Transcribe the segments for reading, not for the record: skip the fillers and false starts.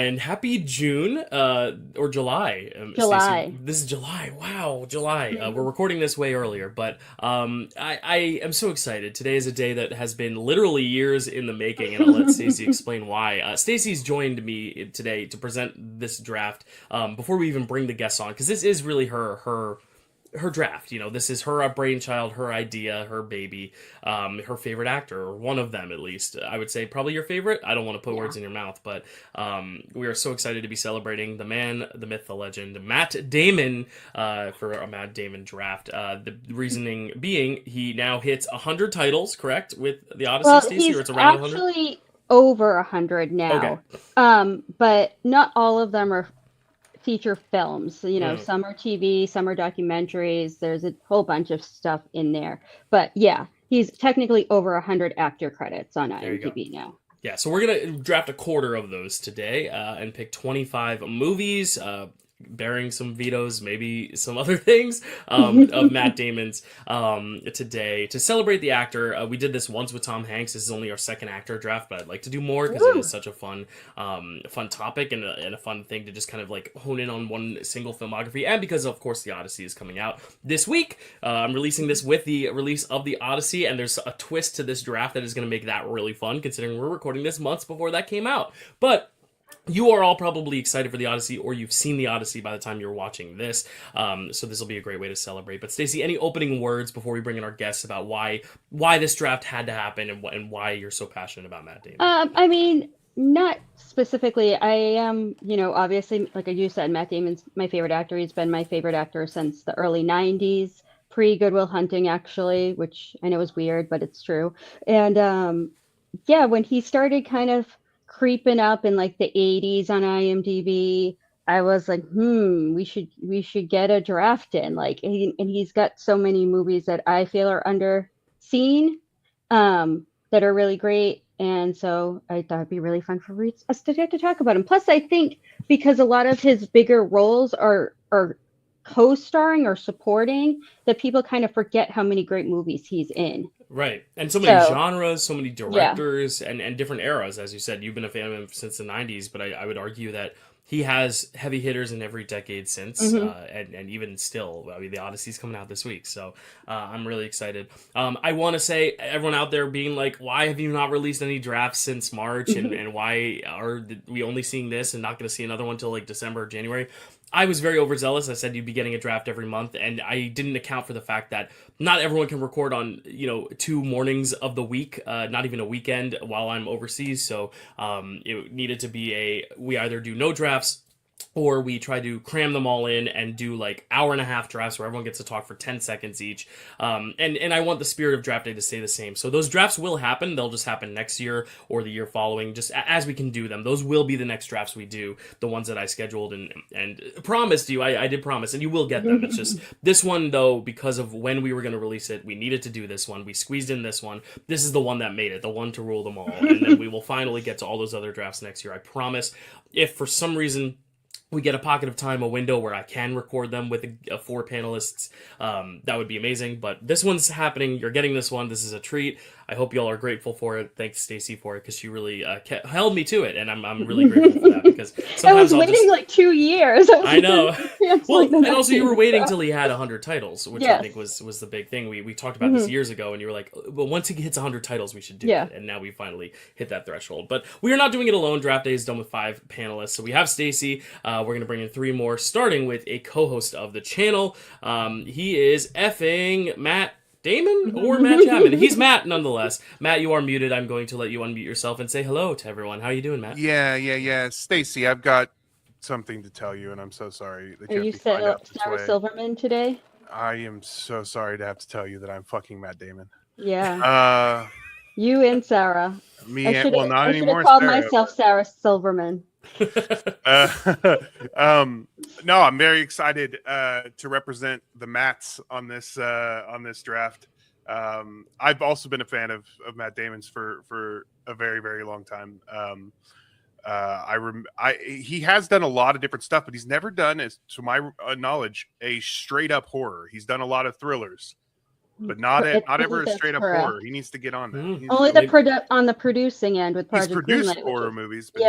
and happy June or July. July. Stacey, this is July. Wow, July. We're recording this way earlier, but I am so excited. Today is a day that has been literally years in the making, and I'll let Stacey explain why. Stacey's joined me today to present this draft before we even bring the guests on, because this is really her draft. This is her brainchild, her idea, her baby, her favorite actor, or one of them at least. I would say probably your favorite. I don't want to put words in your mouth, but we are so excited to be celebrating the man, the myth, the legend, Matt Damon, for a Matt Damon draft. The reasoning being he now hits 100 titles, correct, with the Odyssey, Stacey, or it's around 100? Actually over 100 now. Okay. But not all of them are feature films. Some are TV, some are documentaries. There's a whole bunch of stuff in there. But yeah, he's technically over 100 actor credits on IMDb now. Yeah, so we're going to draft a quarter of those today and pick 25 movies, bearing some vetoes, maybe some other things, of Matt Damon's today to celebrate the actor. We did this once with Tom Hanks. This is only our second actor draft, but I'd like to do more because it is such a fun topic and a fun thing to just kind of like hone in on one single filmography. And because, of course, the Odyssey is coming out this week. I'm releasing this with the release of the Odyssey, and there's a twist to this draft that is going to make that really fun, considering we're recording this months before that came out. But you are all probably excited for the Odyssey, or you've seen the Odyssey by the time you're watching this, so this will be a great way to celebrate. But Stacey, any opening words before we bring in our guests about why this draft had to happen and why you're so passionate about Matt Damon? I mean, not specifically. I am, obviously, like you said, Matt Damon's my favorite actor. He's been my favorite actor since the early 90s, pre-Good Will Hunting, actually, which I know is weird, but it's true. And when he started kind of creeping up in like the 80s on IMDb, I was like, we should get a draft in. Like, and he's got so many movies that I feel are underseen, that are really great. And so I thought it'd be really fun for us to get to talk about him. Plus, I think because a lot of his bigger roles are co-starring or supporting, that people kind of forget how many great movies he's in. Right. And so many genres, so many directors, and different eras. As you said, you've been a fan of him since the 90s, but I would argue that he has heavy hitters in every decade since, and even still. I mean, the Odyssey's coming out this week, so I'm really excited. I want to say, everyone out there being like, why have you not released any drafts since March, and why are we only seeing this and not going to see another one until like December or January? I was very overzealous. I said you'd be getting a draft every month, and I didn't account for the fact that not everyone can record on 2 mornings of the week, not even a weekend while I'm overseas. So it needed to be we either do no drafts, or we try to cram them all in and do like hour-and-a-half drafts where everyone gets to talk for 10 seconds each. And I want the spirit of draft day to stay the same. So those drafts will happen. They'll just happen next year or the year following, just as we can do them. Those will be the next drafts we do, the ones that I scheduled and promised you. I did promise, and you will get them. It's just this one, though, because of when we were going to release it, we needed to do this one. We squeezed in this one. This is the one that made it, the one to rule them all. And then we will finally get to all those other drafts next year. I promise. If for some reason we get a pocket of time, a window where I can record them with 4 panelists, that would be amazing. But this one's happening. You're getting this one. This is a treat. I hope you all are grateful for it. Thanks, Stacey, for it, because she really held me to it, and I'm really grateful for that. Because sometimes I was waiting like 2 years. I know. Well, and also you were waiting till he had 100 titles, which I think was the big thing. We talked about this years ago, and you were like, well, once he hits 100 titles, we should do it. And now we finally hit that threshold. But we are not doing it alone. Draft Day is done with 5 panelists. So we have Stacey. We're going to bring in 3 more, starting with a co-host of the channel. He is effing Matt Damon or Matt Chapmond. He's Matt, nonetheless. Matt, you are muted. I'm going to let you unmute yourself and say hello to everyone. How are you doing, Matt? Yeah. Stacey, I've got something to tell you, and I'm so sorry that you have to find out Sarah Silverman today? I am so sorry to have to tell you that I'm fucking Matt Damon. Yeah. You and Sarah. Me and, well, not anymore. I should have called myself Sarah Silverman. No, I'm very excited to represent the Matts on this draft. I've also been a fan of Matt Damon's for a very, very long time. He has done a lot of different stuff, but he's never done, as to my knowledge, a straight up horror. He's done a lot of thrillers, but not ever a straight up horror. He needs to get on that. Only on the producing end with Project He's produced Greenlight, horror movies, but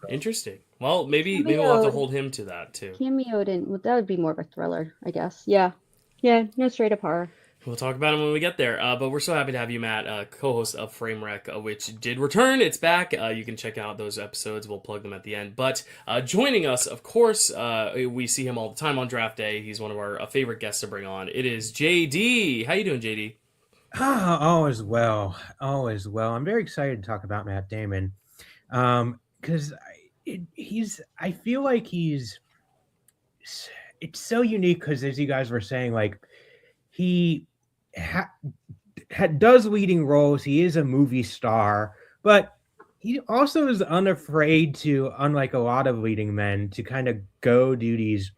Interesting. Well, maybe we'll have to hold him to that too. Cameoed in. Well, that would be more of a thriller, I guess. Yeah. Yeah. No straight up horror. We'll talk about him when we get there. But we're so happy to have you, Matt, co-host of Framewreck, which did return. It's back. You can check out those episodes. We'll plug them at the end. But joining us, of course, we see him all the time on draft day. He's one of our favorite guests to bring on. It is JD. How you doing, JD? Always well. Always well. I'm very excited to talk about Matt Damon. Because I feel like it's so unique because, as you guys were saying, like, he does leading roles. He is a movie star, but he also is unafraid to, unlike a lot of leading men, to kind of go do these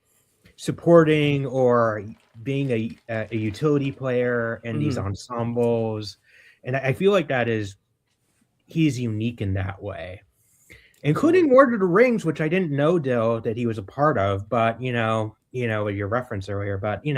supporting or being a utility player in these ensembles. And I feel like he's unique in that way, including Lord of the Rings, which I didn't know, Dyl, that he was a part of, but your reference earlier, but I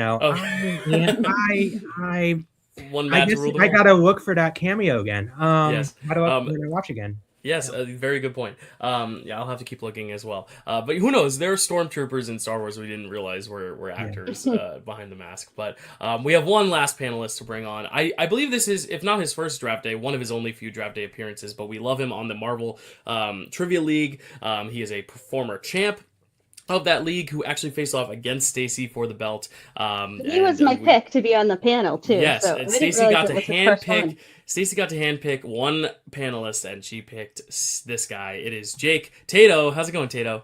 gotta look for that cameo again. Yes. How do I watch again? Yes, very good point. I'll have to keep looking as well. But who knows? There are stormtroopers in Star Wars we didn't realize were actors behind the mask. But we have one last panelist to bring on. I believe this is, if not his first draft day, one of his only few draft day appearances. But we love him on the Marvel Trivia League. He is a former champ of that league who actually faced off against Stacy for the belt. He was my pick to be on the panel too. Yes, so and Stacy got to handpick. Stacy got to handpick one panelist, and she picked this guy. It is Jake Tato. How's it going, Tato?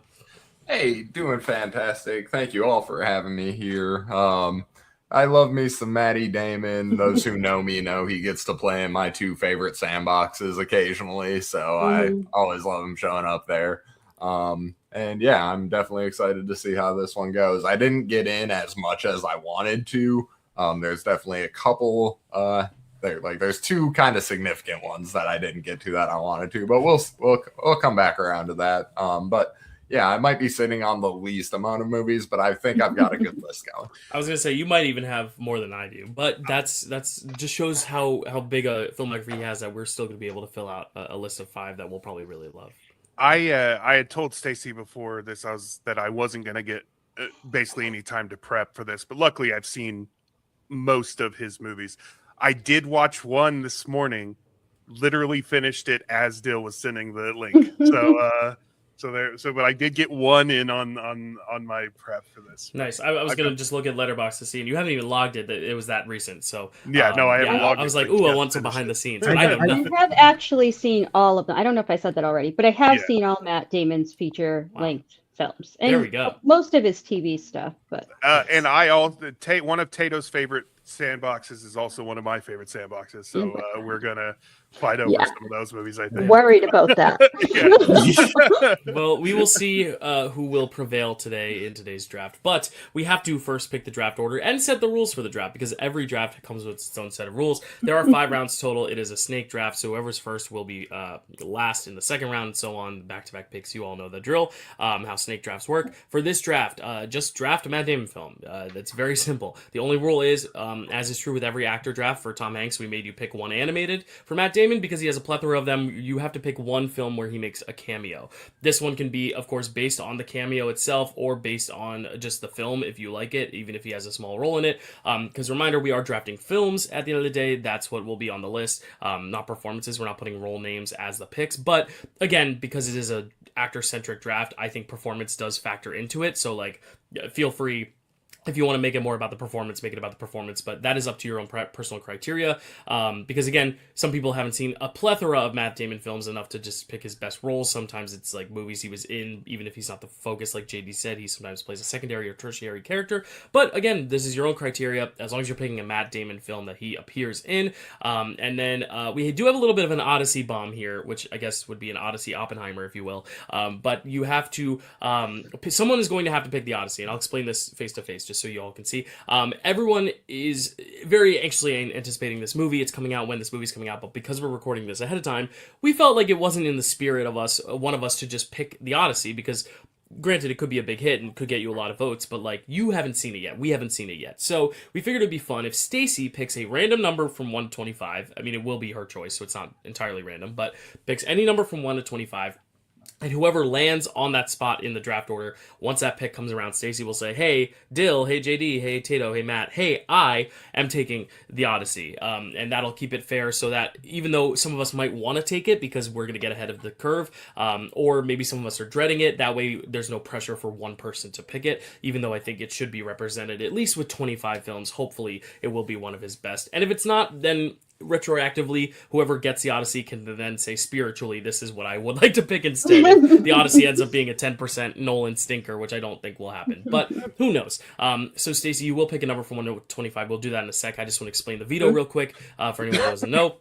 Hey, doing fantastic. Thank you all for having me here. I love me some Matty Damon. Those who know me know he gets to play in my two favorite sandboxes occasionally, so I always love him showing up there. And yeah, I'm definitely excited to see how this one goes. I didn't get in as much as I wanted to. There's definitely a couple there's two kind of significant ones that I didn't get to that I wanted to, but we'll come back around to that. But yeah, I might be sitting on the least amount of movies, but I think I've got a good list going. I was gonna say you might even have more than I do, but that's just shows how big a filmography he has that we're still gonna be able to fill out a list of 5 that we'll probably really love. I had told Stacy before this that I wasn't going to get basically any time to prep for this, but luckily I've seen most of his movies. I did watch one this morning, literally finished it as Dyl was sending the link. But I did get one in on my prep for this. Nice. I was going to just look at Letterboxd to see, and you haven't even logged it. It was that recent. So yeah, no, I haven't logged it. I was like, ooh, I want some behind the scenes. But I have actually seen all of them. I don't know if I said that already, but I have seen all Matt Damon's feature-length films. And there we go. Most of his TV stuff, but and I also one of Tato's favorite sandboxes is also one of my favorite sandboxes. So we're gonna fight over some of those movies, I think. Worried about that. Well, we will see who will prevail today in today's draft. But we have to first pick the draft order and set the rules for the draft, because every draft comes with its own set of rules. There are 5 rounds total. It is a snake draft, so whoever's first will be last in the second round, and so on. Back-to-back picks, you all know the drill, how snake drafts work. For this draft, just draft a Matt Damon film. That's very simple. The only rule is, as is true with every actor draft, for Tom Hanks, we made you pick one animated. For Matt Damon, because he has a plethora of them, you have to pick one film where he makes a cameo. This one can be, of course, based on the cameo itself or based on just the film if you like it, even if he has a small role in it. Because reminder, we are drafting films at the end of the day. That's what will be on the list, not performances. We're not putting role names as the picks. But again, because it is a actor-centric draft, I think performance does factor into it. So feel free, if you want to make it more about the performance, make it about the performance, but that is up to your own personal criteria. Because again, some people haven't seen a plethora of Matt Damon films enough to just pick his best roles. Sometimes it's like movies he was in, even if he's not the focus, like JD said, he sometimes plays a secondary or tertiary character. But again, this is your own criteria, as long as you're picking a Matt Damon film that he appears in. And then we do have a little bit of an Odyssey bomb here, which I guess would be an Odyssey Oppenheimer, if you will. But you have to, someone is going to have to pick the Odyssey, and I'll explain this face to face, just so you all can see. Everyone is very anxiously anticipating this movie. It's coming out when this movie's coming out, but because we're recording this ahead of time, we felt like it wasn't in the spirit of one of us to just pick the Odyssey, because granted, it could be a big hit and could get you a lot of votes, but you haven't seen it yet. We haven't seen it yet. So we figured it'd be fun if Stacy picks a random number from 1 to 25. I mean, it will be her choice, so it's not entirely random, but picks any number from 1 to 25. And whoever lands on that spot in the draft order, once that pick comes around, Stacy will say, hey, Dyl, hey, JD, hey, Tato, hey, Matt, hey, I am taking the Odyssey. And that'll keep it fair so that even though some of us might want to take it because we're going to get ahead of the curve, or maybe some of us are dreading it, that way there's no pressure for one person to pick it, even though I think it should be represented, at least with 25 films. Hopefully it will be one of his best. And if it's not, then retroactively, whoever gets the Odyssey can then say spiritually, this is what I would like to pick instead. And the Odyssey ends up being a 10% Nolan stinker, which I don't think will happen, but who knows. So Stacy, you will pick a number from 1 to 25. We'll do that in a sec. I just want to explain the veto real quick for anyone who doesn't know.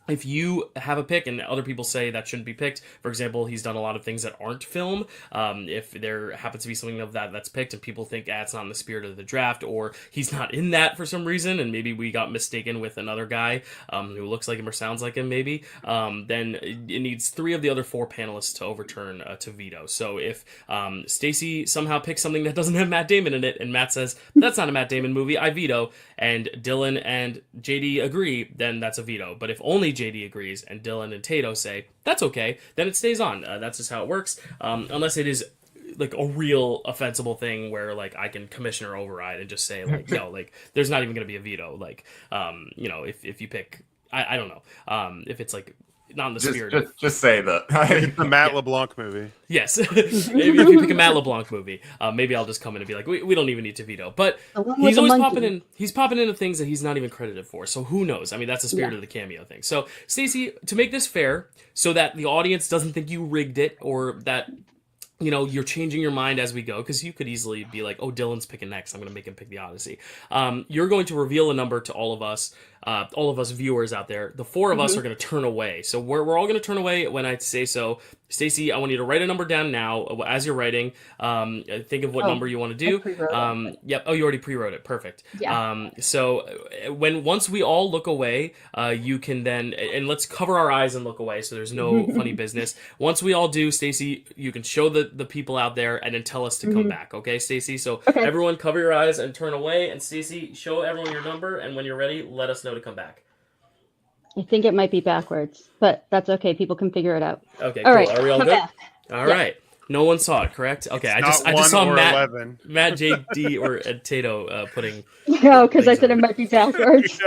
If you have a pick and other people say that shouldn't be picked, for example, he's done a lot of things that aren't film. If there happens to be something of that's picked and people think it's not in the spirit of the draft, or he's not in that for some reason, and maybe we got mistaken with another guy who looks like him or sounds like him, maybe, then it needs 3 of the other 4 panelists to overturn to veto. So if Stacy somehow picks something that doesn't have Matt Damon in it, and Matt says, that's not a Matt Damon movie, I veto, and Dylan and JD agree, then that's a veto. But if only JD agrees and Dylan and Tato say, that's okay, then it stays on. That's just how it works. Unless it is like a real offensible thing where like I can commissioner override and just say like, yo, like there's not even going to be a veto. Like, if you pick, I don't know, if it's like not in the spirit. Just say that. It's the Matt LeBlanc movie. Yes. If you pick a Matt LeBlanc movie, maybe I'll just come in and be like, we don't even need to veto. But he's always popping in. He's popping into things that he's not even credited for. So who knows? I mean, that's the spirit of the cameo thing. So Stacy, to make this fair, so that the audience doesn't think you rigged it or that you're changing your mind as we go, because you could easily be like, oh, Dylan's picking next, I'm going to make him pick the Odyssey. You're going to reveal a number to all of us viewers out there. The 4 of us are going to turn away. So we're all going to turn away when I say so. Stacy, I want you to write a number down now as you're writing. Think of what number you want to do. Yep. Oh, you already pre-wrote it. Perfect. Yeah. So once we all look away, you can then, and let's cover our eyes and look away so there's no funny business. Once we all do, Stacy, you can show the people out there and then tell us to come back. Okay, Stacy? So everyone cover your eyes and turn away. And Stacy, show everyone your number. And when you're ready, let us know to come back. I think it might be backwards, but that's okay. People can figure it out. Okay, all cool. Right, are we all good? Back. All right. No one saw it, correct? Okay, I just saw Matt, JD, or Tato putting. No, because I said it might be backwards.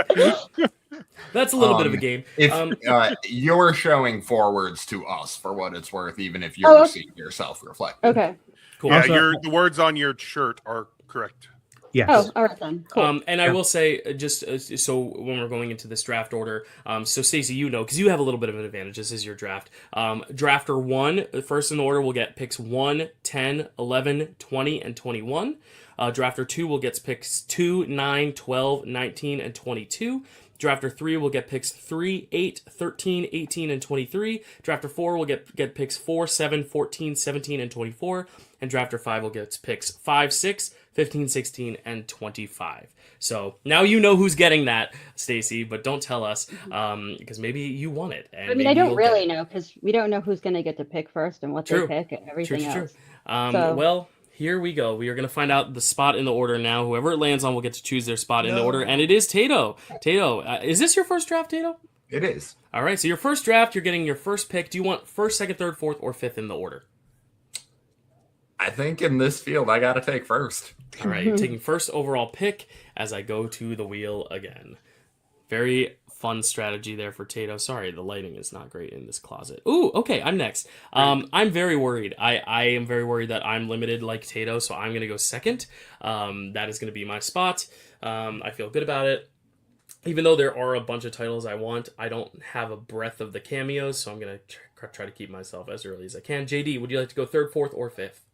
That's a little bit of a game. If you're showing forwards to us for what it's worth, even if you're seeing yourself reflected. Okay. Cool. Yeah, the words on your shirt are correct. Yes. Oh, all right then. Cool. And I will say, just so when we're going into this draft order, so Stacey, because you have a little bit of an advantage. This is your draft. Drafter 1, first in the order, will get picks 1, 10, 11, 20, and 21. Drafter 2 will get picks 2, 9, 12, 19, and 22. Drafter 3 will get picks 3, 8, 13, 18, and 23. Drafter 4 will get picks 4, 7, 14, 17, and 24. And Drafter 5 will get picks 5, 6, 15, 16, and 25. So now you know who's getting that, Stacy, but don't tell us because maybe you want it. And I mean, I don't really know because we don't know who's going to get to pick first and what they pick and everything else. Well, here we go. We are going to find out the spot in the order now. Whoever it lands on will get to choose their spot in the order, and it is Tato. Tato, is this your first draft, Tato? It is. All right, so your first draft, you're getting your first pick. Do you want first, second, third, fourth, or fifth in the order? I think in this field, I got to take first. All right, you're taking first overall pick as I go to the wheel again. Very fun strategy there for Tato. Sorry, the lighting is not great in this closet. Ooh, okay, I'm next. I'm very worried. I am very worried that I'm limited like Tato, so I'm going to go second. That is going to be my spot. I feel good about it. Even though there are a bunch of titles I want, I don't have a breadth of the cameos, so I'm going to try to keep myself as early as I can. JD, would you like to go third, fourth, or fifth?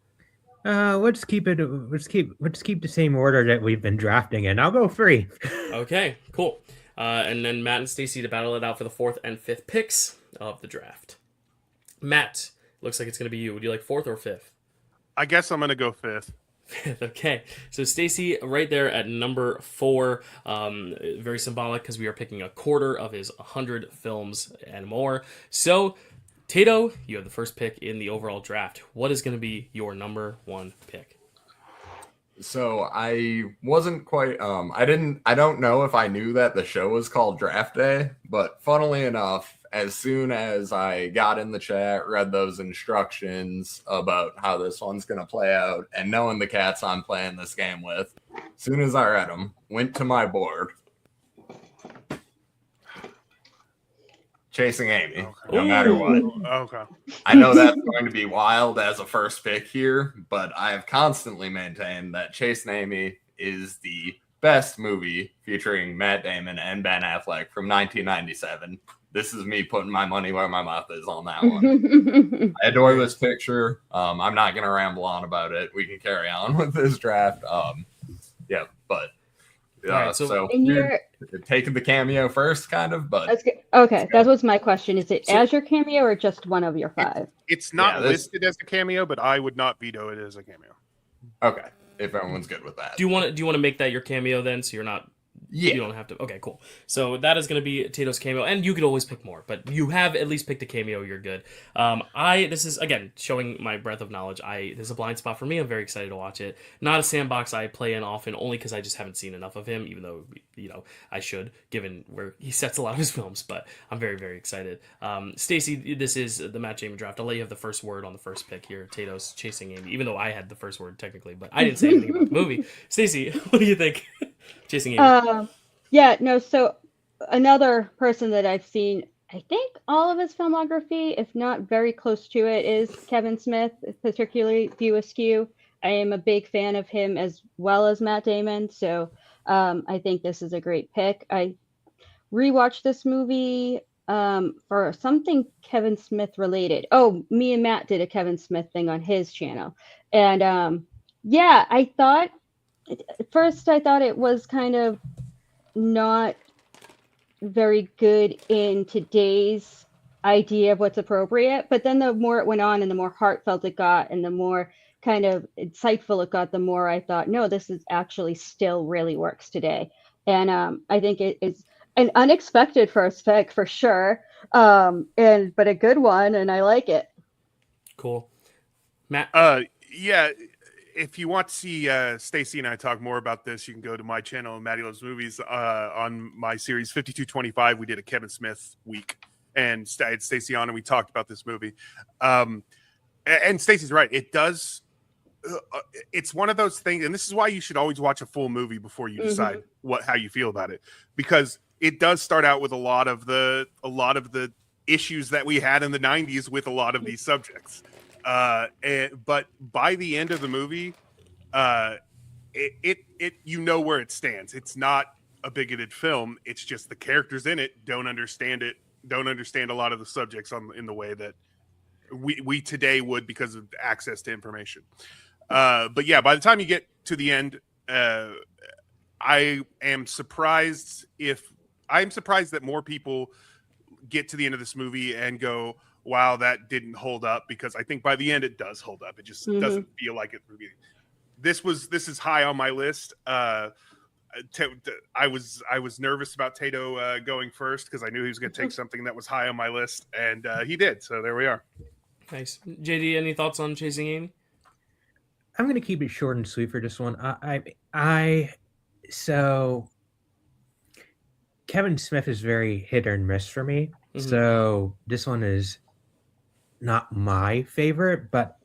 Let's keep the same order that we've been drafting in. I'll go 3. Okay, cool. And then Matt and Stacy to battle it out for the fourth and fifth picks of the draft. Matt, looks like it's going to be you. Would you like fourth or fifth? I guess I'm going to go fifth. Okay, so Stacy right there at number 4, very symbolic because we are picking a quarter of his 100 films and more. So, Tato, you have the first pick in the overall draft. What is going to be your number 1 pick? So I wasn't quite, I don't know if I knew that the show was called Draft Day, but funnily enough, as soon as I got in the chat, read those instructions about how this one's going to play out, and knowing the cats I'm playing this game with, as soon as I read them, went to my board. Chasing Amy, no matter what. Okay. I know that's going to be wild as a first pick here, but I have constantly maintained that Chasing Amy is the best movie featuring Matt Damon and Ben Affleck from 1997. This is me putting my money where my mouth is on that one. I adore this picture. I'm not going to ramble on about it. We can carry on with this draft. But right, so you're taking the cameo first, kind of, but okay, that was my question. Is it as your cameo or just one of your 5? It's not listed as a cameo, but I would not veto it as a cameo. Okay, if everyone's good with that. Do you want to make that your cameo then, so you're not? Yeah. You don't have to. Okay, cool. So that is going to be Tato's cameo, and you could always pick more, but you have at least picked a cameo. You're good. This is again showing my breadth of knowledge. This is a blind spot for me. I'm very excited to watch it. Not a sandbox I play in often, only because I just haven't seen enough of him. Even though I should, given where he sets a lot of his films. But I'm very very excited. Stacy, this is the Matt Chapmond draft. I'll let you have the first word on the first pick here. Tato's Chasing Amy. Even though I had the first word technically, but I didn't say anything about the movie. Stacy, what do you think? Chasing Amy. So another person that I've seen, I think all of his filmography, if not very close to it, is Kevin Smith, particularly View Askew. I am a big fan of him as well as Matt Damon, so I think this is a great pick. I rewatched this movie for something Kevin Smith related. Oh, me and Matt did a Kevin Smith thing on his channel. And I thought, at first I thought it was kind of not very good in today's idea of what's appropriate, but then the more it went on and the more heartfelt it got and the more kind of insightful it got, the more I thought, no, this is actually still really works today. And I think it is an unexpected first pick for sure, but a good one, and I like it. Cool. Matt? If you want to see Stacy and I talk more about this, you can go to my channel, Matty Loves Movies. On my series 5225, we did a Kevin Smith week, and I had Stacy on, and we talked about this movie. And Stacy's right; it does. It's one of those things, and this is why you should always watch a full movie before you decide how you feel about it, because it does start out with a lot of the issues that we had in the 90s with a lot of these subjects. But by the end of the movie, it you know where it stands. It's not a bigoted film. It's just the characters in it don't understand a lot of the subjects in the way that we today would, because of access to information. But yeah, by the time you get to the end, I am surprised that more people get to the end of this movie and go, wow, that didn't hold up, because I think by the end it does hold up. It just doesn't feel like it. This is high on my list. I was nervous about Tato going first, because I knew he was going to take something that was high on my list, and he did. So there we are. Nice. JD, any thoughts on Chasing Amy? I'm going to keep it short and sweet for this one. So Kevin Smith is very hit or miss for me. So this one is not my favorite, but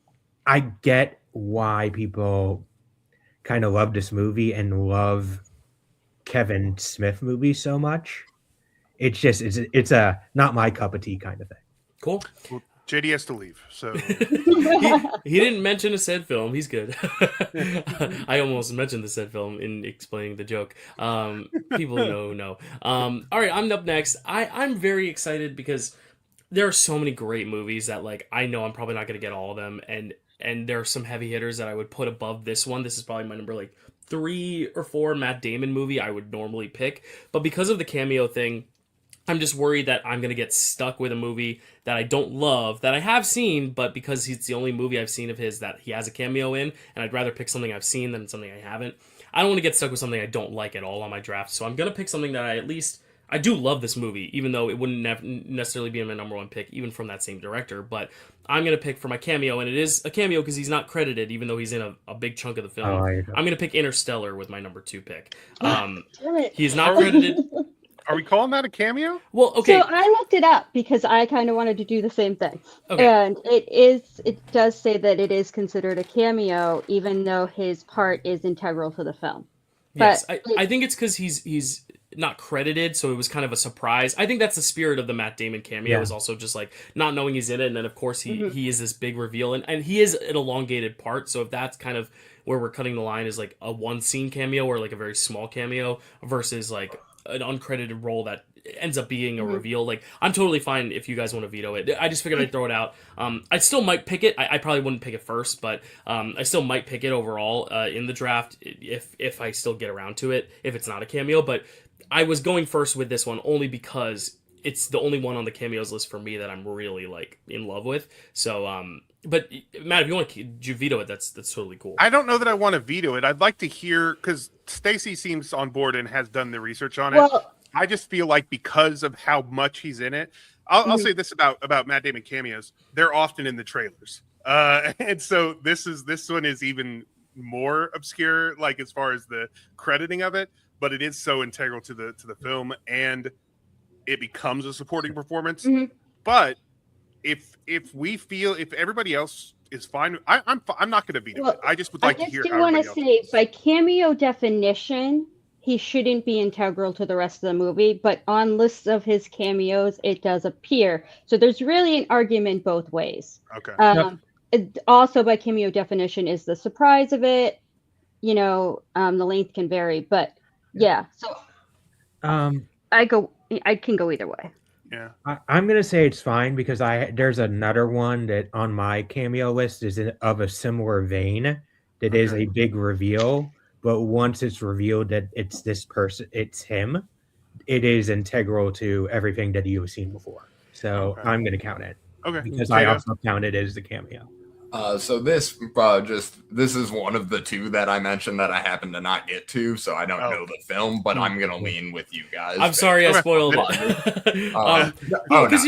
I get why people kind of love this movie and love Kevin Smith movies so much. It's just it's a not my cup of tea kind of thing. Cool. Well, JD has to leave, so he didn't mention a said film. He's good. I almost mentioned the said film in explaining the joke. People know. All right, I'm up next. I'm very excited because there are so many great movies that, like, I know I'm probably not going to get all of them, and there are some heavy hitters that I would put above this one. This is probably my number 3 or 4 Matt Damon movie I would normally pick, but because of the cameo thing, I'm just worried that I'm going to get stuck with a movie that I don't love, that I have seen, but because it's the only movie I've seen of his that he has a cameo in, and I'd rather pick something I've seen than something I haven't. I don't want to get stuck with something I don't like at all on my draft, so I'm going to pick something that I do love this movie, even though it wouldn't necessarily be my number 1 pick, even from that same director, but I'm going to pick for my cameo, and it is a cameo because he's not credited, even though he's in a big chunk of the film. I'm going to pick Interstellar with my number 2 pick. He's not credited. Are we calling that a cameo? Well, okay. So I looked it up because I kind of wanted to do the same thing. Okay. And it does say that it is considered a cameo, even though his part is integral to the film. Yes, I think it's because he's not credited, so it was kind of a surprise. I think that's the spirit of the Matt Damon cameo, is also just like not knowing he's in it, and then of course he is this big reveal, and he is an elongated part, so if that's kind of where we're cutting the line is like a one scene cameo or like a very small cameo versus like an uncredited role that ends up being a reveal. Like, I'm totally fine if you guys want to veto it. I just figured I'd throw it out. I still might pick it. I probably wouldn't pick it first, but I still might pick it overall in the draft if I still get around to it, if it's not a cameo. But I was going first with this one only because it's the only one on the cameos list for me that I'm really like in love with. So, but Matt, if you want to veto it, that's totally cool. I don't know that I want to veto it. I'd like to hear, because Stacy seems on board and has done the research on it. I just feel like because of how much he's in it, I'll say this about Matt Damon cameos: they're often in the trailers, and so this one is even more obscure, like as far as the crediting of it. But it is so integral to the film, and it becomes a supporting performance. But if everybody else is fine, I'm not going to veto it. I just would like to hear. I just do want to say, by cameo definition, he shouldn't be integral to the rest of the movie, but on lists of his cameos, it does appear. So there's really an argument both ways. Okay. Also, by cameo definition, is the surprise of it. You know, the length can vary, but yeah. So, I can go either way. Yeah. I'm gonna say it's fine because there's another one that on my cameo list is of a similar vein that is a big reveal. But once it's revealed that it's this person, it's him, it is integral to everything that you've seen before. So I'm going to count it. Okay. Because I also count it as the cameo. So this is one of the two that I mentioned that I happen to not get to, so I don't know the film, but I'm gonna lean with you guys. I'm sorry I spoiled it. Because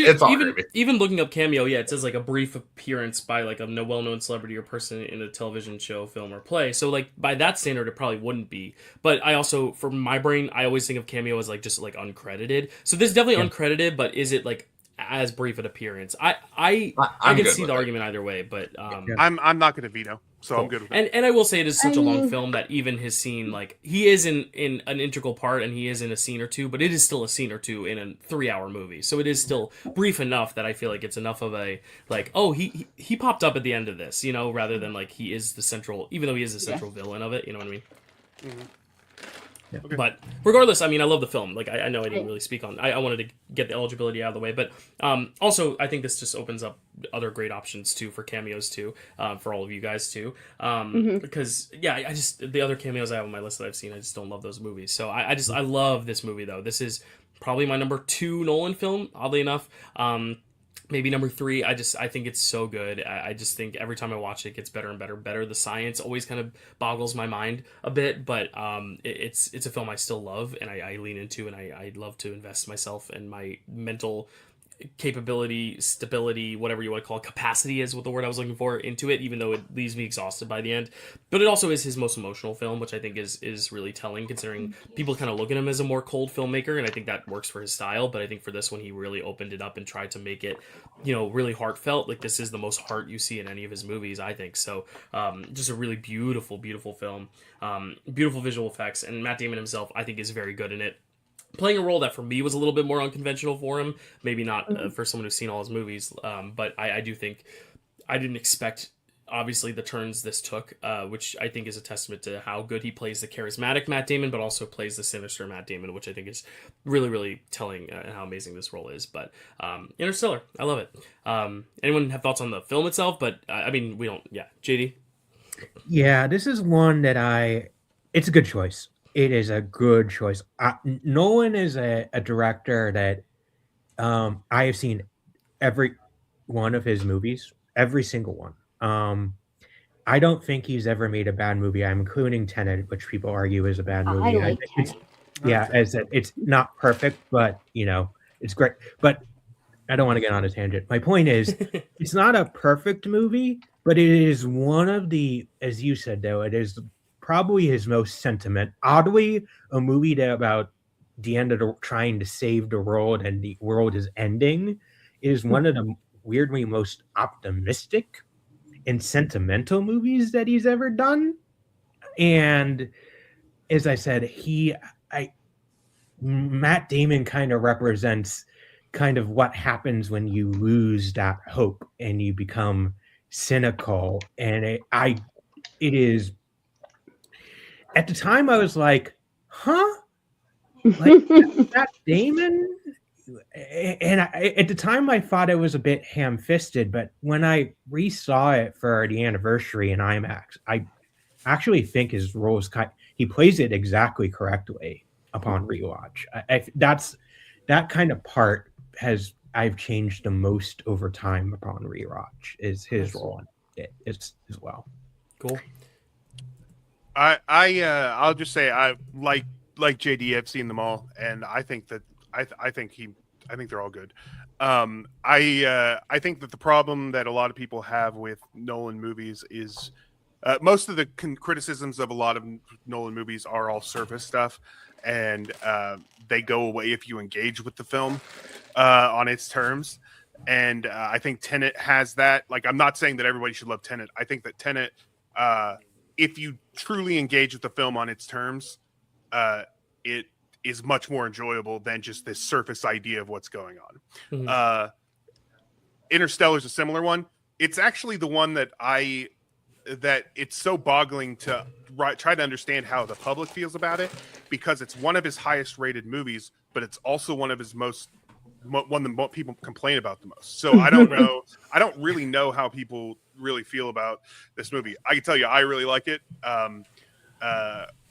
even looking up cameo, it says like a brief appearance by like a well-known celebrity or person in a television show, film, or play. So like by that standard, it probably wouldn't be. But I also, for my brain, I always think of cameo as like just like uncredited. So this is definitely uncredited, but is it like as brief an appearance? I can see the argument either way, but I'm not going to veto, so cool. I'm good with it. And I will say it is such a long film that even his scene, like he is in an integral part and he is in a scene or two, but it is still a scene or two in a 3-hour movie, so it is still brief enough that I feel like it's enough of a like, oh, he popped up at the end of this, you know, rather than like he is the central, even though he is the central villain of it, you know what I mean? Mm-hmm. Yeah. Okay. But regardless, I mean, I love the film. Like, I know I didn't really speak on. I wanted to get the eligibility out of the way, but also I think this just opens up other great options too for cameos too, for all of you guys too. Because I just the other cameos I have on my list that I've seen, I just don't love those movies. So I love this movie though. This is probably my number 2 Nolan film, oddly enough. Maybe number 3. I think it's so good. I just think every time I watch it, it gets better and better. The science always kind of boggles my mind a bit, but it's a film I still love and I lean into, and I love to invest myself and my mental capability, stability, whatever you want to call it, capacity is what the word I was looking for, into it, even though it leaves me exhausted by the end. But it also is his most emotional film, which I think is really telling, considering people kind of look at him as a more cold filmmaker, and I think that works for his style. But I think for this one, he really opened it up and tried to make it, you know, really heartfelt. Like, this is the most heart you see in any of his movies, I think. So just a really beautiful film, beautiful visual effects, and Matt Damon himself, I think, is very good in it, playing a role that for me was a little bit more unconventional for him. Maybe not for someone who's seen all his movies, but I do think I didn't expect, obviously, the turns this took, which I think is a testament to how good he plays the charismatic Matt Damon, but also plays the sinister Matt Damon, which I think is really, really telling how amazing this role is. But Interstellar, I love it. Anyone have thoughts on the film itself? But I mean, we don't. Yeah, JD? Yeah, this is one that it's a good choice. It is a good choice. Nolan is a director that I have seen every one of his movies, every single one. I don't think he's ever made a bad movie. I'm including Tenet, which people argue is a bad movie. I like Tenet. It's not perfect, but you know, it's great. But I don't want to get on a tangent. My point is, it's not a perfect movie, but it is one of the, as you said, though, it is probably his most sentiment. Oddly, a movie that about the end of trying to save the world and the world is ending, is one of the weirdly most optimistic and sentimental movies that he's ever done. And as I said, Matt Damon kind of represents kind of what happens when you lose that hope and you become cynical. And it is, at the time I was like, huh? Like, Matt Damon? And at the time I thought it was a bit ham-fisted, but when I resaw it for the anniversary in IMAX, I actually think his role is he plays it exactly correctly upon rewatch. That kind of part I've changed the most over time upon rewatch is his role in it as well. Cool. I'll just say I like JD. I've seen them all, and I think that I think they're all good. I think that the problem that a lot of people have with Nolan movies is most of the criticisms of a lot of Nolan movies are all surface stuff, and they go away if you engage with the film on its terms. And I think Tenet has that. Like, I'm not saying that everybody should love Tenet. I think that Tenet, if you truly engage with the film on its terms, it is much more enjoyable than just this surface idea of what's going on. Mm-hmm. Interstellar is a similar one. It's actually the one that it's so boggling to try to understand how the public feels about it, because it's one of his highest rated movies, but it's also one of his one that people complain about the most. So I don't know. I don't really know how people really feel about this movie. I can tell you, I really like it.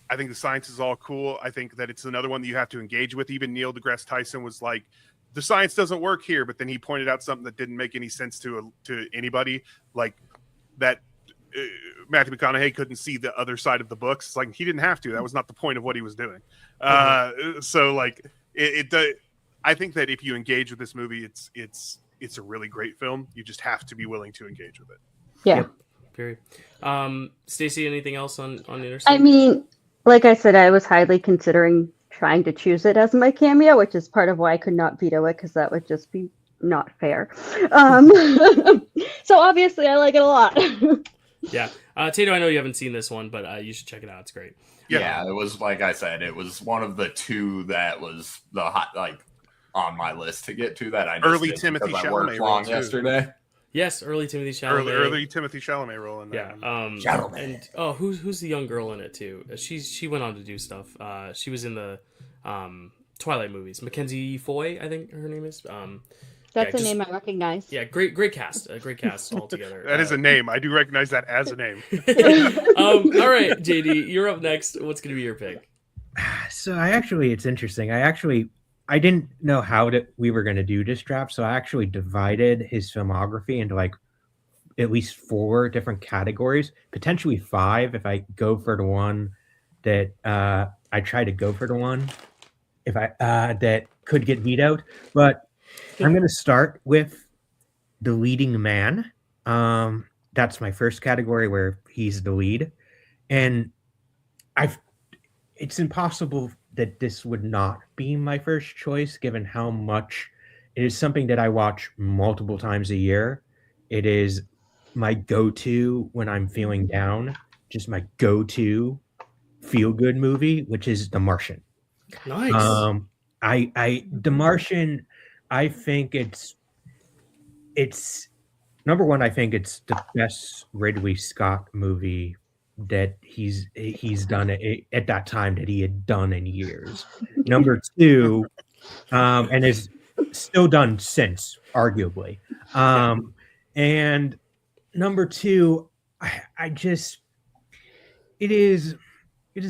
I think the science is all cool. I think that it's another one that you have to engage with. Even Neil deGrasse Tyson was like, the science doesn't work here, but then he pointed out something that didn't make any sense to anybody, like that Matthew McConaughey couldn't see the other side of the books. It's like, he didn't have to. That was not the point of what he was doing. So like I think that if you engage with this movie, it's a really great film. You just have to be willing to engage with it. Yeah. Period. Stacy, anything else on Interstellar? I mean, like I said, I was highly considering trying to choose it as my cameo, which is part of why I could not veto it, because that would just be not fair. So obviously I like it a lot. Yeah. Tato, I know you haven't seen this one, but you should check it out. It's great. Yeah, it was, like I said, it was one of the two that was the hot, like, on my list to get to that I just early Timothy Chalamet worked long yesterday. Yes, early Timothy Chalamet. Early Timothy Chalamet role in that. Yeah. And who's the young girl in it too? She went on to do stuff. She was in the Twilight movies. Mackenzie Foy, I think her name is. That's a name I recognize. Yeah, great cast. Great cast altogether. That is a name. I do recognize that as a name. All right, JD, you're up next. What's going to be your pick? So it's interesting. I didn't know how we were going to do this draft, so I actually divided his filmography into like at least 4 different categories, potentially 5 if I go for the one that I try to go for the one if I that could get vetoed. But I'm going to start with the leading man. That's my first category where he's the lead, and it's impossible that this would not be my first choice, given how much it is something that I watch multiple times a year. It is my go-to when I'm feeling down, just my go-to feel-good movie, which is The Martian. Nice. The Martian, I think it's number one. I think it's the best Ridley Scott movie that he's done at that time that he had done in years. Number 2, and is still done since, arguably. And number 2, it is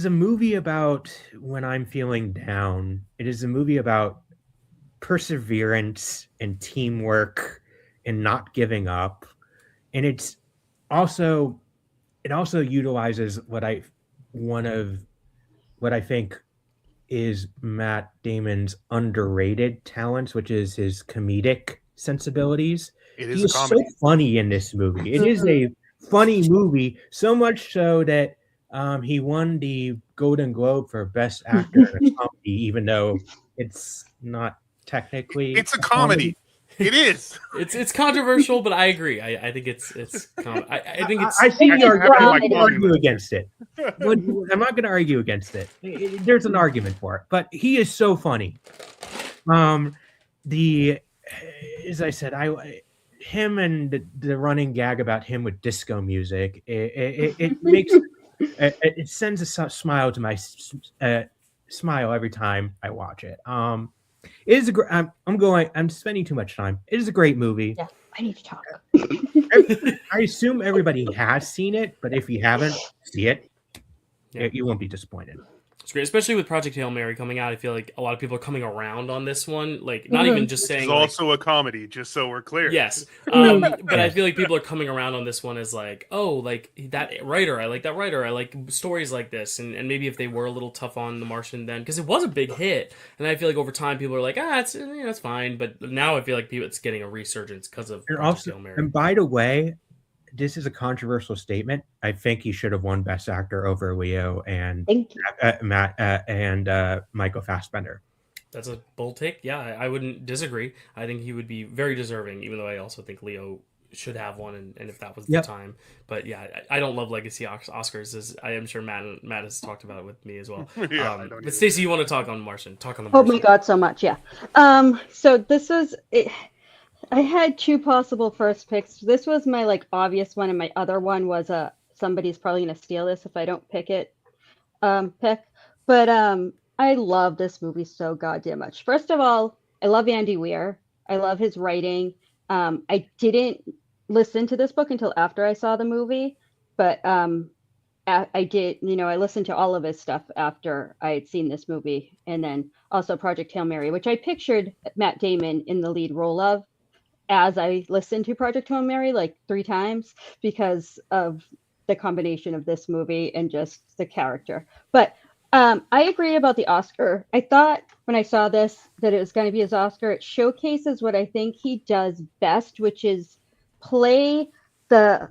a movie about when I'm feeling down. It is a movie about perseverance and teamwork and not giving up. And it also utilizes what I think is Matt Damon's underrated talents, which is his comedic sensibilities. He is so funny in this movie. It is a funny movie, so much so that he won the Golden Globe for Best Actor in a Comedy, even though it's not technically. It's a comedy. It is. It's controversial, but I agree. I think it's I think it's. I see I you can have it in my argue monument. against it. But I'm not going to argue against it. There's an argument for it, but he is so funny. As I said, him and the running gag about him with disco music, it makes it sends a smile to my smile every time I watch it. It is I'm spending too much time. It is a great movie. Yeah, I need to talk. I assume everybody has seen it, but if you haven't, see it. Yeah. You won't be disappointed. It's great, especially with Project Hail Mary coming out. I feel like a lot of people are coming around on this one, like not even just saying. It's also a comedy, just so we're clear. Yes, but I feel like people are coming around on this one as like, oh, like that writer. I like that writer. I like stories like this, and maybe if they were a little tough on The Martian then, because it was a big hit, and I feel like over time people are like, it's fine. But now I feel like it's getting a resurgence because of Project Hail Mary. And by the way, this is a controversial statement. I think he should have won Best Actor over Leo and Matt and Michael Fassbender. That's a bold take. Yeah, I wouldn't disagree. I think he would be very deserving, even though I also think Leo should have one, and if that was the time. But yeah, I don't love legacy Oscars, as I am sure Matt has talked about it with me as well. But Stacy, you want to talk on Martian? Talk on the Martian. Oh my God, so much, yeah. So this was it. I had two possible first picks. This was my like obvious one, and my other one was somebody's probably gonna steal this if I don't pick it. But I love this movie so goddamn much. First of all, I love Andy Weir. I love his writing. I didn't listen to this book until after I saw the movie, but I did. I listened to all of his stuff after I had seen this movie, and then also Project Hail Mary, which I pictured Matt Damon in the lead role of, as I listened to Project Hail Mary like 3 times because of the combination of this movie and just the character. But I agree about the Oscar. I thought when I saw this that it was going to be his Oscar. It showcases what I think he does best, which is play the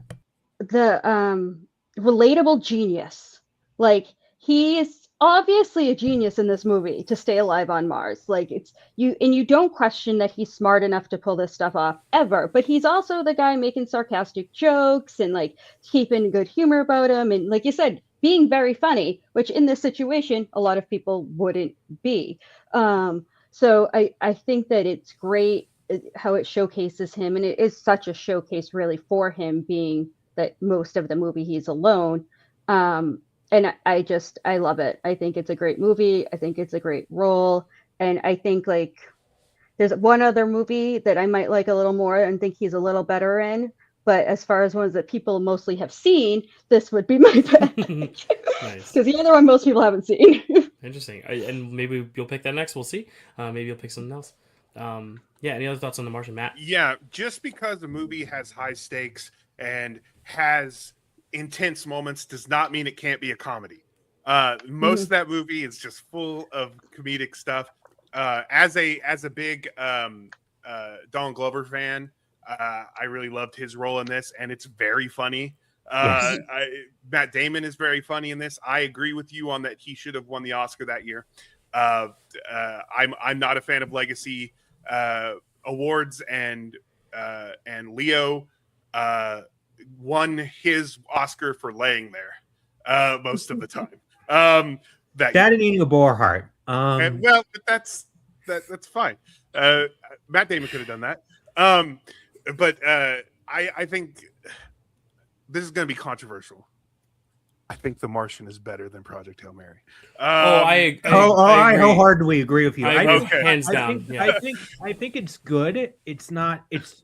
relatable genius. Like, he is obviously a genius in this movie to stay alive on Mars. Like, it's you, and you don't question that he's smart enough to pull this stuff off ever, but he's also the guy making sarcastic jokes and like keeping good humor about him, and like you said, being very funny, which in this situation a lot of people wouldn't be. So I think that it's great how it showcases him, and it is such a showcase really for him, being that most of the movie he's alone. And I love it. I think it's a great movie. I think it's a great role. And I think like there's one other movie that I might like a little more and think he's a little better in. But as far as ones that people mostly have seen, this would be my pick. Nice. Because the other one most people haven't seen. Interesting. And maybe you'll pick that next. We'll see. Maybe you'll pick something else. Yeah, any other thoughts on The Martian, Matt? Yeah, just because the movie has high stakes and has intense moments does not mean it can't be a comedy. Most of that movie is just full of comedic stuff. As a big Donald Glover fan, I really loved his role in this, and it's very funny. Yes. Matt Damon is very funny in this. I agree with you on that. He should have won the Oscar that year. I'm not a fan of legacy awards, and Leo won his Oscar for laying there most of the time. That and eating a boar heart. Well, that's fine. Matt Damon could have done that. But I think this is going to be controversial. I think The Martian is better than Project Hail Mary. I wholeheartedly agree with you. Hands down. I think it's good. It's not. It's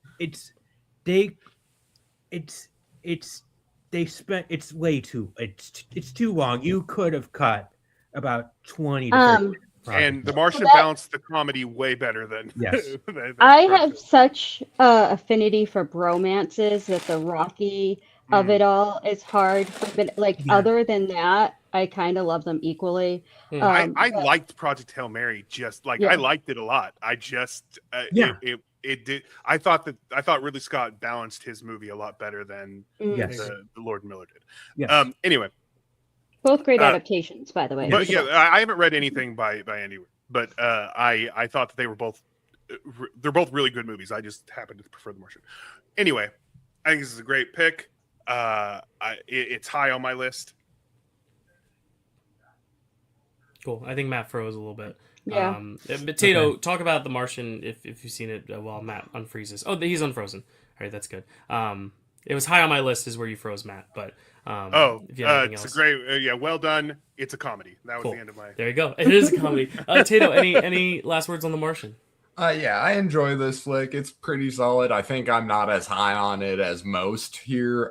way too. It's too long. You could have cut about 20 to 30 minutes. And The Martian balanced the comedy way better than. Yes. I have such affinity for bromances that the Rocky of it all is hard. But other than that, I kind of love them equally. I liked Project Hail Mary. I liked it a lot. I just it did. I thought Ridley Scott balanced his movie a lot better than the Lord and Miller did. Yes. Anyway, Both great adaptations, by the way. But yeah, I haven't read anything by Andy, but I thought that they're both really good movies. I just happen to prefer The Martian. Anyway, I think this is a great pick. It's high on my list. Cool. I think Matt froze a little bit. Yeah. Tato, talk about The Martian if you've seen it while Matt unfreezes. Oh, he's unfrozen. All right, that's good. It was high on my list is where you froze Matt, but if you have anything it's else. a great, well done. It's a comedy. That was Cool. the end of my. There you go. It is a comedy. Tato, any last words on The Martian? Yeah, I enjoy this flick. It's pretty solid. I think I'm not as high on it as most here.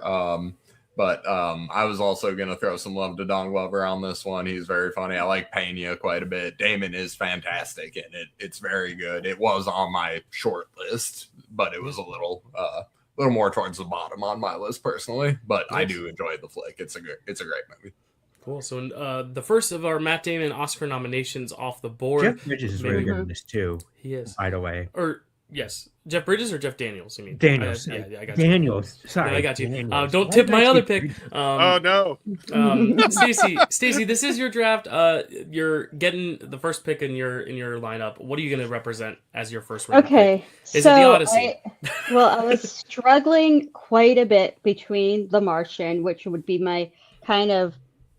But I was also going to throw some love to Don Glover on this one. He's very funny. I like Pena quite a bit. Damon is fantastic in it. It's very good. It was on my short list, but it was a little more towards the bottom on my list personally. But I do enjoy the flick. It's a great movie. Cool. So the first of our Matt Damon Oscar nominations off the board. Jeff Bridges is really good in this too. He is. By the way. Yes. Jeff Bridges or Jeff Daniels? I mean, Daniels. I got you. Daniels. Sorry. Yeah, I got you. Daniels. Don't tip my other pick. Oh no. Stacy, this is your draft. You're getting the first pick in your lineup. What are you going to represent as your first round? Okay. Pick? Is it The Odyssey? I was struggling quite a bit between The Martian, which would be my kind of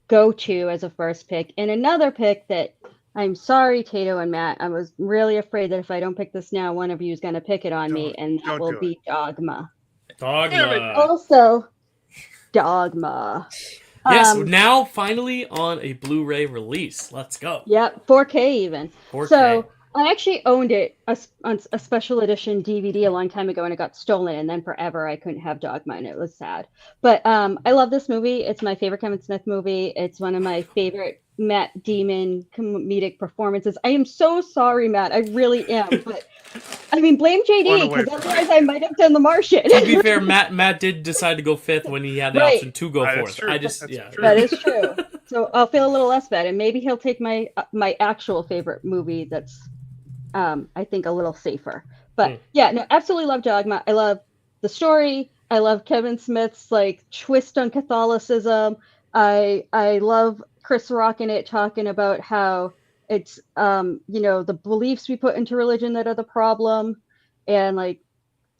go-to as a first pick, and another pick that I'm sorry, Tato and Matt, I was really afraid that if I don't pick this now, one of you is going to pick it on me, and that will be Dogma. Also, Dogma. Yes, now finally on a Blu-ray release. Let's go. Yep, 4K even. 4K. So I actually owned it on a special edition DVD a long time ago, and it got stolen, and then forever I couldn't have Dogma, and it was sad. But I love this movie. It's my favorite Kevin Smith movie. It's one of my favorite Matt Damon comedic performances. I am so sorry, Matt. I really am. But I mean, blame JD, because otherwise I might have done The Martian. To be fair, Matt did decide to go fifth when he had the option to go fourth. That is true. So I'll feel a little less bad, and maybe he'll take my actual favorite movie that's I think a little safer. But yeah, no, absolutely love Dogma. I love the story. I love Kevin Smith's like twist on Catholicism. I love Chris Rock in it talking about how it's the beliefs we put into religion that are the problem. And like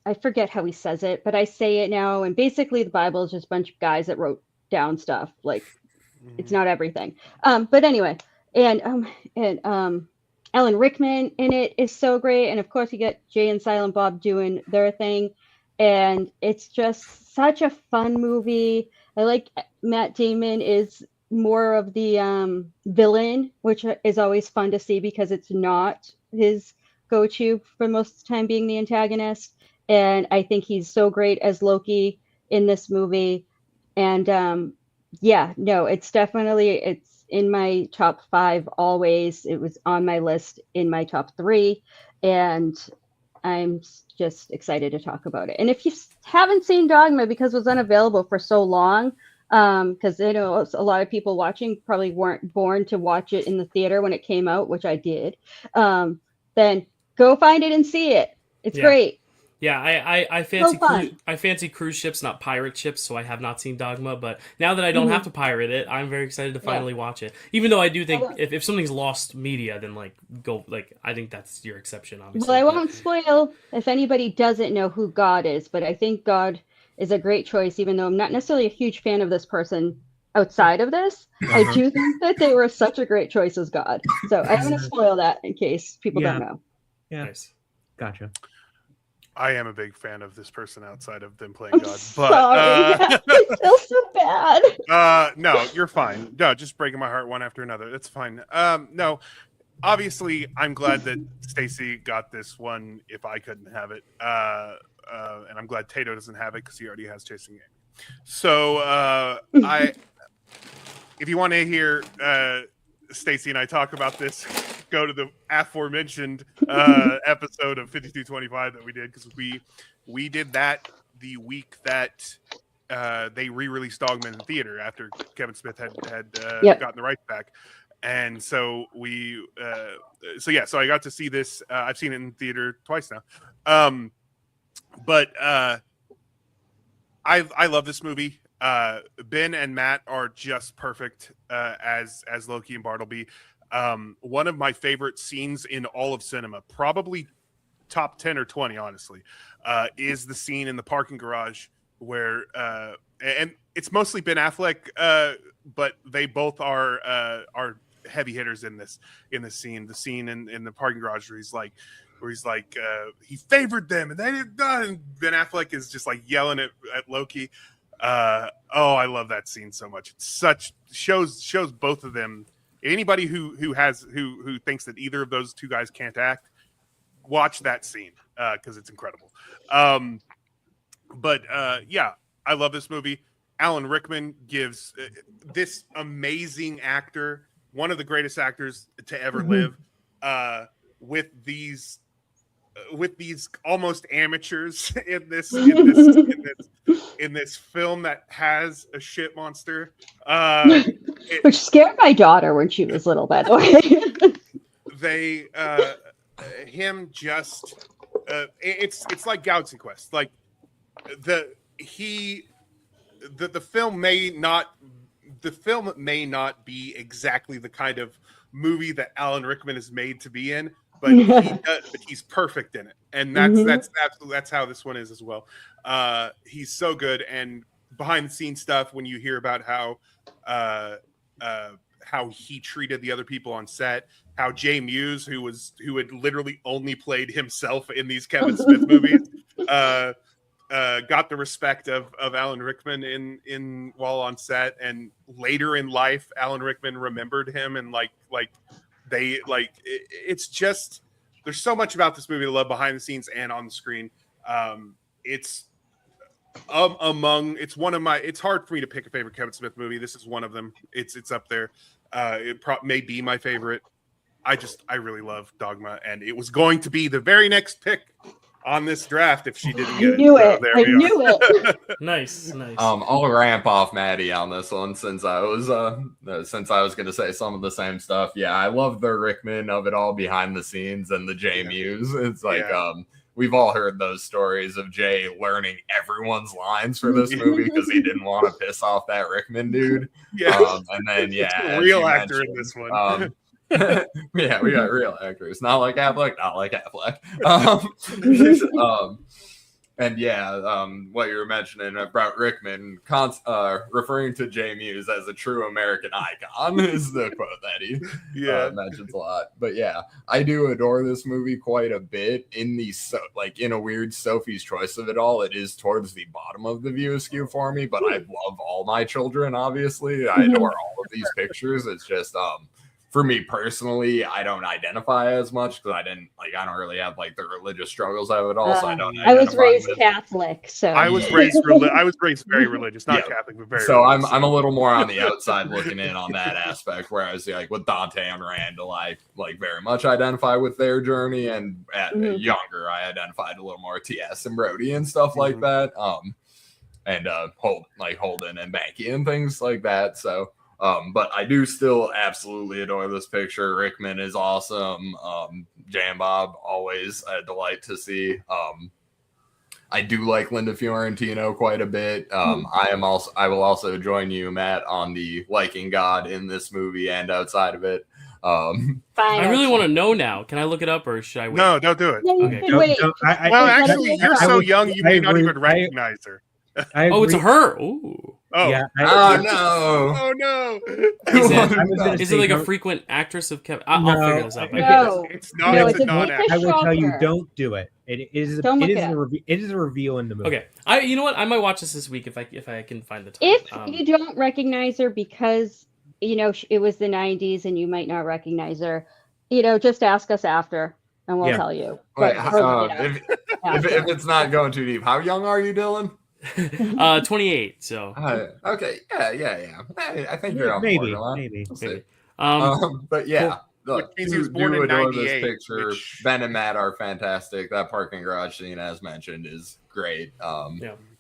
I forget how he says it, but I say it now, and basically the Bible is just a bunch of guys that wrote down stuff. Like it's not everything. But anyway, and Alan Rickman in it is so great. And of course you get Jay and Silent Bob doing their thing. And it's just such a fun movie. I like Matt Damon is more of the villain, which is always fun to see because it's not his go-to for most of the time being the antagonist. And I think he's so great as Loki in this movie. And it's in my top 5 always. It was on my list in my top 3, and I'm just excited to talk about it. And if you haven't seen Dogma because it was unavailable for so long, because a lot of people watching probably weren't born to watch it in the theater when it came out, which I did, then go find it and see it. It's great. Yeah, I fancy cruise ships, not pirate ships, so I have not seen Dogma, but now that I don't have to pirate it, I'm very excited to finally watch it. Even though I do think if something's lost media, then I think that's your exception, obviously. Well, I won't spoil if anybody doesn't know who God is, but I think God is a great choice, even though I'm not necessarily a huge fan of this person outside of this. I do think that they were such a great choice as God. So I'm going to spoil that in case people don't know. Yeah. Nice. Gotcha. I am a big fan of this person outside of them playing God. But sorry. I feel so bad. No, you're fine. No, just breaking my heart one after another. That's fine. No, obviously, I'm glad that Stacy got this one if I couldn't have it. And I'm glad Tato doesn't have it because he already has Chasing Amy. So if you want to hear Stacy and I talk about this, go to the aforementioned episode of 5225 that we did, because we did that the week that they re-released Dogman in the theater after Kevin Smith had gotten the rights back. And so so I got to see this. I've seen it in theater twice now. But I love this movie. Ben and Matt are just perfect as Loki and Bartleby. One of my favorite scenes in all of cinema, probably top 10 or 20, honestly, is the scene in the parking garage where and it's mostly Ben Affleck, but they both are heavy hitters in this scene. The scene in the parking garage where he's like he favored them and they didn't done. And Ben Affleck is just like yelling at Loki. I love that scene so much. It's such shows both of them. Anybody who thinks that either of those two guys can't act, watch that scene because it's incredible. Yeah, I love this movie. Alan Rickman gives this amazing actor, one of the greatest actors to ever live, with these almost amateurs in this film that has a shit monster. Which scared my daughter when she was little, by the way. It's like Galaxy Quest. Like the film may not be exactly the kind of movie that Alan Rickman is made to be in, but he's perfect in it, and that's how this one is as well. He's so good, and behind the scenes stuff when you hear about how he treated the other people on set, how Jay Muse, who had literally only played himself in these Kevin Smith movies, got the respect of Alan Rickman in while on set, and later in life, Alan Rickman remembered him, and it's just, there's so much about this movie to love behind the scenes and on the screen. It's hard for me to pick a favorite Kevin Smith movie. This is one of them. It's up there. It may be my favorite. I really love Dogma, and it was going to be the very next pick on this draft if she didn't get it. I knew it. Nice. I'll ramp off Maddie on this one since I was going to say some of the same stuff. Yeah, I love the Rickman of it all behind the scenes and the Jay Muse. It's like we've all heard those stories of Jay learning everyone's lines for this movie because he didn't want to piss off that Rickman dude. Yeah, and then a real actor in this one. Yeah, we got real actors, not like Affleck. What you were mentioning about Rickman, referring to Jay Muse as a true American icon is the quote that he mentions a lot. But yeah, I do adore this movie quite a bit. In a weird Sophie's Choice of it all, it is towards the bottom of the view askew for me. But I love all my children. Obviously, I adore all of these pictures. It's just for me personally, I don't identify as much because I don't really have the religious struggles of it all. So I don't. I was raised Catholic, so I was raised very religious, not Catholic, but very. So religious. I'm a little more on the outside looking in on that aspect. Whereas with Dante and Randall, I very much identify with their journey, and younger, I identified a little more TS and Brody and stuff like that. And Holden and Banky and things like that. So. But I do still absolutely adore this picture. Rickman is awesome. Jam Bob, always a delight to see. I do like Linda Fiorentino quite a bit. I will also join you, Matt, on the liking God in this movie and outside of it. I really want to know now. Can I look it up or should I wait? No, don't do it. Yeah, okay. Wait. Actually, you're so young, you may not even recognize her. It's her. Ooh. Oh. Yeah, Oh no! Is it like a frequent actress of Kevin? I'll figure this out. No, it's not. it's a non-actor. I will tell you, don't do it. It is a reveal in the movie. Okay, you know what? I might watch this week if I can find the time. If you don't recognize her because it was the 90s and you might not recognize her, just ask us after and we'll tell you. Wait, if it's not going too deep, how young are you, Dylan? 28. So okay, yeah. I think you're on maybe. We'll see. But yeah, look, which means he was born in adore 98. This picture. Ben and Matt are fantastic. That parking garage scene, as mentioned, is great.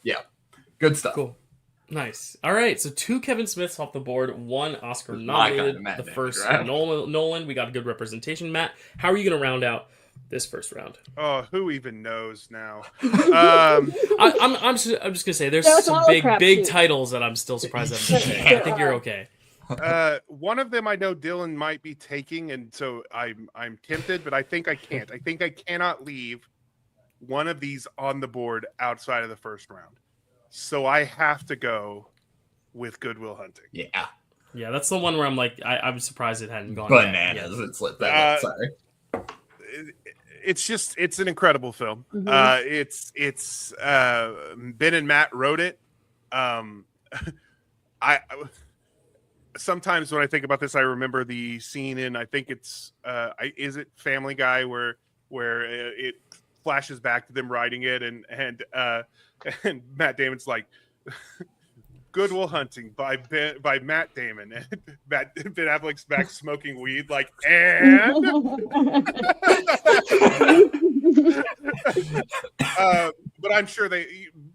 Yeah, good stuff. Cool. Nice. All right, so 2 Kevin Smiths off the board, 1 Oscar nominated. The first Nolan. We got a good representation. Matt, how are you going to round out this first round? Oh, who even knows now? I'm just gonna say there's some big titles that I'm still surprised that I think you're okay. One of them I know Dylan might be taking, and so I'm tempted, but I think I can't. I think I cannot leave one of these on the board outside of the first round. So I have to go with Good Will Hunting. Yeah, that's the one where I'm like, I'm surprised it hadn't gone bananas. It's like that. Sorry. It's an incredible film. It's Ben and Matt wrote it. I sometimes when I think about this, I remember the scene in, I think it's is it Family Guy where it flashes back to them writing it, and Matt Damon's like, Good Will Hunting by Matt Damon, and Ben Affleck's back smoking weed, like, and but I'm sure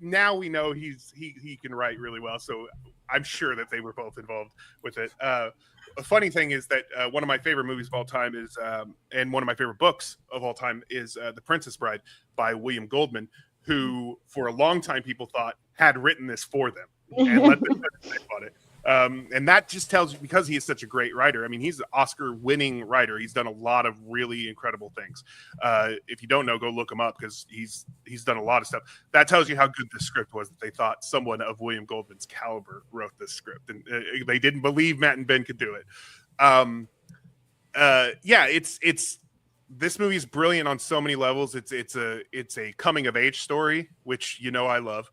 now we know he can write really well, so I'm sure that they were both involved with it. A funny thing is that one of my favorite movies of all time is, and one of my favorite books of all time is The Princess Bride by William Goldman, who for a long time people thought had written this for them and let them think about it. And that just tells you, because he is such a great writer. I mean, he's an Oscar-winning writer. He's done a lot of really incredible things. If you don't know, go look him up, because he's done a lot of stuff. That tells you how good this script was, that they thought someone of William Goldman's caliber wrote this script, and they didn't believe Matt and Ben could do it. It's this movie is brilliant on so many levels. It's a coming of age story, which I love.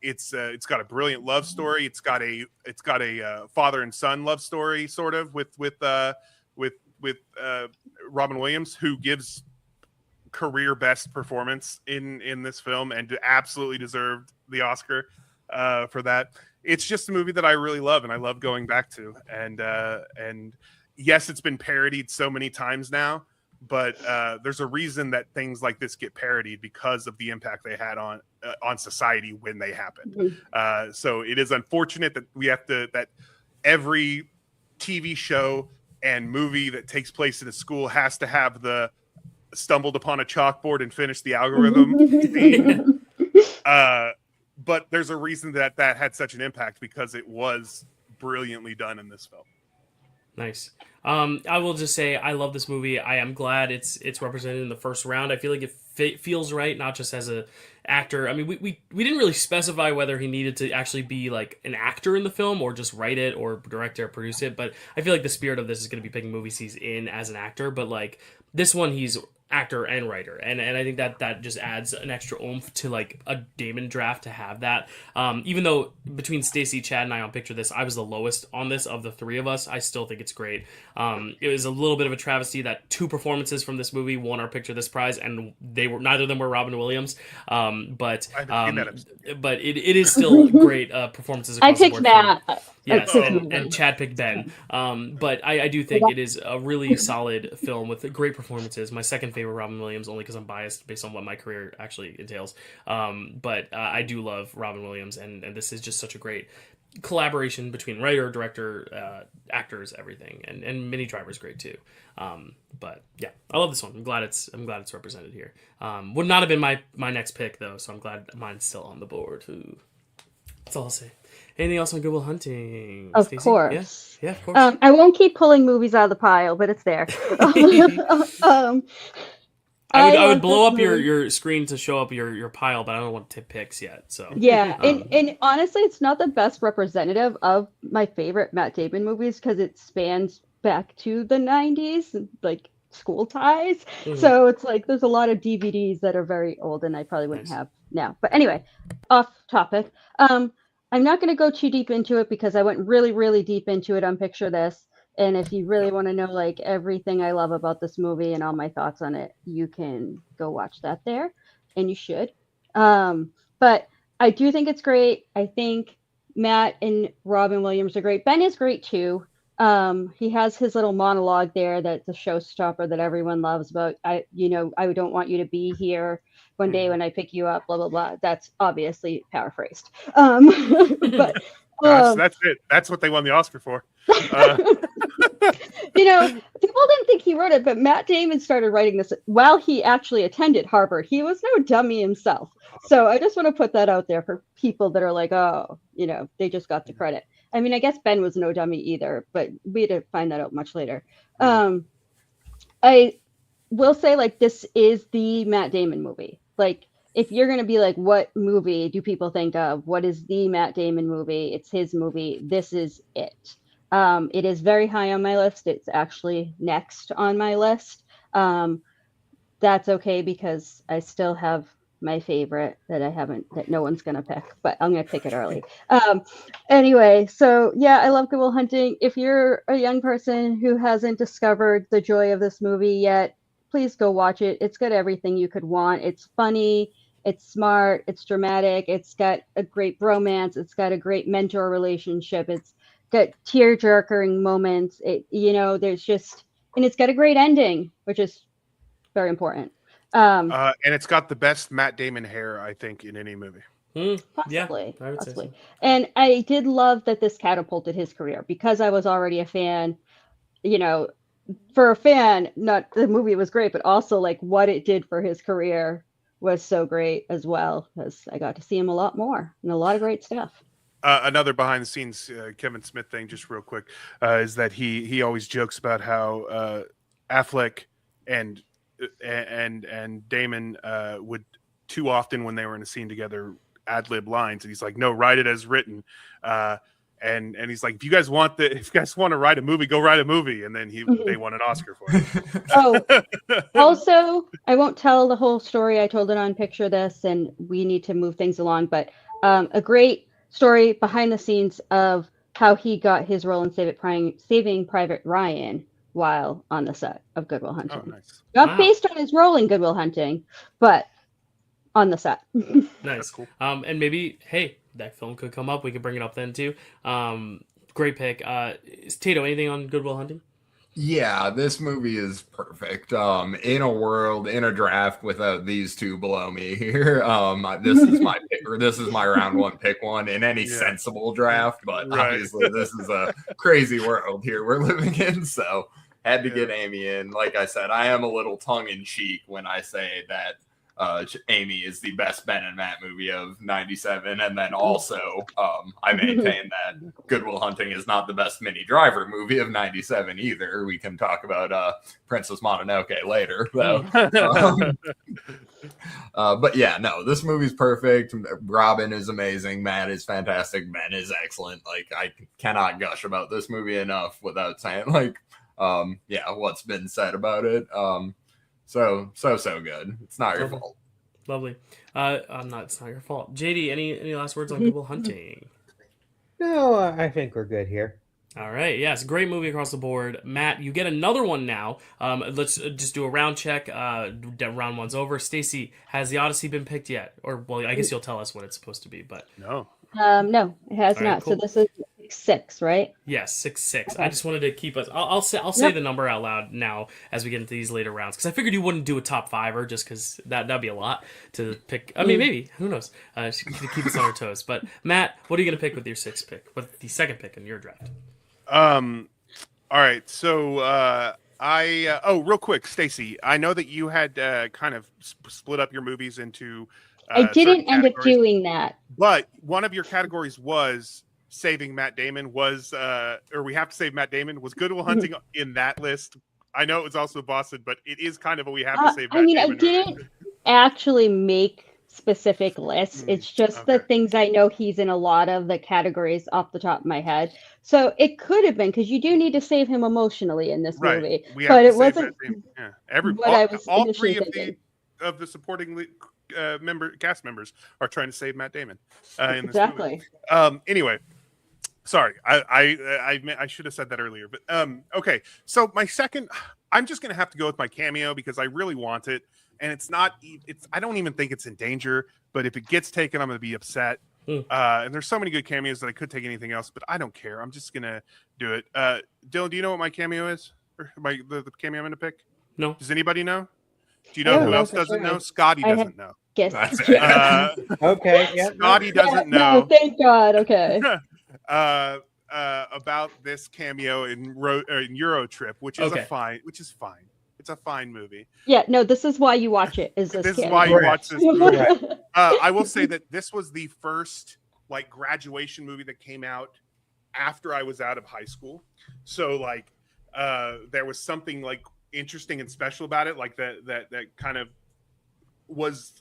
It's got a brilliant love story. It's got a father and son love story, sort of, with Robin Williams, who gives career best performance in this film, and absolutely deserved the Oscar for that. It's just a movie that I really love, and I love going back to. And yes, it's been parodied so many times now, but there's a reason that things like this get parodied, because of the impact they had on society when they happened. So it is unfortunate that that every TV show and movie that takes place in a school has to have the stumbled upon a chalkboard and finished the algorithm. But there's a reason that had such an impact, because it was brilliantly done in this film. Nice. I will just say I love this movie. I am glad it's represented in the first round. I feel like it feels right, not just as a actor. I mean, we didn't really specify whether he needed to actually be like an actor in the film, or just write it, or direct it, or produce it. But I feel like the spirit of this is going to be picking movies he's in as an actor. But like this one, he's actor and writer, and I think that just adds an extra oomph to like a Damon draft to have that. Even though between Stacy, Chad, and I on Picture This, I was the lowest on this of the three of us, I still think it's great. It was a little bit of a travesty that two performances from this movie won our Picture This prize, and neither of them were Robin Williams. But it is still great performances across the board. I picked Matt. Yes, and Chad picked Ben. But I do think it is a really solid film with great performances. My second favorite Robin Williams, only because I'm biased based on what my career actually entails. But I do love Robin Williams, and this is just such a great collaboration between writer, director, actors, everything, and Minnie Driver's great too. But yeah, I love this one. I'm glad it's represented here. Would not have been my next pick though, so I'm glad mine's still on the board. Ooh. That's all I'll say. Anything else on Good Will Hunting? Of Stacey? course. Yeah, of course. I won't keep pulling movies out of the pile, but it's there. I would blow up your screen to show up your pile, but I don't want to tip picks yet. So yeah, and honestly, it's not the best representative of my favorite Matt Damon movies, because it spans back to the 90s, like school ties. Mm-hmm. So it's like there's a lot of DVDs that are very old, and I probably wouldn't have now. But anyway, off topic. I'm not going to go too deep into it, because I went really, really deep into it on Picture This. And if you really want to know like everything I love about this movie and all my thoughts on it, you can go watch that there, and you should. But I do think it's great. I think Matt and Robin Williams are great. Ben is great too. He has his little monologue there that's a showstopper that everyone loves about, I don't want you to be here one day when I pick you up, blah, blah, blah. That's obviously paraphrased. But that's it. That's what they won the Oscar for. You know, people didn't think he wrote it, but Matt Damon started writing this while he actually attended Harvard. He was no dummy himself. So I just want to put that out there for people that are like, oh, you know, they just got the credit. I mean, I guess Ben was no dummy either, but we had to find that out much later. I will say, like, this is the Matt Damon movie. Like, if you're going to be like, what movie do people think of? What is the Matt Damon movie? It's his movie. This is it. It is very high on my list. It's actually next on my list. That's okay because I still have my favorite that no one's going to pick, but I'm going to pick it early. Anyway, so yeah, I love Good Will Hunting. If you're a young person who hasn't discovered the joy of this movie yet, please go watch it. It's got everything you could want. It's funny. It's smart. It's dramatic. It's got a great romance. It's got a great mentor relationship. It's got tear-jerking moments. There's just, and it's got a great ending, which is very important. And it's got the best Matt Damon hair, I think, in any movie. Possibly. I would say so. And I did love that this catapulted his career because I was already a fan. You know, for a fan, not the movie was great, but also like what it did for his career was so great as well, because I got to see him a lot more and a lot of great stuff. Another behind the scenes Kevin Smith thing, just real quick, is that he always jokes about how Affleck and Damon would too often when they were in a scene together ad-lib lines, and he's like, no, write it as written. And he's like, if you guys want to write a movie, go write a movie. And then they won an Oscar for it. Also, I won't tell the whole story. I told it on Picture This, and we need to move things along. But a great story behind the scenes of how he got his role in Saving Private Ryan while on the set of Good Will Hunting. Oh, nice. Not based on his role in Good Will Hunting, but on the set. Nice. Cool. And maybe, hey, that film could come up. We could bring it up then too. Great pick. Tato, anything on Good Will Hunting? Yeah, this movie is perfect. In a draft without these two below me here, this is my pick, or this is my round one pick one in any sensible draft. But obviously, this is a crazy world here we're living in. So had to get Amy in. Like I said, I am a little tongue in cheek when I say that Amy is the best Ben and Matt movie of '97, and then also I maintain that Good Will Hunting is not the best Minnie Driver movie of '97 either. We can talk about Princess Mononoke later, though. But yeah, no, this movie's perfect. Robin is amazing. Matt is fantastic. Ben is excellent. Like, I cannot gush about this movie enough without saying what's been said about it. So good. It's not your fault. Lovely. It's not your fault. JD, any last words on Good Will Hunting? No, I think we're good here. All right. Yes, great movie across the board. Matt, you get another one now. Let's just do a round check. Round one's over. Stacy, has the Odyssey been picked yet? Or, well, I guess you'll tell us what it's supposed to be, but no. No, it has not. Cool. So this is 6, right? Yes, 6-6. Okay. I just wanted to keep us. I'll say the number out loud now as we get into these later rounds, because I figured you wouldn't do a top 5er just because that'd be a lot to pick. I mean, maybe, who knows? To keep us on our toes. But Matt, what are you gonna pick with your 6th pick? With the 2nd pick in your draft? All right. So real quick, Stacy, I know that you had kind of split up your movies into. I didn't end up doing that. But one of your categories was saving Matt Damon. Or we have to save Matt Damon. Was Good Will Hunting in that list? I know it was also Boston, but it is kind of a we have to save Matt Damon. I didn't actually make specific lists. It's just the things I know he's in a lot of the categories off the top of my head. So it could have been, because you do need to save him emotionally in this movie. But it wasn't all three of the supporting cast members are trying to save Matt Damon in this movie. Anyway, sorry, I should have said that earlier, but okay. So my second, I'm just gonna have to go with my cameo because I really want it, and I don't even think it's in danger, but if it gets taken, I'm gonna be upset. And there's so many good cameos that I could take anything else, but I don't care. I'm just gonna do it. Dylan, do you know what my cameo is? Or the cameo I'm gonna pick? No. Does anybody know? Do you know who else doesn't know? Scotty doesn't know. Yes. That's it. Okay. Yeah. Scotty doesn't know. No, thank God. Okay. this cameo in Euro Trip, which is fine. It's a fine movie. Yeah, no, this is why you watch it. This is why you watch this movie. I will say that this was the first like graduation movie that came out after I was out of high school. So like there was something like interesting and special about it, like that kind of was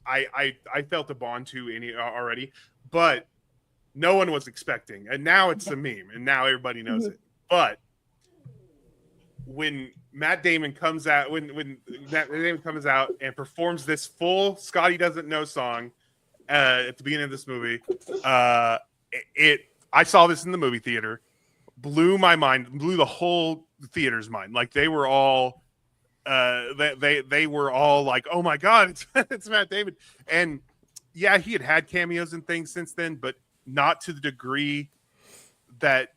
I felt a bond to already, but no one was expecting, and now it's a meme, and now everybody knows it. But when Matt Damon comes out, when Matt Damon comes out and performs this full "Scotty Doesn't Know" song at the beginning of this movie, I saw this in the movie theater, blew my mind, blew the whole theater's mind. Like they were all, they were all like, "Oh my god, it's Matt Damon!" And yeah, he had cameos and things since then, but not to the degree that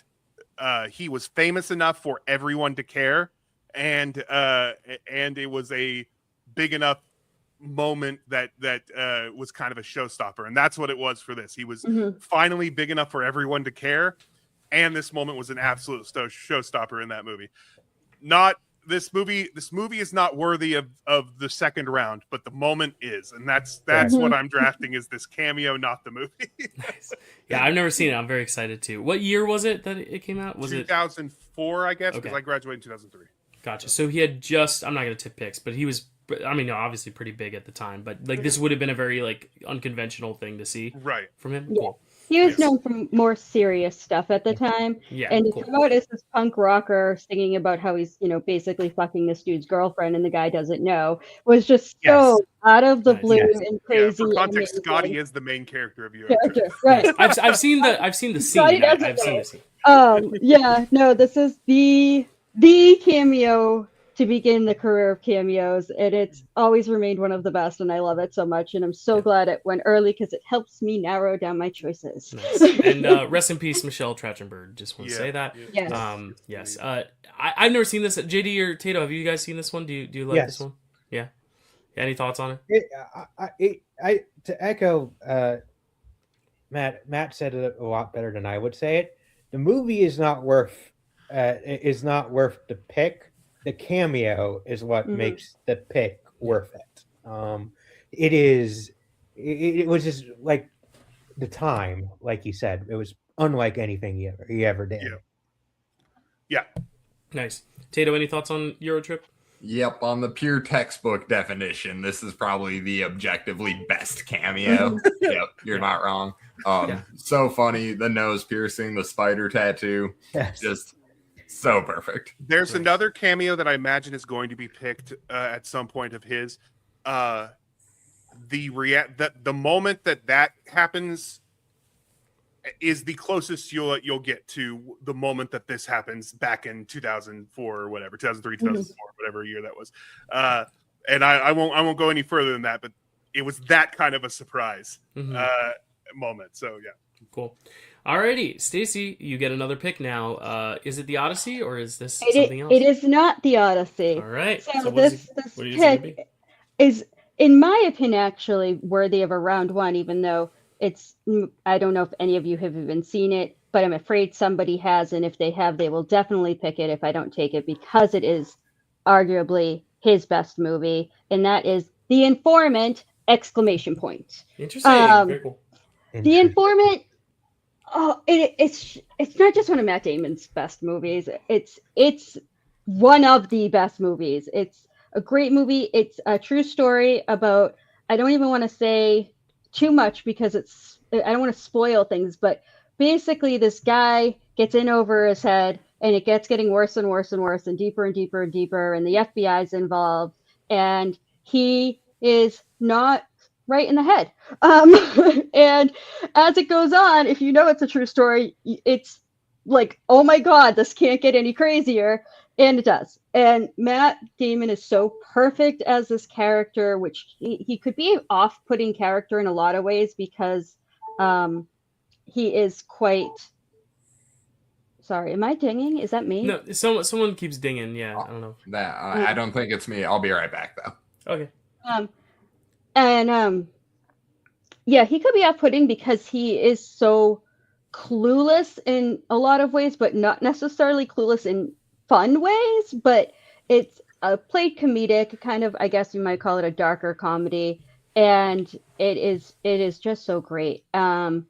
he was famous enough for everyone to care, and it was a big enough moment that was kind of a showstopper, and that's what it was for this. He was finally big enough for everyone to care, and this moment was an absolute showstopper in that movie. This movie is not worthy of the second round, but the moment is, and that's what I'm drafting is this cameo, not the movie. Nice. Yeah, I've never seen it. I'm very excited too. What year was it that it came out? Was 2004, I guess, because I graduated in 2003. Gotcha. So he had just, I'm not going to tip picks, but he was, I mean, obviously pretty big at the time, but like this would have been a very like unconventional thing to see from him. Yeah. Cool. He was known for more serious stuff at the time. Yeah, and to come out as this punk rocker singing about how he's, basically fucking this dude's girlfriend and the guy doesn't know was just so out of the blue and crazy. For context, Scotty is the main character of you. Right. I've seen the scene. I've seen the scene. This is the cameo to begin the career of cameos, and it's always remained one of the best, and I love it so much, and I'm so glad it went early because it helps me narrow down my choices. Nice. And rest in peace, Michelle Trachtenberg. Just want to say that. Yes. I've never seen this. JD or Tato, have you guys seen this one? Do you like this one? Yeah. Any thoughts on it? To echo Matt said it a lot better than I would say it. The movie is not worth the pick. The cameo is what makes the pick worth it. It was just like the time, like you said, it was unlike anything he ever did. Yeah. Nice. Tato, any thoughts on Eurotrip? Yep, on the pure textbook definition, this is probably the objectively best cameo. Yep, you're not wrong. So funny, the nose piercing, the spider tattoo, just so perfect. There's another cameo that I imagine is going to be picked at some point of his. The moment that happens is the closest you'll get to the moment that this happens back in 2004 or whatever, 2003, 2004, whatever year that was. And I won't go any further than that, but it was that kind of a surprise moment. So yeah, cool. Alrighty, Stacy, you get another pick now. Is it the Odyssey or is this something else? It is not the Odyssey. All right. So this pick is, in my opinion, actually worthy of a round one, even though I don't know if any of you have even seen it, but I'm afraid somebody has, and if they have, they will definitely pick it if I don't take it, because it is arguably his best movie, and that is The Informant! ! Interesting. Very cool. The Informant. Oh, it's not just one of Matt Damon's best movies. It's one of the best movies. It's a great movie. It's a true story about, I don't even want to say too much because I don't want to spoil things, but basically this guy gets in over his head and it gets getting worse and worse and worse and deeper and deeper and deeper, and the FBI is involved, and he is not right in the head. And as it goes on, if you know it's a true story, it's like, oh my God, this can't get any crazier. And it does. And Matt Damon is so perfect as this character, which he could be an off-putting character in a lot of ways because he is quite... Sorry, am I dinging? Is that me? No, someone keeps dinging. Yeah, I don't know. I don't think it's me. I'll be right back, though. Okay. Yeah, he could be off-putting because he is so clueless in a lot of ways, but not necessarily clueless in fun ways. But it's played comedic, kind of, I guess you might call it a darker comedy, and it is just so great. I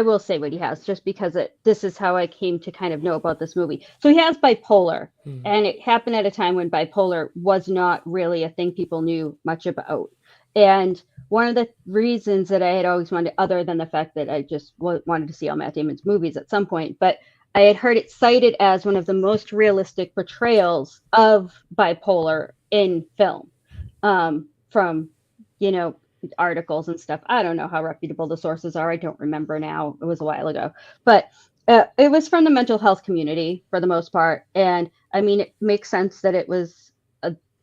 will say what he has, just because this is how I came to kind of know about this movie. So he has bipolar, and it happened at a time when bipolar was not really a thing people knew much about. And one of the reasons that I had always wanted, other than the fact that I just wanted to see all Matt Damon's movies at some point, but I had heard it cited as one of the most realistic portrayals of bipolar in film, from, articles and stuff. I don't know how reputable the sources are. I don't remember now. It was a while ago, but it was from the mental health community for the most part. And I mean, it makes sense that it was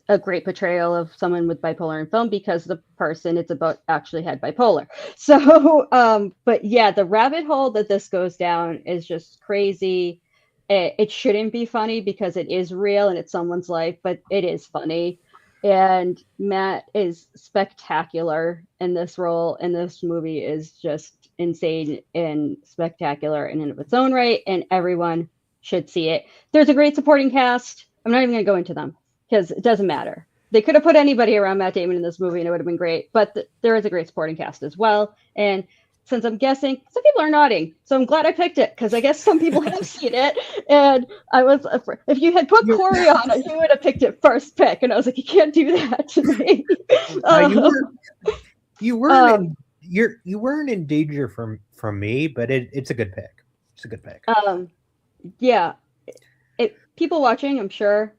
a great portrayal of someone with bipolar in film, because the person it's about actually had bipolar. So, but yeah, the rabbit hole that this goes down is just crazy. It shouldn't be funny because it is real and it's someone's life, but it is funny. And Matt is spectacular in this role, and this movie is just insane and spectacular in and of its own right, and everyone should see it. There's a great supporting cast. I'm not even going to go into them because it doesn't matter. They could have put anybody around Matt Damon in this movie and it would have been great, but there is a great supporting cast as well. And since I'm guessing, some people are nodding, so I'm glad I picked it, because I guess some people have seen it. And I was afraid, if you had put Corey on it, you would have picked it first pick. And I was like, you can't do that to me. You weren't in danger from me, but it's a good pick. It's a good pick. Yeah, people watching, I'm sure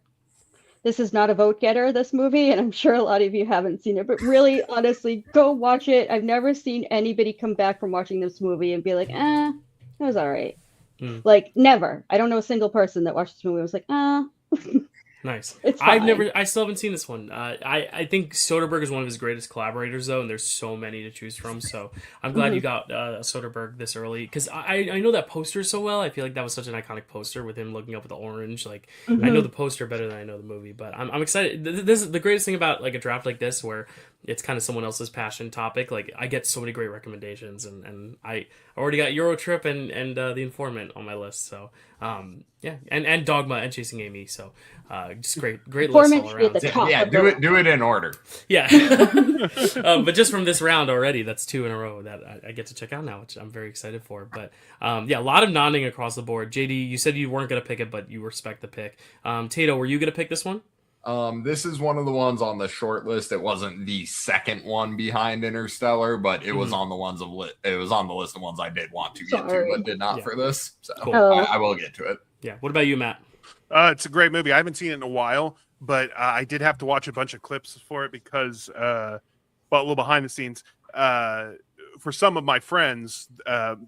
this is not a vote getter, this movie, and I'm sure a lot of you haven't seen it, but really, honestly, go watch it. I've never seen anybody come back from watching this movie and be like, it was all right. Like, never. I don't know a single person that watched this movie and was like, Nice. It's I fine. still haven't seen this one. I think Soderbergh is one of his greatest collaborators, though, and there's so many to choose from. So I'm glad you got Soderbergh this early, because I know that poster so well. I feel like that was such an iconic poster with him looking up at the orange. Like, I know the poster better than I know the movie, but I'm excited. This is the greatest thing about like a draft like this, where it's kind of someone else's passion topic. Like, I get so many great recommendations, and I already got Euro Trip and The Informant on my list. So yeah, and Dogma and Chasing Amy. So just great list all around. Yeah, do it in order. Yeah. But just from this round already, that's 2 in a row that I get to check out now, which I'm very excited for. But yeah, a lot of nodding across the board. JD, you said you weren't going to pick it, but you respect the pick. Tato, were you going to pick this one? This is one of the ones on the short list. It wasn't the second one behind Interstellar, but it was on the it was on the list of ones I did want to get to, but did not for this. So cool. I will get to it. Yeah. What about you, Matt? It's a great movie. I haven't seen it in a while, but I did have to watch a bunch of clips for it because, well, a little behind the scenes. For some of my friends,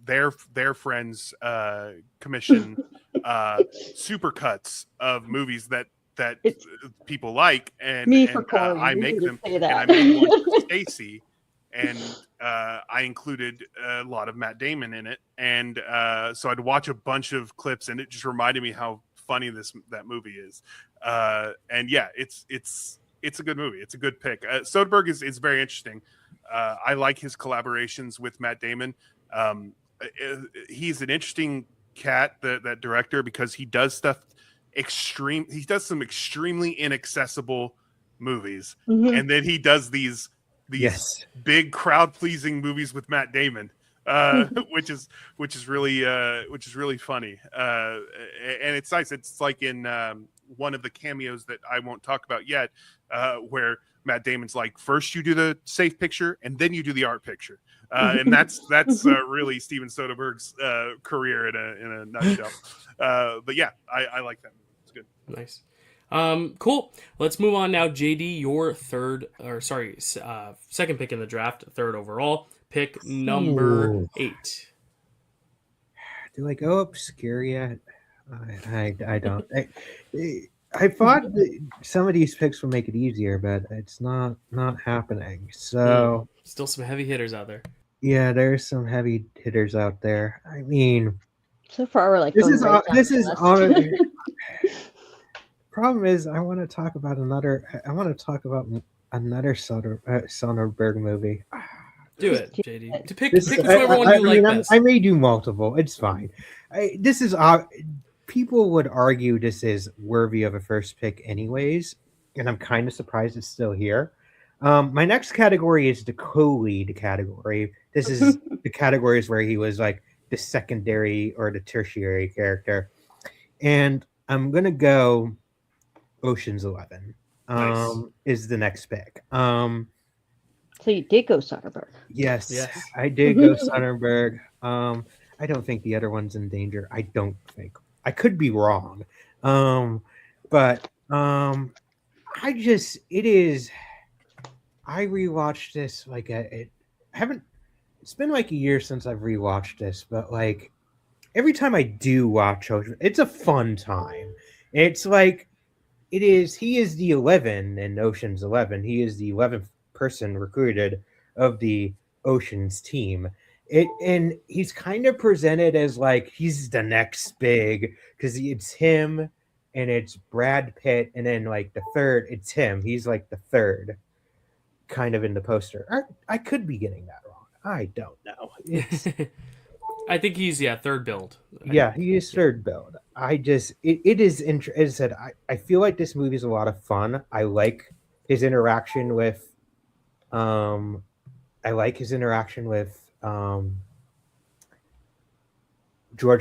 their friends commission supercuts of movies that people like, and I make them. And I made one for Stacy, and I included a lot of Matt Damon in it, and so I'd watch a bunch of clips, and it just reminded me how funny that movie is. And yeah, it's a good movie. It's a good pick. Soderbergh is very interesting. I like his collaborations with Matt Damon. He's an interesting cat, that director, because he does stuff he does some extremely inaccessible movies, and then he does these big crowd pleasing movies with Matt Damon, which is really funny, and it's nice. It's like in one of the cameos that I won't talk about yet, where Matt Damon's like, first you do the safe picture and then you do the art picture, and that's really Steven Soderbergh's career in a nutshell. But yeah, I like that movie. It's good. Nice. Cool. Let's move on now. JD, your second pick in the draft, third overall, pick number 8. Do I go obscure yet? I don't. I thought some of these picks would make it easier, but it's not happening. So still some heavy hitters out there. Yeah, there's some heavy hitters out there. I mean, so far we're like, problem is I want to talk about another Soderbergh movie. Do Just it, do JD. it. To pick This, whichever one you like best. I may do multiple. It's fine. This is people would argue this is worthy of a first pick, anyways, and I'm kind of surprised it's still here. My next category is the co-lead category. This is the categories where he was like the secondary or the tertiary character, and I'm gonna go Ocean's 11. Nice. Is the next pick. So you did go Soderbergh. Yes, I did go Soderbergh. I don't think the other one's in danger. I don't think. I could be wrong. But I rewatched this it's been like a year since I've rewatched this, but like every time I do watch Ocean, it's a fun time. It's like he is the 11 in Ocean's 11. He is the 11th person recruited of the Ocean's team. And he's kind of presented as like he's the next big, because it's him and it's Brad Pitt, and then like the third, it's him. He's like the third kind of in the poster. I could be getting that wrong. I don't know. I think he's third build. Yeah, he is third build. It is interesting. As I said, I feel like this movie is a lot of fun. I like his interaction with George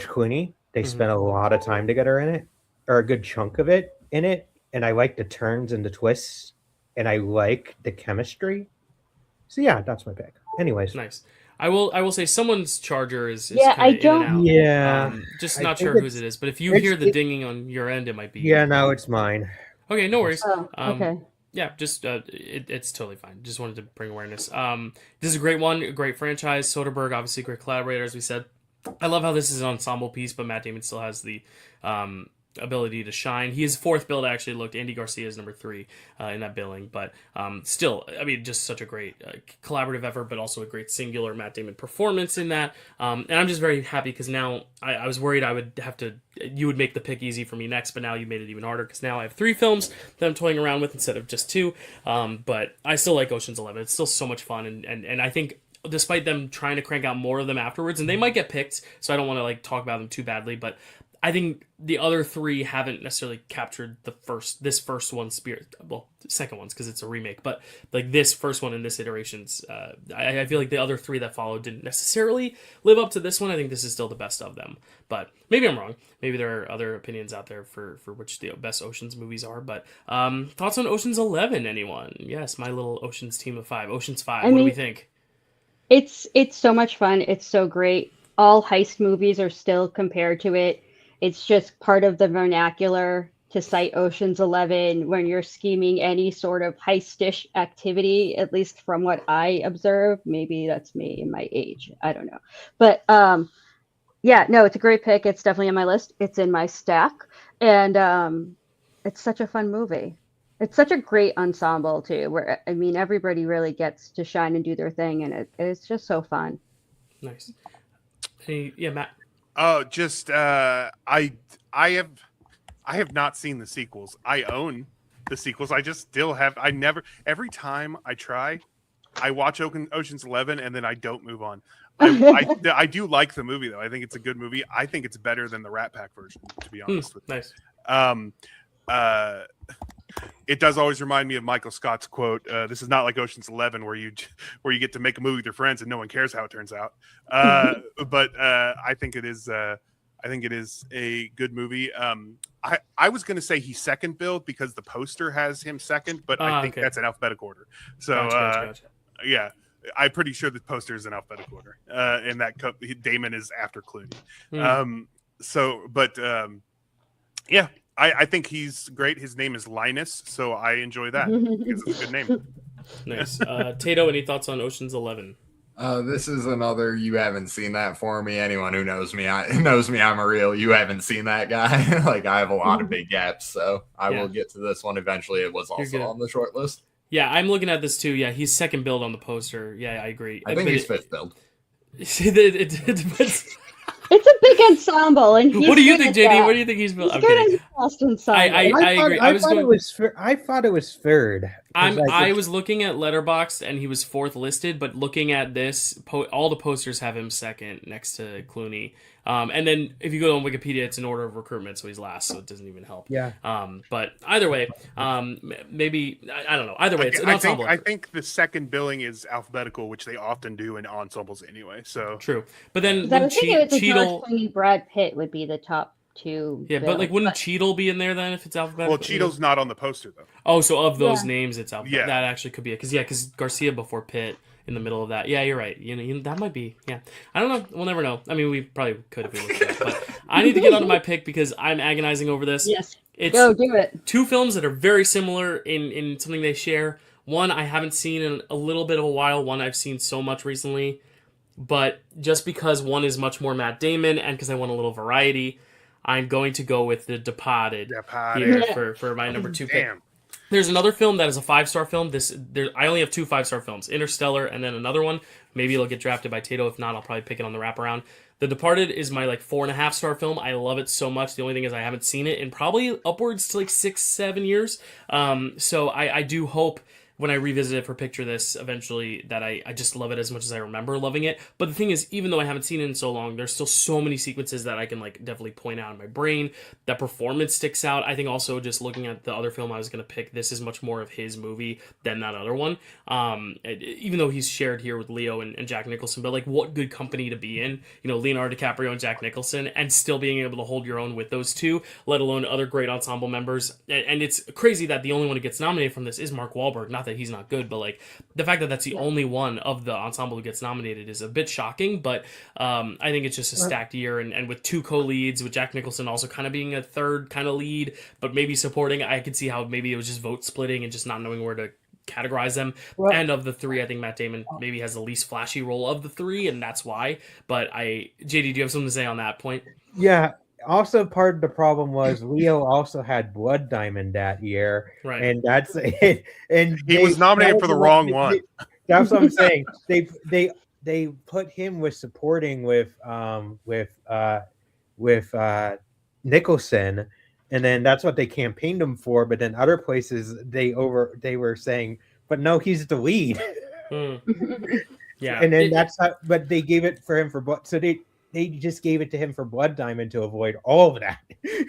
Clooney. They spent a lot of time together in it, or a good chunk of it in it, and I like the turns and the twists, and I like the chemistry. So yeah, that's my pick. Anyways, nice. I will say someone's charger is I in don't. and out. Yeah, just not sure whose it is, but if you hear the dinging on your end, it might be. Yeah, no, it's mine. Okay, no worries. Oh, okay. Yeah, just it's totally fine. Just wanted to bring awareness. This is a great one, a great franchise. Soderbergh, obviously, great collaborator, as we said. I love how this is an ensemble piece, but Matt Damon still has the ability to shine. He is fourth build. I actually looked. Andy Garcia is number 3 in that billing, but still, I mean, just such a great collaborative effort, but also a great singular Matt Damon performance in that. And I'm just very happy because now I was worried you would make the pick easy for me next, but now you made it even harder because now I have 3 films that I'm toying around with instead of just 2. But I still like Ocean's 11. It's still so much fun, and I think, despite them trying to crank out more of them afterwards, and they might get picked, so I don't want to like talk about them too badly, but I think the other 3 haven't necessarily captured this first one's spirit. Well, the second one's because it's a remake, but like this first one in this iterations, I feel like the other 3 that followed didn't necessarily live up to this one. I think this is still the best of them, but maybe I'm wrong. Maybe there are other opinions out there for which the best Ocean's movies are. But thoughts on Ocean's 11? Anyone? Yes, my little Ocean's team of 5. Ocean's 5. What do we think? It's so much fun. It's so great. All heist movies are still compared to it. It's just part of the vernacular to cite Ocean's 11 when you're scheming any sort of heist-ish activity, at least from what I observe. Maybe that's me and my age. I don't know. But yeah, no, it's a great pick. It's definitely on my list. It's in my stack. And it's such a fun movie. It's such a great ensemble, too, where, I mean, everybody really gets to shine and do their thing, and it's just so fun. Nice. Hey, yeah, Matt. Oh, just I have not seen the sequels. I own the sequels. I just still have. Every time I try, I watch Ocean's 11 and then I don't move on. I do like the movie though. I think it's a good movie. I think it's better than the Rat Pack version, to be honest with you. Nice. It does always remind me of Michael Scott's quote. This is not like Ocean's 11 where you get to make a movie with your friends and no one cares how it turns out. But I think it is. I think it is a good movie. I was going to say he's second build because the poster has him second, but I think that's in alphabetical order. So Gotcha. yeah, I'm pretty sure the poster is in alphabetical order. And that Damon is after Clooney. Yeah. I think he's great. His name is Linus, so I enjoy that because it's a good name. Nice. Tato, any thoughts on Ocean's 11? This is another you haven't seen that for me. Anyone who knows me, I'm a real you haven't seen that guy. Like I have a lot of big gaps, so I will get to this one eventually. It was also on the short list. Yeah, I'm looking at this too. Yeah, he's second build on the poster. Yeah, I agree. I think he's fifth build. It depends. It's a big ensemble, and what do you think, JD? What do you think he's built? He's good at ensemble. I agree. I thought it was third I was looking at Letterboxd and he was 4th listed, but looking at this, all the posters have him 2nd next to Clooney. And then if you go on Wikipedia, it's in order of recruitment, so he's last, so it doesn't even help. Yeah. But either way, maybe I don't know. Either way, it's an ensemble. I think the second billing is alphabetical, which they often do in ensembles anyway. So true. But then I was thinking it's Cheadle, George Clooney, Brad Pitt would be the top 2. yeah, but like wouldn't Cheadle be in there then if it's alphabetical? well, Cheadle's not on the poster though. Oh, so of those names, it's alphabetical. Yeah. That actually could be it. Because Garcia before Pitt in the middle of that. Yeah, you're right. You know, that might be. Yeah, I don't know. We'll never know. I mean, we probably could if we looked at it. But I need to get onto my pick because I'm agonizing over this. Yes. It's Go do it. 2 films that are very similar in something they share. One I haven't seen in a little bit of a while. One I've seen so much recently. But just because one is much more Matt Damon and because I want a little variety, I'm going to go with The Departed here for my number 2 pick. There's another film that is a 5-star film. I only have 2 5-star films, Interstellar and then another one. Maybe it'll get drafted by Tato. If not, I'll probably pick it on the wraparound. The Departed is my 4.5-star film. I love it so much. The only thing is I haven't seen it in probably upwards to 6-7 years. So I do hope when I revisit it for Picture This eventually that I just love it as much as I remember loving it. But the thing is, even though I haven't seen it in so long, there's still so many sequences that I can definitely point out in my brain. That performance sticks out. I think also just looking at the other film I was going to pick, this is much more of his movie than that other one. Even though he's shared here with Leo and Jack Nicholson, but what good company to be in, Leonardo DiCaprio and Jack Nicholson, and still being able to hold your own with those two, let alone other great ensemble members. And it's crazy that the only one who gets nominated from this is Mark Wahlberg. Not that he's not good, but the fact that that's the only one of the ensemble who gets nominated is a bit shocking. But I think it's just a stacked year, and with 2 co-leads, with Jack Nicholson also kind of being a third kind of lead, but maybe supporting. I could see how maybe it was just vote splitting and just not knowing where to categorize them. Well, and of the 3, I think Matt Damon maybe has the least flashy role of the 3, and that's why. But JD, do you have something to say on that point? Yeah. Also, part of the problem was Leo also had Blood Diamond that year, right? And that's it. And he was nominated for the wrong one. That's what I'm saying. They put him with supporting with Nicholson, and then that's what they campaigned him for. But then other places they were saying, but no, he's the lead. Yeah, and then but they gave it for him for so they just gave it to him for Blood Diamond to avoid all of that.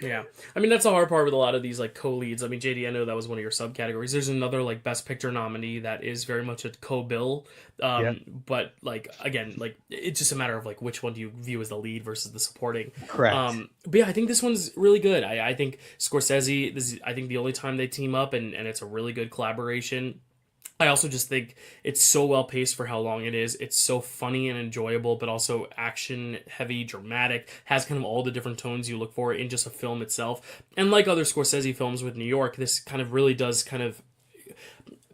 Yeah. I mean, that's the hard part with a lot of these co-leads. I mean, JD, I know that was one of your subcategories. There's another Best Picture nominee that is very much a co-bill. But again, it's just a matter of which one do you view as the lead versus the supporting. Correct. But yeah, I think this one's really good. I think Scorsese, this is, I think, the only time they team up, and it's a really good collaboration. I also just think it's so well paced for how long it is. It's so funny and enjoyable, but also action heavy, dramatic, has kind of all the different tones you look for in just a film itself. And like other Scorsese films with New York, this kind of really does kind of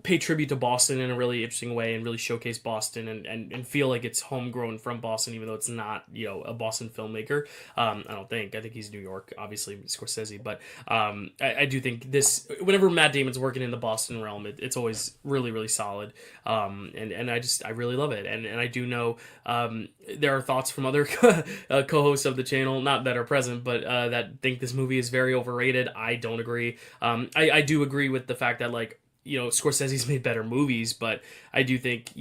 pay tribute to Boston in a really interesting way and really showcase Boston and feel like it's homegrown from Boston, even though it's not, a Boston filmmaker. I think he's New York, obviously Scorsese, but I do think this, whenever Matt Damon's working in the Boston realm, it's always really, really solid. And I really love it. And I do know there are thoughts from other co-hosts of the channel, not that are present, but that think this movie is very overrated. I don't agree. I do agree with the fact that Scorsese's made better movies, but I do think,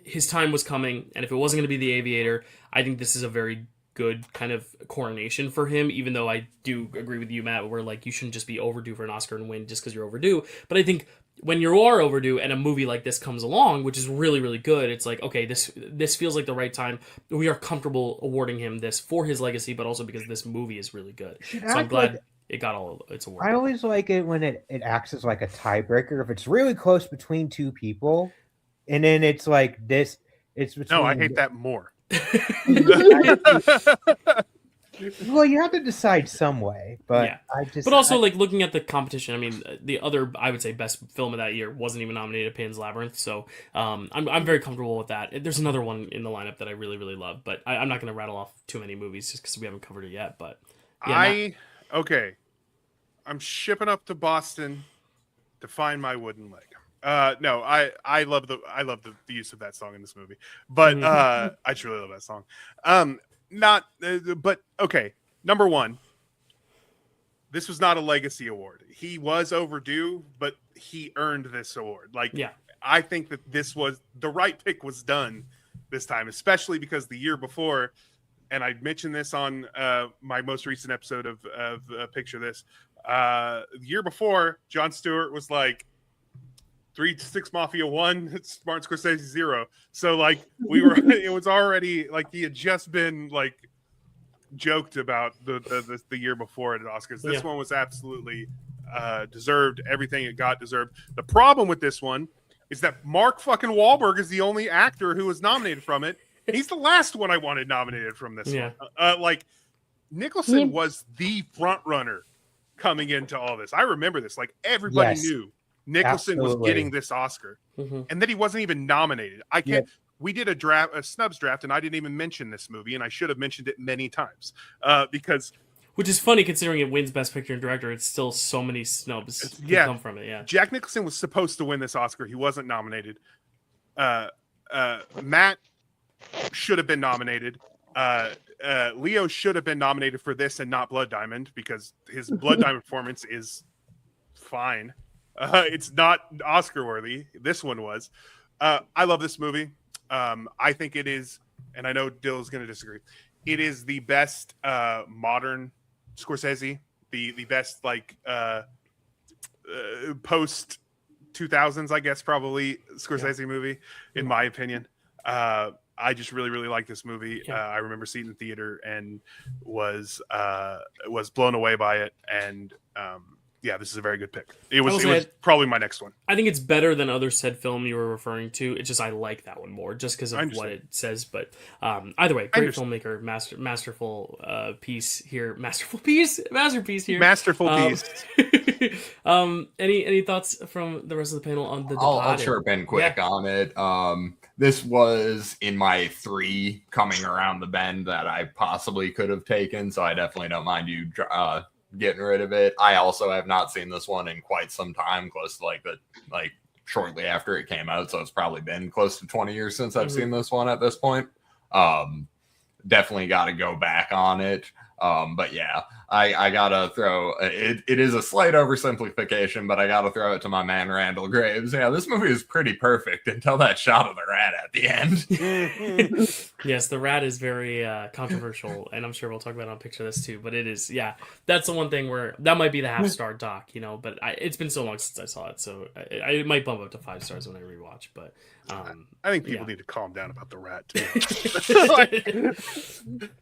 his time was coming, and if it wasn't going to be The Aviator, I think this is a very good kind of coronation for him, even though I do agree with you, Matt, where you shouldn't just be overdue for an Oscar and win just because you're overdue. But I think when you are overdue and a movie like this comes along, which is really, really good, it's okay, this feels like the right time. We are comfortable awarding him this for his legacy, but also because this movie is really good. So I'm glad it got all its awards. I always like it when it acts as a tiebreaker. If it's really close between 2 people, and then it's this, it's between... No, I hate that more. Well, you have to decide some way, but yeah. But also, looking at the competition, I mean, the other, I would say, best film of that year wasn't even nominated, Pan's Labyrinth. So I'm very comfortable with that. There's another one in the lineup that I really, really love, but I'm not going to rattle off too many movies just because we haven't covered it yet. But yeah, okay, I'm shipping up to Boston to find my wooden leg. No, I love the use of that song in this movie, but I truly love that song. But okay, number one, this was not a legacy award. He was overdue, but he earned this award. Like, yeah. I think that this was the right pick was done this time, especially because the year before, and I mentioned this on my most recent episode of Picture This. The year before, Jon Stewart was like 3 6 Mafia 1, Martin Scorsese 0. So like it was already like he had just been like joked about the year before at Oscars. This one was absolutely deserved. Everything it got deserved. The problem with this one is that Mark fucking Wahlberg is the only actor who was nominated from it. He's the last one I wanted nominated from this one. Like Nicholson was the front runner coming into all this. I remember this. Like everybody knew Nicholson was getting this Oscar, and that he wasn't even nominated. I can't. We did a snubs draft, and I didn't even mention this movie, and I should have mentioned it many times because. Which is funny considering it wins Best Picture and Director. It's still so many snubs come from it. Yeah, Jack Nicholson was supposed to win this Oscar. He wasn't nominated. Matt should have been nominated. Leo should have been nominated for this and not Blood Diamond because his Blood Diamond performance is fine. It's not Oscar worthy. This one was. I love this movie. I think it is, and I know Dyl is going to disagree. It is the best modern Scorsese, the best like post 2000s, I guess, probably Scorsese movie, in my opinion. I just really, really like this movie. I remember seeing it in theater and was blown away by it. And this is a very good pick. It was probably my next one. I think it's better than other said film you were referring to. It's just I like that one more just because of what it says. But either way, great filmmaker, masterful piece here. Masterpiece here. Masterful piece. Any thoughts from the rest of the panel on the Departed? I'll chirp in quick on it. This was in my 3 coming around the bend that I possibly could have taken, so I definitely don't mind you getting rid of it. I also have not seen this one in quite some time, close to like shortly after it came out, so it's probably been close to 20 years since I've seen this one at this point. Definitely got to go back on it. But yeah, I gotta throw it. It is a slight oversimplification, but I gotta throw it to my man Randall Graves. Yeah, this movie is pretty perfect until that shot of the rat at the end. Yes, the rat is very controversial, and I'm sure we'll talk about it on Picture This too. But it is, that's the one thing where that might be the half-star doc, But it's been so long since I saw it, so I might bump up to 5 stars when I rewatch. But I think people need to calm down about the rat too.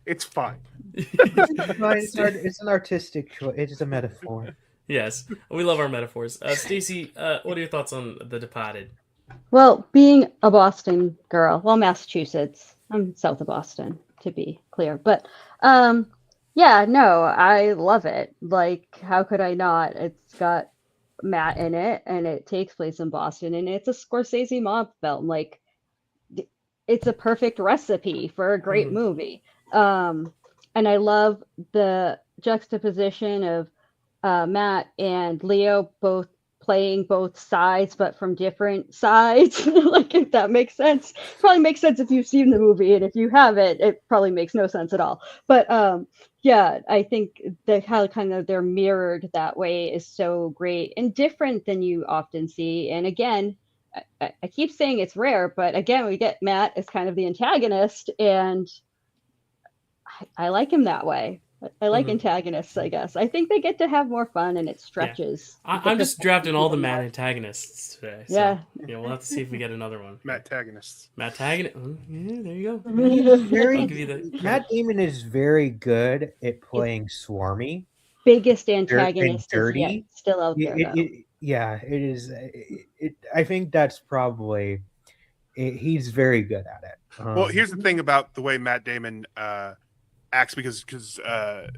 It's fine. It's an artistic choice. It's a metaphor. Yes, we love our metaphors. Stacy, what are your thoughts on The Departed? Well, being a Boston girl, Massachusetts, I'm south of Boston to be clear, but I love it. Like, how could I not? It's got Matt in it, and it takes place in Boston, and it's a Scorsese mob film. Like, it's a perfect recipe for a great movie. And I love the juxtaposition of Matt and Leo both playing both sides, but from different sides. Like, if that makes sense. Probably makes sense if you've seen the movie, and if you haven't, it probably makes no sense at all. But I think how kind of they're mirrored that way is so great and different than you often see. And again, I keep saying it's rare, but again, we get Matt as kind of the antagonist, and I like him that way. I like antagonists, I guess. I think they get to have more fun, and it stretches. Yeah. I'm just drafting all the Matt antagonists today. So, we'll have to see if we get another one. Matt antagonists. Matt antagonist. Yeah, there you go. Matt Damon is very good at playing swarmy. Biggest antagonist dirty. Still out there. It is. I think that's probably. He's very good at it. Well, here's the thing about the way Matt Damon acts, because I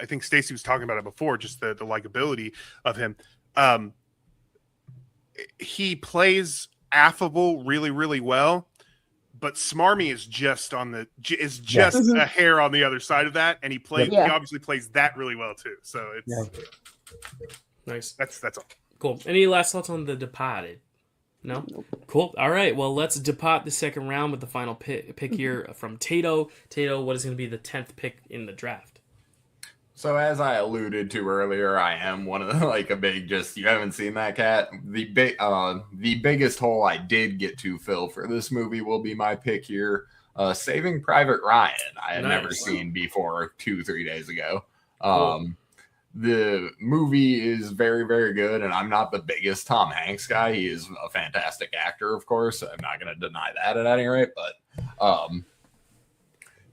think Stacy was talking about it before, just the likability of him. He plays affable really, really well, but smarmy is just a hair on the other side of that, and he obviously plays that really well too. So it's nice. That's all. Cool. Any last thoughts on The Departed? No? Cool. All right. Well, let's depart the second round with the final pick here from Tato. Tato, what is going to be the 10th pick in the draft? So as I alluded to earlier, I am one of the, like a big you haven't seen that cat. The biggest hole I did get to fill for this movie will be my pick here, Saving Private Ryan. I had never seen before 2-3 days ago. The movie is very, very good, and I'm not the biggest Tom Hanks guy. He is a fantastic actor, of course. I'm not going to deny that at any rate, but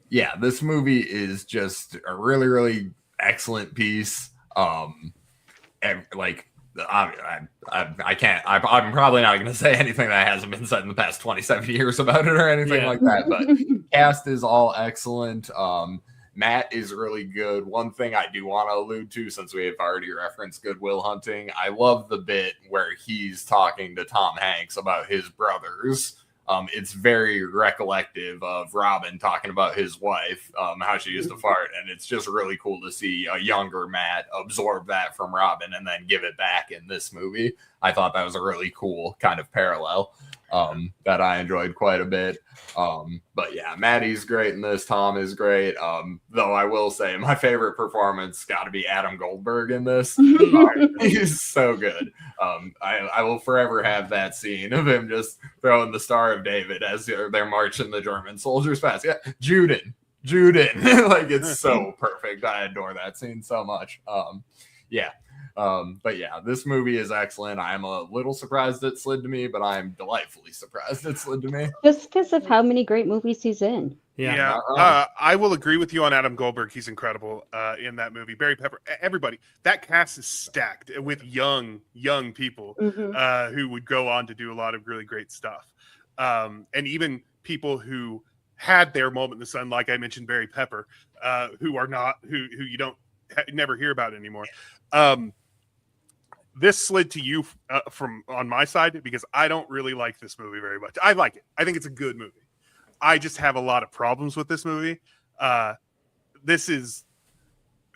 yeah, this movie is just a really, really excellent piece. And like I can't. I'm probably not going to say anything that hasn't been said in the past 27 years about it or anything like that. But cast is all excellent. Matt is really good. One thing I do want to allude to, since we have already referenced Good Will Hunting, I love the bit where he's talking to Tom Hanks about his brothers. It's very recollective of Robin talking about his wife, how she used to fart. And it's just really cool to see a younger Matt absorb that from Robin and then give it back in this movie. I thought that was a really cool kind of parallel that I enjoyed quite a bit. But yeah, Matty's great in this. Tom is great. Though I will say my favorite performance got to be Adam Goldberg in this. He's so good. I will forever have that scene of him just throwing the Star of David as they're marching the German soldiers past. Yeah, Juden. Like, it's so perfect. I adore that scene so much. But yeah, this movie is excellent. I'm a little surprised it slid to me, but I'm delightfully surprised it slid to me. Just because of how many great movies he's in. Yeah. I will agree with you on Adam Goldberg. He's incredible in that movie. Barry Pepper, everybody. That cast is stacked with young people who would go on to do a lot of really great stuff. And even people who had their moment in the sun, like I mentioned, Barry Pepper, who you don't never hear about anymore. This slid to you from on my side because I don't really like this movie very much. I like it. I think it's a good movie. I just have a lot of problems with this movie. This is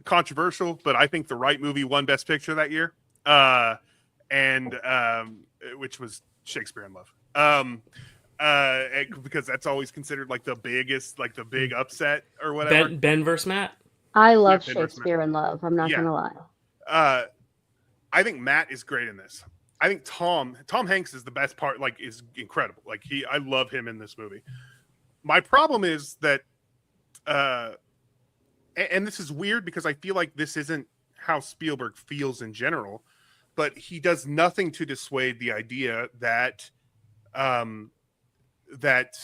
controversial, but I think the right movie won Best Picture that year, which was Shakespeare in Love. Because that's always considered like the biggest, like the big upset or whatever. Ben versus Matt. I love Shakespeare in Love. I'm not going to lie. I think Matt is great in this. I think Tom Hanks is the best part, like is incredible. Like I love him in this movie. My problem is that, and this is weird because I feel like this isn't how Spielberg feels in general, but he does nothing to dissuade the idea that, that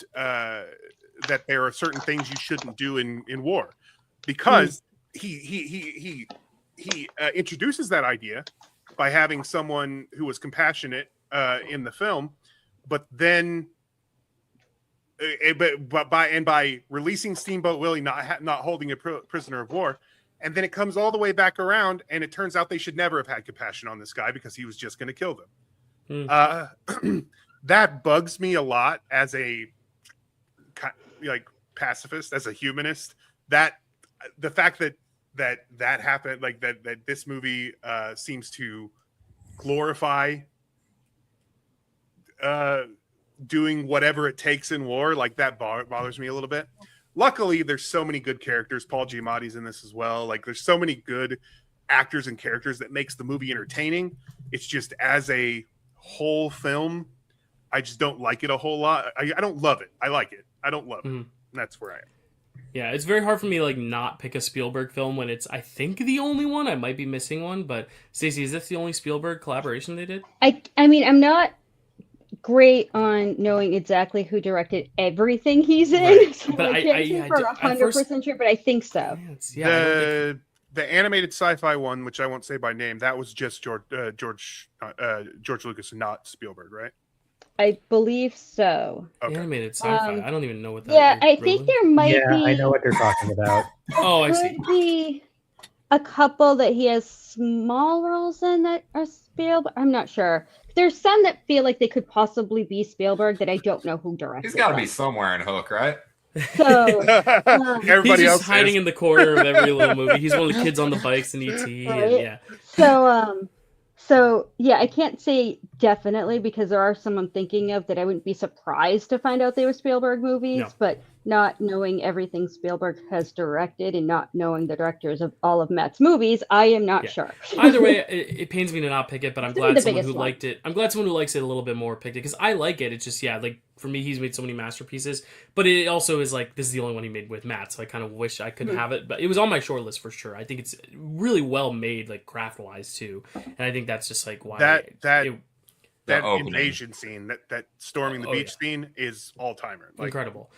there are certain things you shouldn't do in war, because he introduces that idea by having someone who was compassionate in the film, but then by releasing Steamboat Willie, not holding a prisoner of war, and then it comes all the way back around, and it turns out they should never have had compassion on this guy because he was just going to kill them. That bugs me a lot as a pacifist, as a humanist. That the fact that happened, like that this movie seems to glorify doing whatever it takes in war, like that bothers me a little bit. Luckily, there's so many good characters. Paul Giamatti's in this as well. Like, there's so many good actors and characters that makes the movie entertaining. It's just as a whole film, I just don't like it a whole lot. I don't love it. I like it. I don't love it. And that's where I am. Yeah, it's very hard for me to not pick a Spielberg film when it's, I think, the only one. I might be missing one, but Stacey, is this the only Spielberg collaboration they did? I mean, I'm not great on knowing exactly who directed everything he's in, right. So but I can't say for 100% sure, but I think so. The animated sci-fi one, which I won't say by name, that was just George Lucas and not Spielberg, right? I believe so. Okay. Animated sci-fi. I don't even know what that is. I really? think there might be. Yeah, I know what they're talking about. Oh, I see. Be a couple that he has small roles in that are Spielberg. I'm not sure. There's some that feel like they could possibly be Spielberg that I don't know who directed. He's got to be somewhere in Hook, right? So everybody he's else just hiding in the corner of every little movie. He's one of the kids on the bikes in ET. Right? Yeah. So yeah, I can't say definitely because there are some I'm thinking of that I wouldn't be surprised to find out they were Spielberg movies, but not knowing everything Spielberg has directed and not knowing the directors of all of Matt's movies, I am not sure. Either way, it pains me to not pick it, but I'm glad someone who liked it. I'm glad someone who likes it a little bit more picked it because I like it. It's just like for me, he's made so many masterpieces, but it also is like this is the only one he made with Matt, so I kind of wish I could have it. But it was on my short list for sure. I think it's really well made, like craft wise too, and I think that's just like why that invasion scene, that storming the beach scene is all timer, incredible.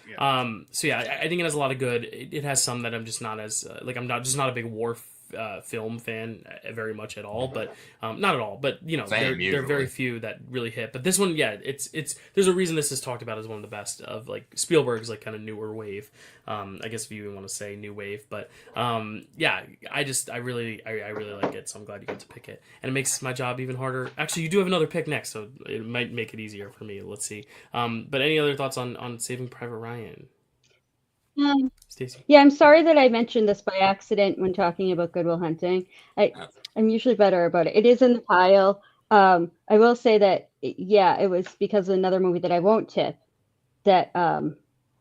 So yeah, I think it has a lot of good. It has some that I'm just not as I'm just not a big war film fan very much at all, but not at all. But there are very few that really hit. But this one, it's there's a reason this is talked about as one of the best of like Spielberg's like kind of newer wave. I guess if you even want to say new wave, but I really like it, so I'm glad you get to pick it, and it makes my job even harder. Actually, you do have another pick next, so it might make it easier for me. Let's see. But any other thoughts on Saving Private Ryan? Stacy? Yeah, I'm sorry that I mentioned this by accident when talking about Good Will Hunting. I'm usually better about it. It is in the pile. I will say that, it was because of another movie that I won't tip that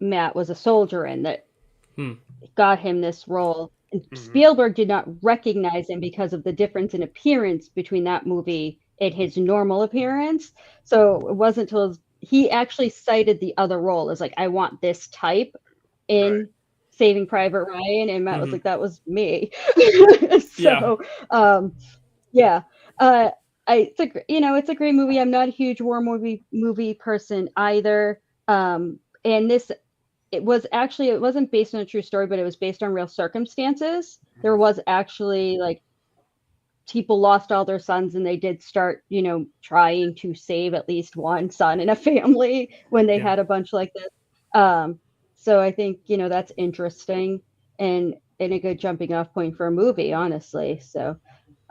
Matt was a soldier in that got him this role. And Spielberg did not recognize him because of the difference in appearance between that movie and his normal appearance. So it wasn't until he actually cited the other role as like, I want this type in Saving Private Ryan, and Matt was like, that was me. It's a great movie. I'm not a huge war movie person either. And this, it wasn't based on a true story, but it was based on real circumstances. There was actually like people lost all their sons, and they did start, trying to save at least one son in a family when they had a bunch like this. So I think, that's interesting and a good jumping off point for a movie, honestly. So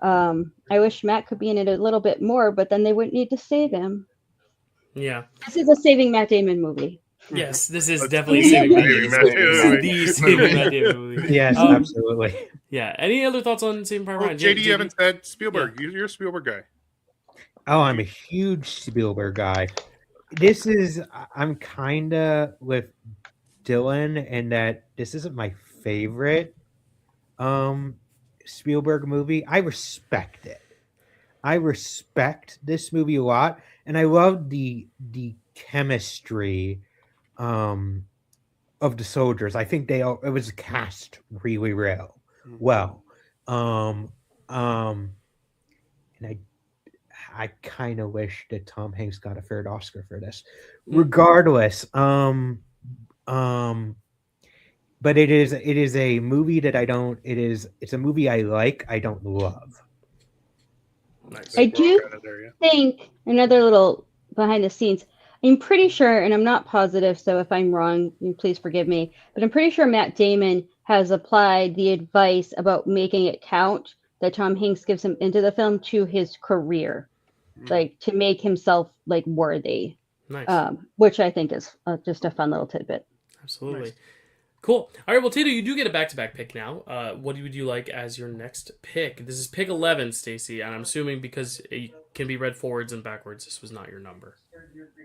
I wish Matt could be in it a little bit more, but then they wouldn't need to save him. Yeah. This is a Saving Matt Damon movie. Yes, this is definitely Saving Matt Damon. The Saving Matt Damon movie. Yes, absolutely. Yeah. Any other thoughts on Saving Private Ryan? JD, you haven't said Spielberg. You're a Spielberg guy. Oh, I'm a huge Spielberg guy. I'm kind of with Dylan in that this isn't my favorite Spielberg movie. I respect it. I respect this movie a lot, and I love the chemistry of the soldiers. I think it was cast really well. And I kind of wish that Tom Hanks got a third Oscar for this. Regardless, but it is a movie that it's a movie I like, I don't love. Nice. I do think another little behind the scenes, I'm pretty sure, and I'm not positive, so if I'm wrong, please forgive me, but I'm pretty sure Matt Damon has applied the advice about making it count that Tom Hanks gives him into the film to his career, like to make himself like worthy. Nice. Which I think is just a fun little tidbit. Absolutely. Nice. Cool. All right, well, Tato, you do get a back-to-back pick now. What would you like as your next pick? This is pick 11, Stacy, and I'm assuming because it can be read forwards and backwards, this was not your number.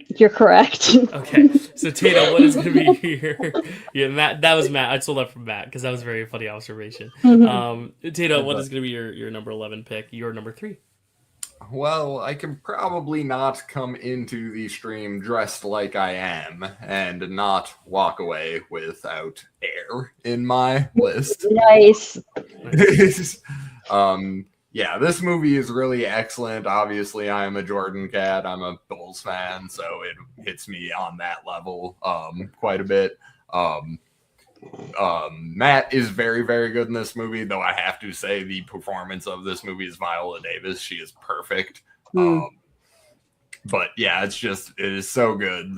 You're correct. Okay, so Tato, what is going to be your... Matt, that was Matt. I stole that from Matt because that was a very funny observation. Tato, what is going to be your number 11 pick? Your number 3. Well, I can probably not come into the stream dressed like I am and not walk away without air in my list. Nice. Yeah, this movie is really excellent. Obviously, I am a Jordan cat. I'm a Bulls fan, so it hits me on that level quite a bit. Matt is very, very good in this movie, though I have to say the performance of this movie is Viola Davis. She is perfect. But yeah, it is so good.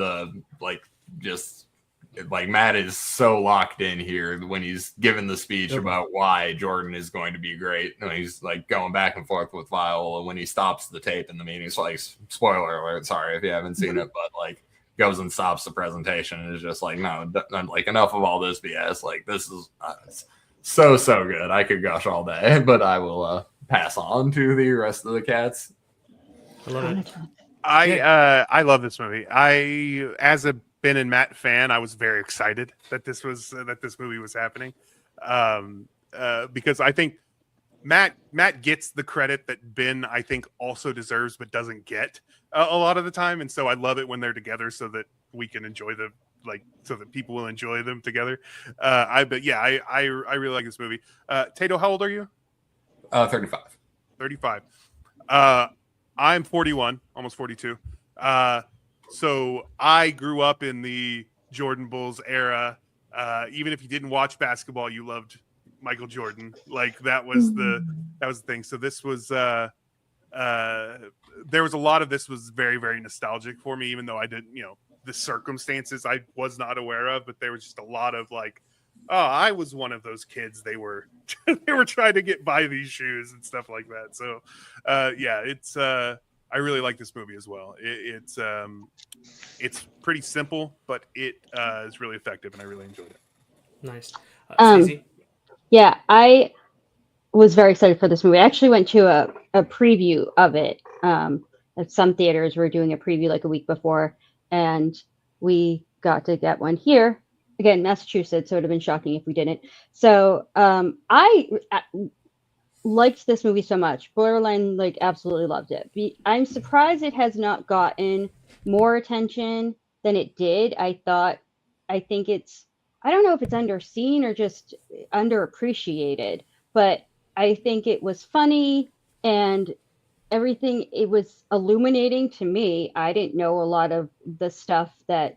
Matt is so locked in here when he's given the speech about why Jordan is going to be great. And he's like going back and forth with Viola when he stops the tape in the meeting. It's like, spoiler alert, sorry if you haven't seen it, but like goes and stops the presentation and is just like, no, like enough of all this BS. Like this is so good. I could gush all day, but I will pass on to the rest of the cats. I love it. I love this movie. As a Ben and Matt fan, I was very excited that this movie was happening, because I think Matt gets the credit that Ben, I think, also deserves but doesn't get a lot of the time, and so I love it when they're together so that we can enjoy them, so that people will enjoy them together. I really like this movie. Tato, how old are you? 35. 35. I'm 41, almost 42. So I grew up in the Jordan Bulls era. Even if you didn't watch basketball, you loved Michael Jordan. Like that was the thing. So this was there was a lot of this was very, very nostalgic for me, even though I didn't, the circumstances I was not aware of, but there was just a lot of like, oh, I was one of those kids. They were trying to buy these shoes and stuff like that. So it's I really like this movie as well. It's pretty simple, but it is really effective, and I really enjoyed it. Nice. Stacey? Yeah, I was very excited for this movie. I actually went to a preview of it. At some theaters were doing a preview like a week before, and we got to get one here. Again, Massachusetts, so it would have been shocking if we didn't. So I liked this movie so much. Borderline, absolutely loved it. I'm surprised it has not gotten more attention than it did. I think I don't know if it's underseen or just underappreciated, but I think it was funny and everything. It was illuminating to me. I didn't know a lot of the stuff that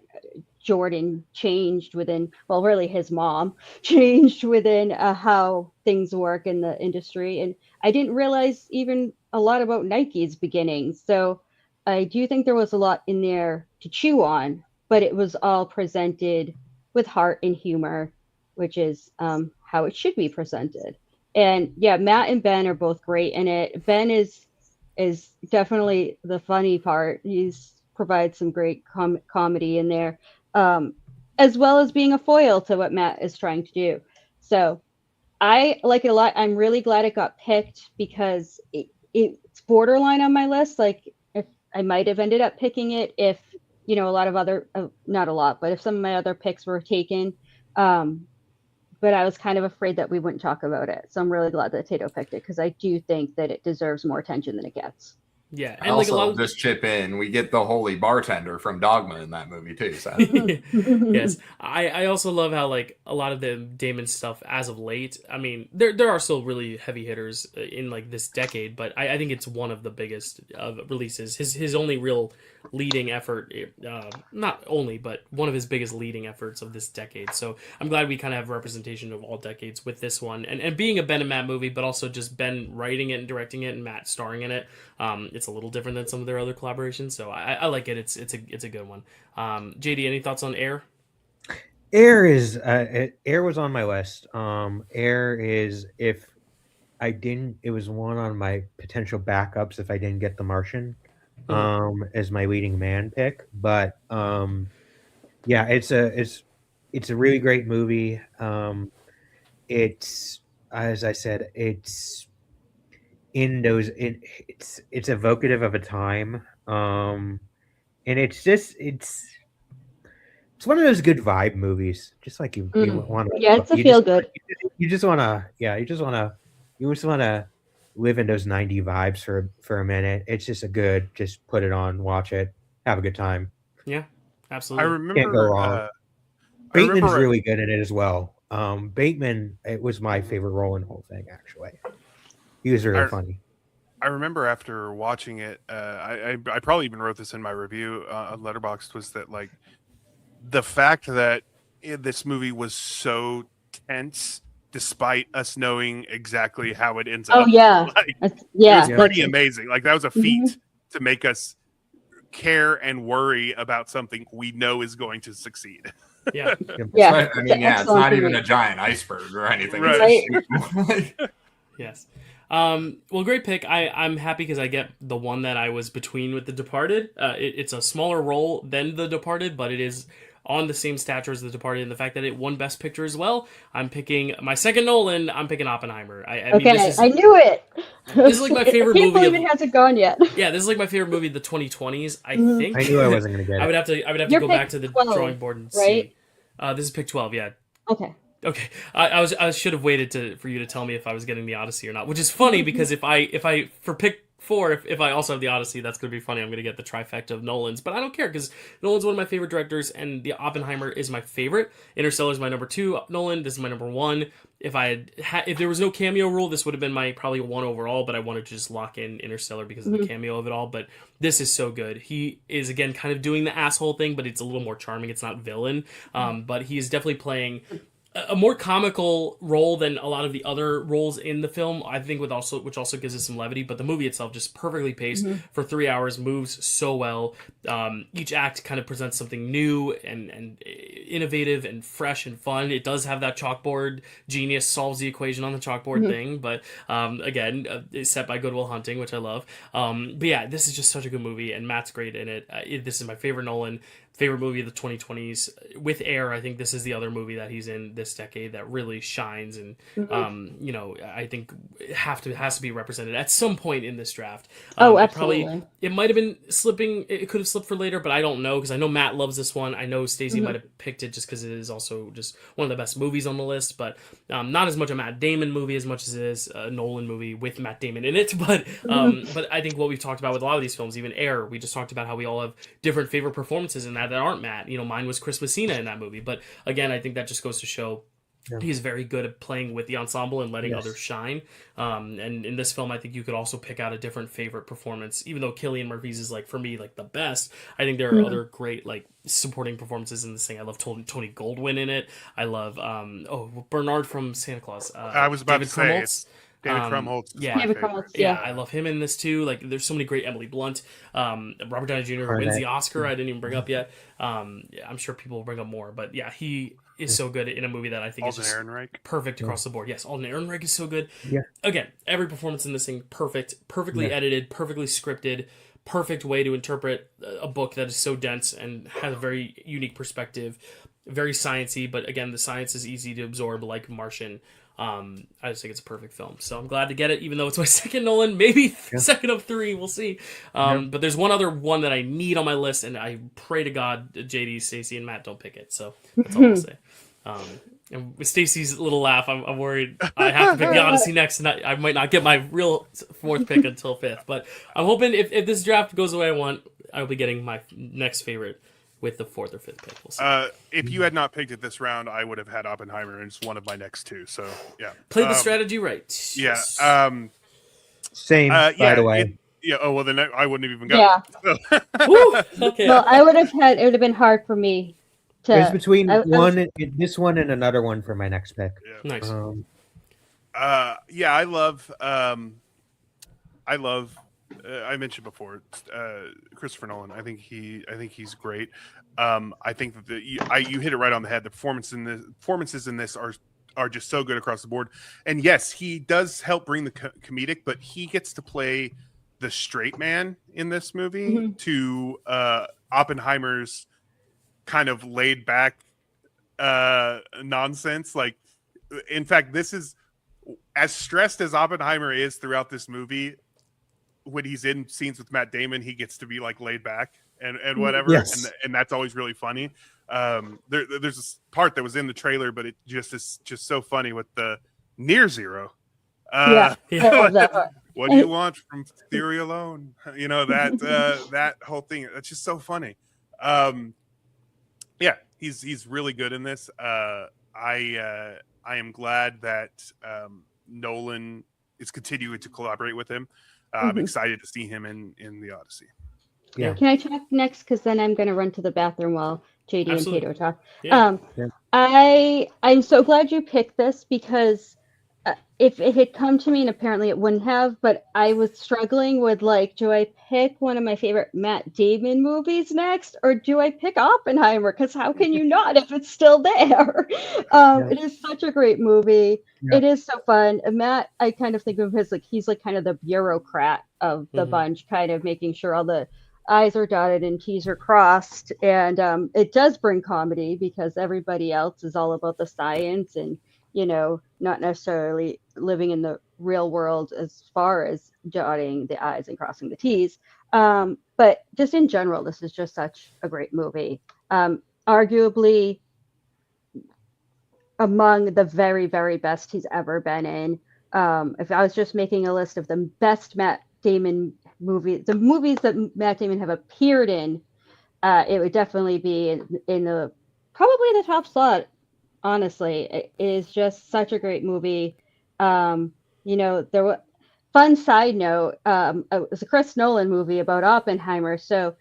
Jordan changed within, well, really his mom changed within how things work in the industry. And I didn't realize even a lot about Nike's beginnings. So I do think there was a lot in there to chew on, but it was all presented with heart and humor, which is how it should be presented. And yeah, Matt and Ben are both great in it. Ben is definitely the funny part. He's provides some great comedy in there. As well as being a foil to what Matt is trying to do. So I like it a lot. I'm really glad it got picked because it's borderline on my list. Like if I might have ended up picking it if, a lot of other, not a lot, but if some of my other picks were taken. But I was kind of afraid that we wouldn't talk about it. So I'm really glad that Tato picked it because I do think that it deserves more attention than it gets. Yeah, and also just chip in. We get the holy bartender from Dogma in that movie too. So. Yes, I also love how a lot of the Damon stuff as of late. I mean, there are still really heavy hitters in this decade, but I think it's one of the biggest releases. His only real leading effort, not only, but one of his biggest leading efforts of this decade. So I'm glad we kind of have representation of all decades with this one, and being a Ben and Matt movie, but also just Ben writing it and directing it and Matt starring in it. It's a little different than some of their other collaborations, so I like it. It's a good one. JD, any thoughts on Air? Air was on my list. Air is it was one on my potential backups if I didn't get The Martian as my leading man pick. But yeah, it's a really great movie. It's, as I said, it's evocative of a time, and it's one of those good vibe movies, just like you want to. Yeah, it's a feel good. You just want to live in those 90 vibes for a minute. It's just just put it on, watch it, have a good time. Yeah, absolutely. I remember. Can't go wrong. Bateman's really good in it as well. Bateman, it was my favorite role in the whole thing. Actually, he was really funny. I remember after watching it, I probably even wrote this in my review on Letterboxd, was that the fact that this movie was so tense, despite us knowing exactly how it ends up. Oh yeah, it was pretty amazing. That was a feat to make us care and worry about something we know is going to succeed. Yeah, yeah. I mean, it's not even a giant iceberg or anything. Right. Yes. Well, great pick. I'm happy because I get the one that I was between with The Departed. It's a smaller role than The Departed, but it is on the same stature as The Departed, and the fact that it won Best Picture as well. I'm picking my second Nolan. I'm picking Oppenheimer. I knew it. This is like my favorite movie. I can't believe it hasn't gone yet. Yeah, this is like my favorite movie of the 2020s. I think. I knew I wasn't going to get it. I would have to go back to the 12, drawing board and right? see. This is pick 12. Yeah. Okay. Okay. I should have waited for you to tell me if I was getting the Odyssey or not, which is funny because if I for pick 4, if I also have the Odyssey, that's going to be funny. I'm going to get the trifecta of Nolan's, but I don't care because Nolan's one of my favorite directors, and the Oppenheimer is my favorite. Interstellar is my number 2. Nolan, this is my number 1. If there was no cameo rule, this would have been my probably 1 overall, but I wanted to just lock in Interstellar because of the cameo of it all. But this is so good. He is again kind of doing the asshole thing, but it's a little more charming. It's not villain, but he is definitely playing a more comical role than a lot of the other roles in the film, I think, which also gives us some levity. But the movie itself just perfectly paced for 3 hours, moves so well. Each act kind of presents something new and innovative and fresh and fun. It does have that chalkboard genius solves the equation on the chalkboard thing, but again, it's set by Good Will Hunting, which I love. But yeah, this is just such a good movie, and Matt's great in it. This is my favorite Nolan. Favorite movie of the 2020s. With Air, I think this is the other movie that he's in this decade that really shines, and I think has to be represented at some point in this draft. Absolutely. It might have been slipping. It could have slipped for later, but I don't know because I know Matt loves this one. I know Stacy might have picked it just because it is also just one of the best movies on the list, but not as much a Matt Damon movie as much as it is a Nolan movie with Matt Damon in it. But I think what we've talked about with a lot of these films, even Air, we just talked about how we all have different favorite performances in that aren't Matt. Mine was Chris Messina in that movie. But again, I think that just goes to show he's very good at playing with the ensemble and letting others shine. And in this film, I think you could also pick out a different favorite performance. Even though Cillian Murphy's is for me the best, I think there are other great supporting performances in this thing. I love Tony Goldwyn in it. I love Bernard from Santa Claus. I was about David to say Krumholtz. David Krumholtz. David Krumholtz, yeah. I love him in this too. There's so many great Emily Blunt, Robert Downey Jr. who wins the Oscar. I didn't even bring up yet. I'm sure people will bring up more, but yeah, he is so good in a movie that I think Alden is just Ehrenreich. perfect across the board. Yes, Alden Ehrenreich is so good. Yeah. Again, every performance in this thing perfectly edited, perfectly scripted, perfect way to interpret a book that is so dense and has a very unique perspective, very sciencey, but again, the science is easy to absorb like Martian. I just think it's a perfect film. So I'm glad to get it, even though it's my second Nolan, maybe second of 3. We'll see. But there's one other one that I need on my list, and I pray to God JD, Stacy, and Matt don't pick it. So that's all I'll say. And with Stacy's little laugh, I'm worried I have to pick the Odyssey next, and I might not get my real 4th pick until 5th. But I'm hoping if this draft goes the way I want, I'll be getting my next favorite with the 4th or 5th pick. We'll see. If you had not picked it this round, I would have had Oppenheimer, and it's one of my next 2. So yeah, play the strategy right. Yeah. Same. By the way. Oh well, then I wouldn't have even got it. So. Woo, okay. Well, I would have had. It would have been hard for me to. There's between this one and another one for my next pick. Yeah. Nice. I love. I mentioned before, Christopher Nolan. I think he's great. I think that you hit it right on the head. The performances in this are just so good across the board. And yes, he does help bring the comedic, but he gets to play the straight man in this movie to Oppenheimer's kind of laid back nonsense. In fact, this is as stressed as Oppenheimer is throughout this movie. When he's in scenes with Matt Damon, he gets to be laid back and whatever, and that's always really funny. There's this part that was in the trailer, but it just is just so funny with the near zero. I love that part. What do you want from Theory Alone? That whole thing. That's just so funny. He's really good in this. I am glad that Nolan is continuing to collaborate with him. I'm excited to see him in the Odyssey. Yeah. Can I talk next? Because then I'm going to run to the bathroom while JD Absolutely. and Tato talk. Yeah. I'm so glad you picked this because if it had come to me, and apparently it wouldn't have, but I was struggling with do I pick one of my favorite Matt Damon movies next, or do I pick Oppenheimer? Because how can you not if it's still there? It is such a great movie. Yeah. It is so fun. Matt, I kind of think of him as he's kind of the bureaucrat of the bunch, kind of making sure all the I's are dotted and T's are crossed. And it does bring comedy because everybody else is all about the science and not necessarily living in the real world as far as dotting the I's and crossing the T's. But just in general, this is just such a great movie. Arguably among the very, very best he's ever been in. If I was just making a list of the best Matt Damon movies, the movies that Matt Damon have appeared in, it would definitely be in the probably the top slot. Honestly, it is just such a great movie. There was fun side note. It was a Chris Nolan movie about Oppenheimer, so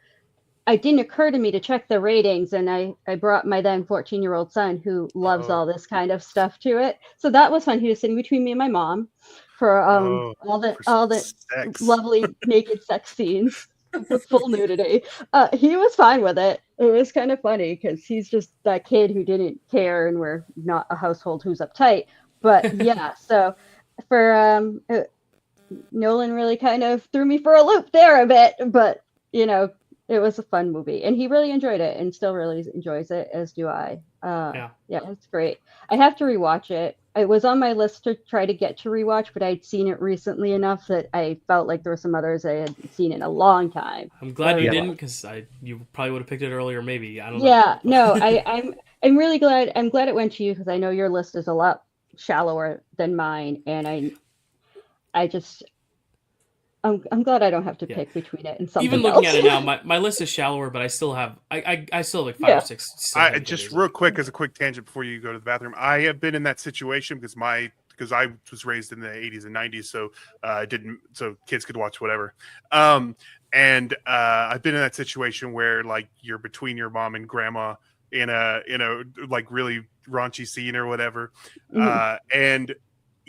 it didn't occur to me to check the ratings, and I brought my then 14-year-old son who loves all this kind of stuff to it. So that was fun. He was sitting between me and my mom for all the sex. lovely naked sex scenes with full nudity. He was fine with it. It was kind of funny because he's just that kid who didn't care, and we're not a household who's uptight. But yeah, so for Nolan really kind of threw me for a loop there a bit, but it was a fun movie, and he really enjoyed it, and still really enjoys it, as do I. Yeah, it's great. I have to rewatch it. It was on my list to try to get to rewatch, but I'd seen it recently enough that I felt like there were some others I hadn't seen in a long time. I'm glad you didn't, because you probably would have picked it earlier, maybe. I don't know. Yeah, no, I'm really glad. I'm glad it went to you, because I know your list is a lot shallower than mine, and I'm glad I don't have to pick between it and something Even looking else. at it now, my list is shallower, but I still have I still have like 5 or 6. Just real quick, as a quick tangent before you go to the bathroom, I have been in that situation because I was raised in the 80s and 90s, so so kids could watch whatever. And I've been in that situation where like you're between your mom and grandma in a like really raunchy scene or whatever, and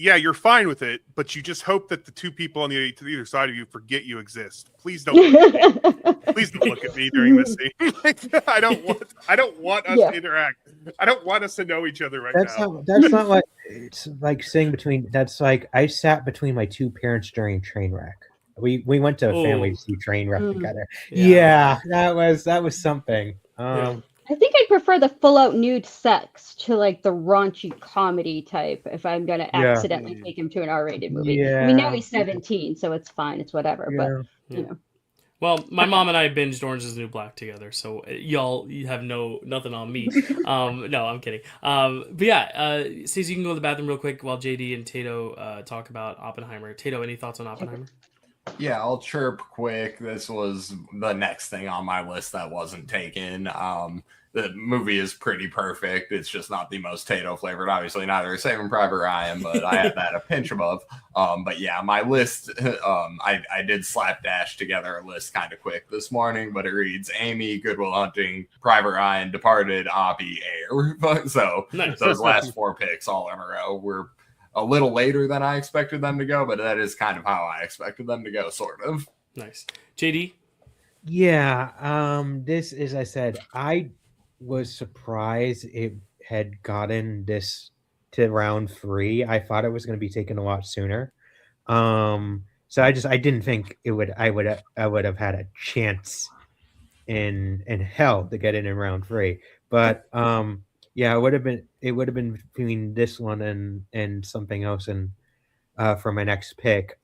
yeah, you're fine with it, but you just hope that the two people on either side of you forget you exist. Please don't look at me during this scene. I don't want us to interact. I don't want us to know each other now. That's not what it's like saying between. That's like I sat between my two parents during Trainwreck. We went to a family to see Trainwreck together. Yeah, that was something. I think I'd prefer the full-out nude sex to like the raunchy comedy type if I'm going to accidentally take him to an R-rated movie. Yeah. I mean, now he's 17, so it's fine. It's whatever. But, Well, my mom and I binged Orange is the New Black together, so you have nothing on me. No, I'm kidding. But yeah, Stacey, you can go to the bathroom real quick while JD and Tato talk about Oppenheimer. Tato, any thoughts on Oppenheimer? Yeah, I'll chirp quick. This was the next thing on my list that wasn't taken. The movie is pretty perfect. It's just not the most Tato flavored. Obviously, neither is Saving Private Ryan, but I had that a pinch above. But yeah, my list, I did slapdash together a list kind of quick this morning, but it reads Amy, Good Will Hunting, Private Ryan, Departed, Oppie, Air. So those last 4 picks all in a row were a little later than I expected them to go, but that is kind of how I expected them to go, sort of. Nice. JD? Yeah, this is, I said, I was surprised it had gotten this to round 3. I thought it was going to be taken a lot sooner. So I didn't think it would. I would have had a chance in hell to get it in round 3. But yeah, it would have been between this one and something else and for my next pick.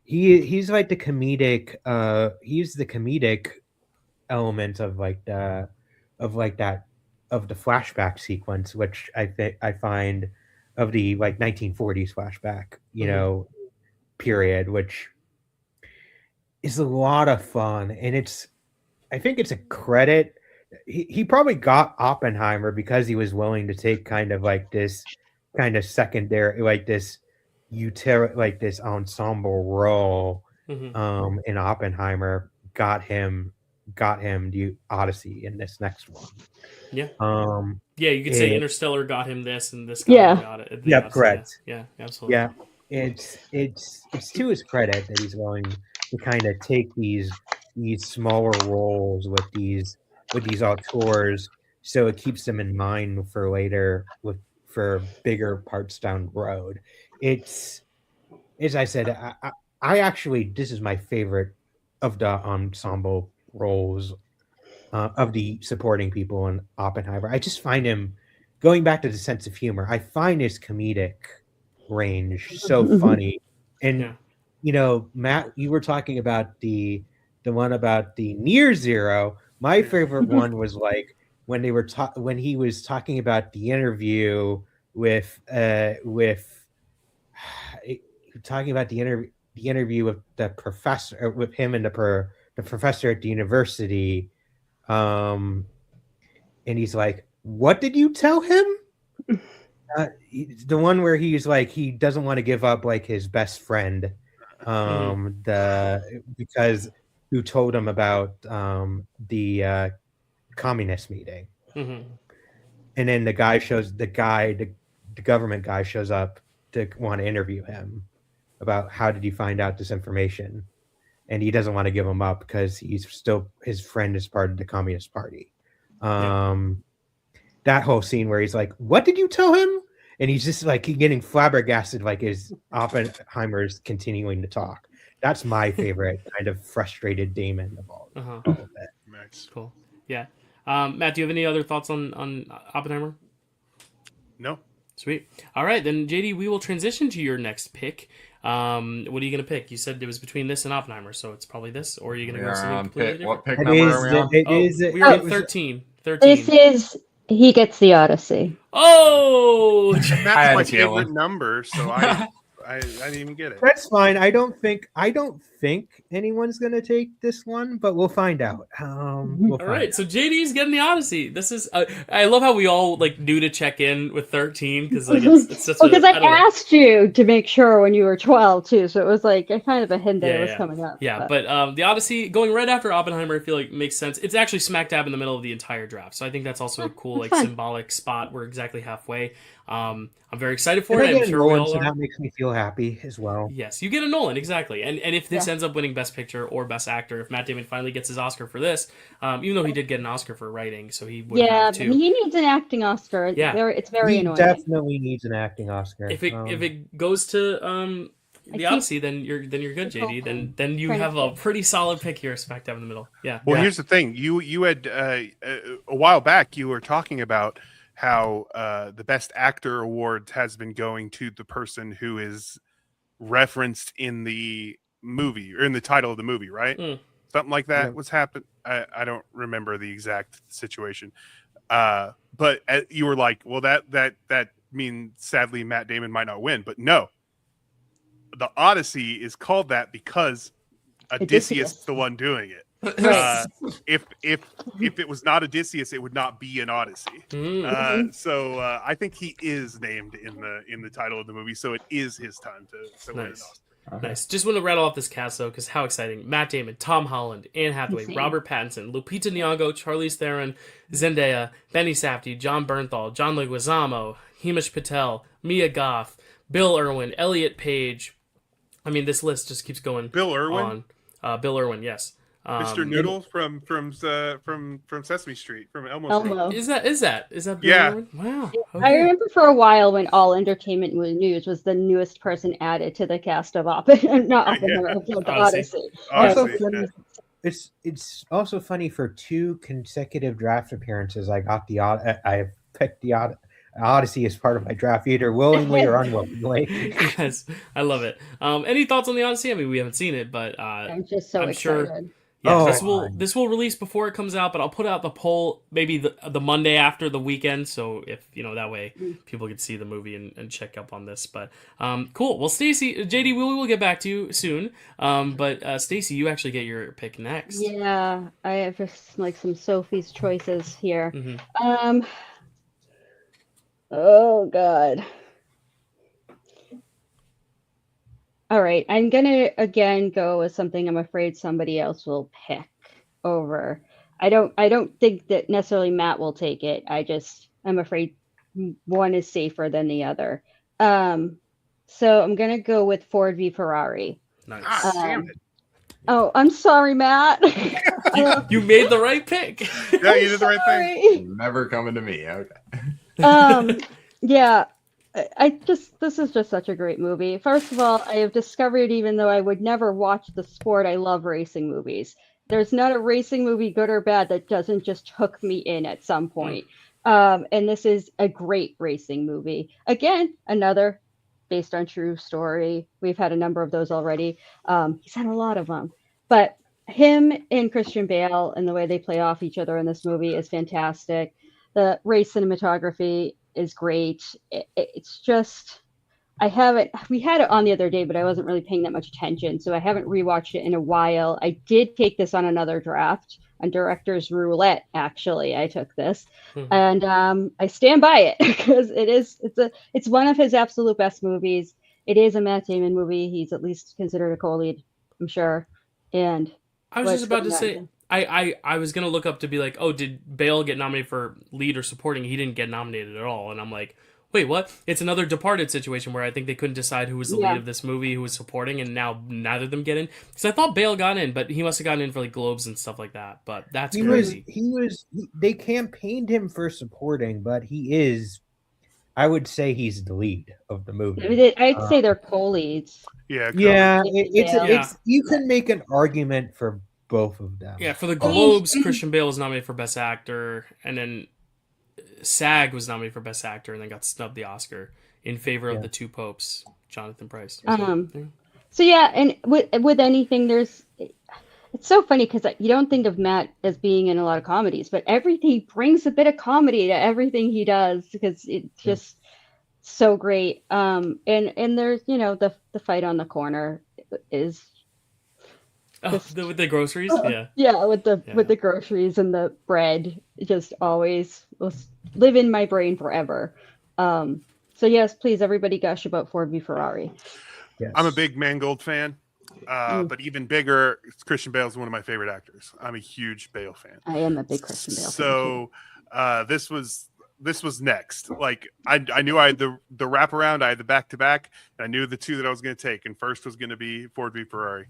He's like the comedic. He's the comedic element of the flashback sequence, which I find of the like 1940s flashback, period, which is a lot of fun. And I think it's a credit. He probably got Oppenheimer because he was willing to take kind of like this kind of secondary, like this this ensemble role in Oppenheimer got him the Odyssey in this next one. Yeah. Yeah, you could say Interstellar got him this, and this guy got it. Yeah, correct. Yeah, absolutely. Yeah, it's to his credit that he's willing to kind of take these smaller roles with these auteurs, so it keeps them in mind for later for bigger parts down the road. It's, as I said, I actually, this is my favorite of the ensemble roles of the supporting people in Oppenheimer. I just find him going back to the sense of humor, I find his comedic range so funny. And you know, Matt, you were talking about the one about the near zero. My favorite one was like when they were when he was talking about the interview with talking about the interview with the professor, with him and the professor at the university, and he's like, "What did you tell him?" The one where he's like, he doesn't want to give up like his best friend, because who told him about the communist meeting, and then the government guy shows up to want to interview him about how did you find out this information, and he doesn't want to give him up because his friend is part of the Communist Party. That whole scene where he's like, "What did you tell him?" And he's just like getting flabbergasted, like his Oppenheimer's continuing to talk. That's my favorite kind of frustrated Damon of all of it. Nice. Cool. Yeah. Matt, do you have any other thoughts on Oppenheimer? No. Sweet. All right, then JD, we will transition to your next pick. What are you going to pick? You said it was between this and Oppenheimer, so it's probably this, or are you going to go something completely different? What pick number are we on? We are at 13. 13. This is He Gets the Odyssey. Oh! That's my favorite number, so I didn't even get it. That's fine. I don't think anyone's gonna take this one, but we'll find out. All right, so JD's getting the Odyssey. This is I love how we all like knew to check in with 13 because like it's such because I asked you to make sure when you were 12 too, so it was like a kind of a hint that it was coming up. Yeah, but the Odyssey going right after Oppenheimer, I feel like makes sense. It's actually smack dab in the middle of the entire draft, so I think that's also a cool like symbolic spot. We're exactly halfway. I'm very excited for it. I'm sure we all are. That makes me feel happy as well. Yes, you get a Nolan, exactly. And if this ends up winning Best Picture or Best Actor, if Matt Damon finally gets his Oscar for this, even though he did get an Oscar for writing, so he would have too. He needs an acting Oscar. It's very annoying. He definitely needs an acting Oscar. If it goes to the Odyssey, then you're good, JD. Then you have a pretty solid pick here, smack dab in the middle. Yeah. Well, here's the thing. You had a while back you were talking about how the Best Actor award has been going to the person who is referenced in the movie or in the title of the movie, right? Something like that was happened. I don't remember the exact situation, but you were like, well, that means sadly Matt Damon might not win, but no, the Odyssey is called that because Odysseus is the one doing it. If it was not Odysseus, it would not be an Odyssey. So I think he is named in the title of the movie, so it is his time to win an Oscar. Nice. Just want to rattle off this cast though, because how exciting! Matt Damon, Tom Holland, Anne Hathaway, Robert Pattinson, Lupita Nyong'o, Charlize Theron, Zendaya, Benny Safdie, John Bernthal, John Leguizamo, Himesh Patel, Mia Goth, Bill Irwin, Elliot Page. I mean, this list just keeps going. Bill Irwin. Bill Irwin, yes. Mr. Noodle from Sesame Street, from Elmo. Is that Bill Irwin? Wow. Okay. I remember for a while when All Entertainment News was the newest person added to the cast of the Odyssey. It's also funny for 2 consecutive draft appearances. I picked the Odyssey as part of my draft, either willingly or unwillingly. Yes, I love it. Any thoughts on the Odyssey? I mean, we haven't seen it, but I'm just so excited. Sure. Yeah, this will release before it comes out, but I'll put out the poll maybe the Monday after the weekend, so if that way people can see the movie and check up on this. But cool. Well, Stacy, JD, we will get back to you soon. But Stacy, you actually get your pick next. Yeah, I have just like some Sophie's choices here. Oh God. All right, I'm gonna again go with something I'm afraid somebody else will pick over. I don't think that necessarily Matt will take it. I'm afraid one is safer than the other. So I'm gonna go with Ford v Ferrari. Nice. Damn it. Oh, I'm sorry, Matt. You made the right pick. Yeah, you did the right thing. Never coming to me. Okay. Yeah. This is just such a great movie. First of all, I have discovered, even though I would never watch the sport, I love racing movies. There's not a racing movie, good or bad, that doesn't just hook me in at some point. And this is a great racing movie. Again, another based on true story. We've had a number of those already. He's had a lot of them, but him and Christian Bale and the way they play off each other in this movie is fantastic. The race cinematography is great. It's just, we had it on the other day, but I wasn't really paying that much attention. So I haven't rewatched it in a while. I did take this on another draft, on Director's Roulette, actually. I took this and I stand by it because it's one of his absolute best movies. It is a Matt Damon movie. He's at least considered a co-lead, I'm sure. And I was just about to say, I was going to look up to be like, oh, did Bale get nominated for lead or supporting? He didn't get nominated at all. And I'm like, wait, what? It's another Departed situation where I think they couldn't decide who was the lead of this movie, who was supporting, and now neither of them get in. Because I thought Bale got in, but he must have gotten in for like Globes and stuff like that. But that's crazy. They campaigned him for supporting, but he is, I would say he's the lead of the movie. I'd say they're co-leads. Yeah, it's you can make an argument for both of them. Yeah, for the Globes, Christian Bale was nominated for Best Actor, and then SAG was nominated for Best Actor, and then got snubbed the Oscar in favor of The Two Popes, Jonathan Pryce. So yeah, and with anything, it's so funny because you don't think of Matt as being in a lot of comedies, but he brings a bit of comedy to everything he does because it's just so great. And there's the fight on the corner is with the groceries, with the groceries and the bread, just always will live in my brain forever. So yes, please everybody gush about Ford v Ferrari. Yes. I'm a big Mangold fan. But even bigger, Christian Bale is one of my favorite actors. I'm a huge Bale fan. I am a big Christian Bale fan. So this was next. Like I knew I had the wraparound, I had the back-to-back, and I knew the two that I was going to take, and first was going to be Ford v Ferrari.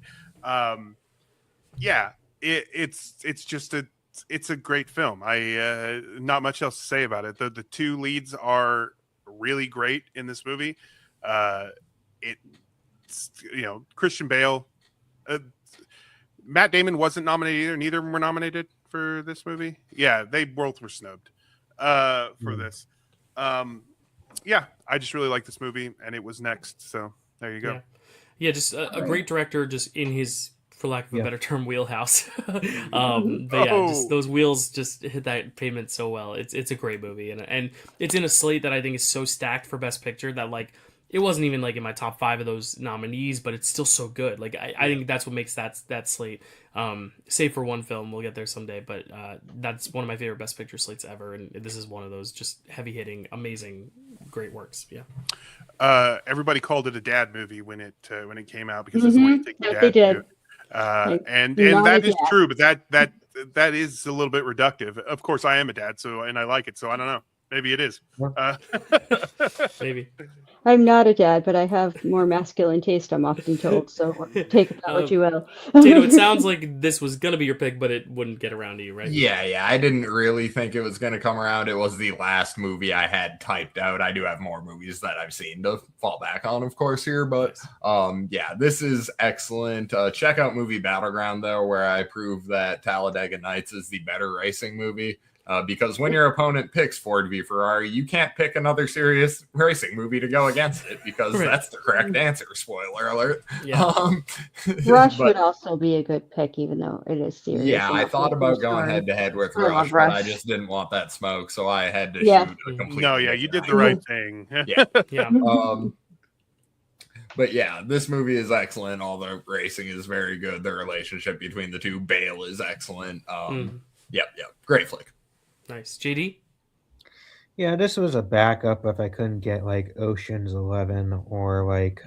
It's a great film. I not much else to say about it. The two leads are really great in this movie. Christian Bale, Matt Damon wasn't nominated either. Neither of them were nominated for this movie. Yeah, they both were snubbed for this. I just really like this movie, and it was next. So there you go. Yeah, just a great director, just in his, for lack of a better term, wheelhouse. Just those wheels just hit that pavement so well. It's a great movie, and it's in a slate that I think is so stacked for Best Picture that like. It wasn't even like in my top 5 of those nominees, but it's still so good. Like I think that's what makes that slate. Save for one film, we'll get there someday, but that's one of my favorite Best Picture slates ever, and this is one of those just heavy hitting, amazing, great works. Yeah. Everybody called it a dad movie when it came out because it's the way you take your dad. They did. And that is true, but that is a little bit reductive. Of course, I am a dad, and I like it, so I don't know. Maybe it is. Maybe. I'm not a dad, but I have more masculine taste, I'm often told. So take it what you will. Tato, it sounds like this was going to be your pick, but it wouldn't get around to you, right? Yeah. I didn't really think it was going to come around. It was the last movie I had typed out. I do have more movies that I've seen to fall back on, of course, here. But this is excellent. Check out Movie Battleground, though, where I prove that Talladega Nights is the better racing movie. Because when your opponent picks Ford v Ferrari, you can't pick another serious racing movie to go against it because that's the correct answer. Spoiler alert. Yeah. Rush would also be a good pick, even though it is serious. Yeah, I thought about going head to head with Rush, but I just didn't want that smoke, so I had to shoot a complete. No, you did the right thing. Yeah. But yeah, this movie is excellent. All the racing is very good. The relationship between the two, Bale is excellent. Great flick. Nice. JD? Yeah, this was a backup if I couldn't get like Ocean's 11 or like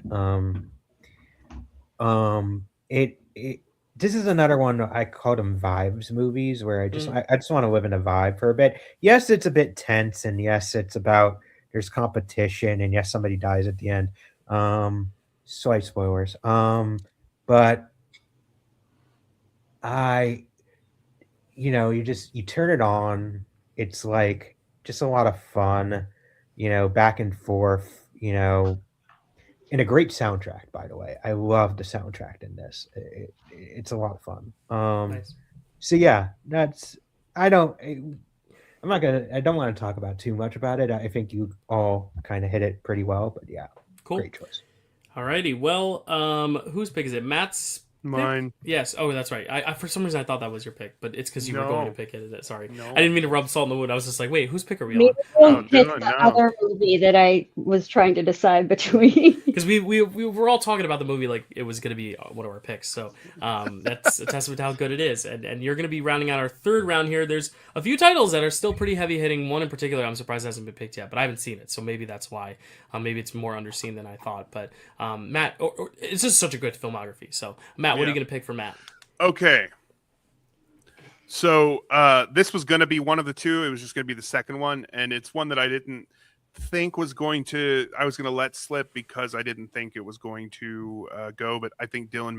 this is another one I called them vibes movies where I just want to live in a vibe for a bit. Yes, it's a bit tense, and yes, it's about there's competition, and yes, somebody dies at the end. Slight spoilers. But you turn it on. It's like just a lot of fun, back and forth, and a great soundtrack, by the way. I love the soundtrack in this. It's a lot of fun. Nice. So yeah, I don't want to talk about too much about it. I think you all kind of hit it pretty well, but yeah, Cool. great choice. Alrighty. Well, whose pick is it? Matt's pick? Mine. Yes. Oh, that's right. I for some reason I thought that was your pick, but it's because you were No. going to pick it. Sorry. No. I didn't mean to rub salt in the wound. I was just like, wait, whose pick are we Maybe on? we'll pick Dylan, the no. other movie that I was trying to decide between. Because we were all talking about the movie like it was going to be one of our picks. So that's a testament to how good it is. And you're going to be rounding out our third round here. There's a few titles that are still pretty heavy hitting. One in particular I'm surprised hasn't been picked yet, but I haven't seen it. So maybe that's why. Maybe it's more underseen than I thought. But Matt, it's just such a good filmography. So Matt, what are you going to pick for Matt? Okay. So this was going to be one of the two. It was just going to be the second one. And it's one that I didn't think I was going to let slip because I didn't think it was going to go. But I think Dylan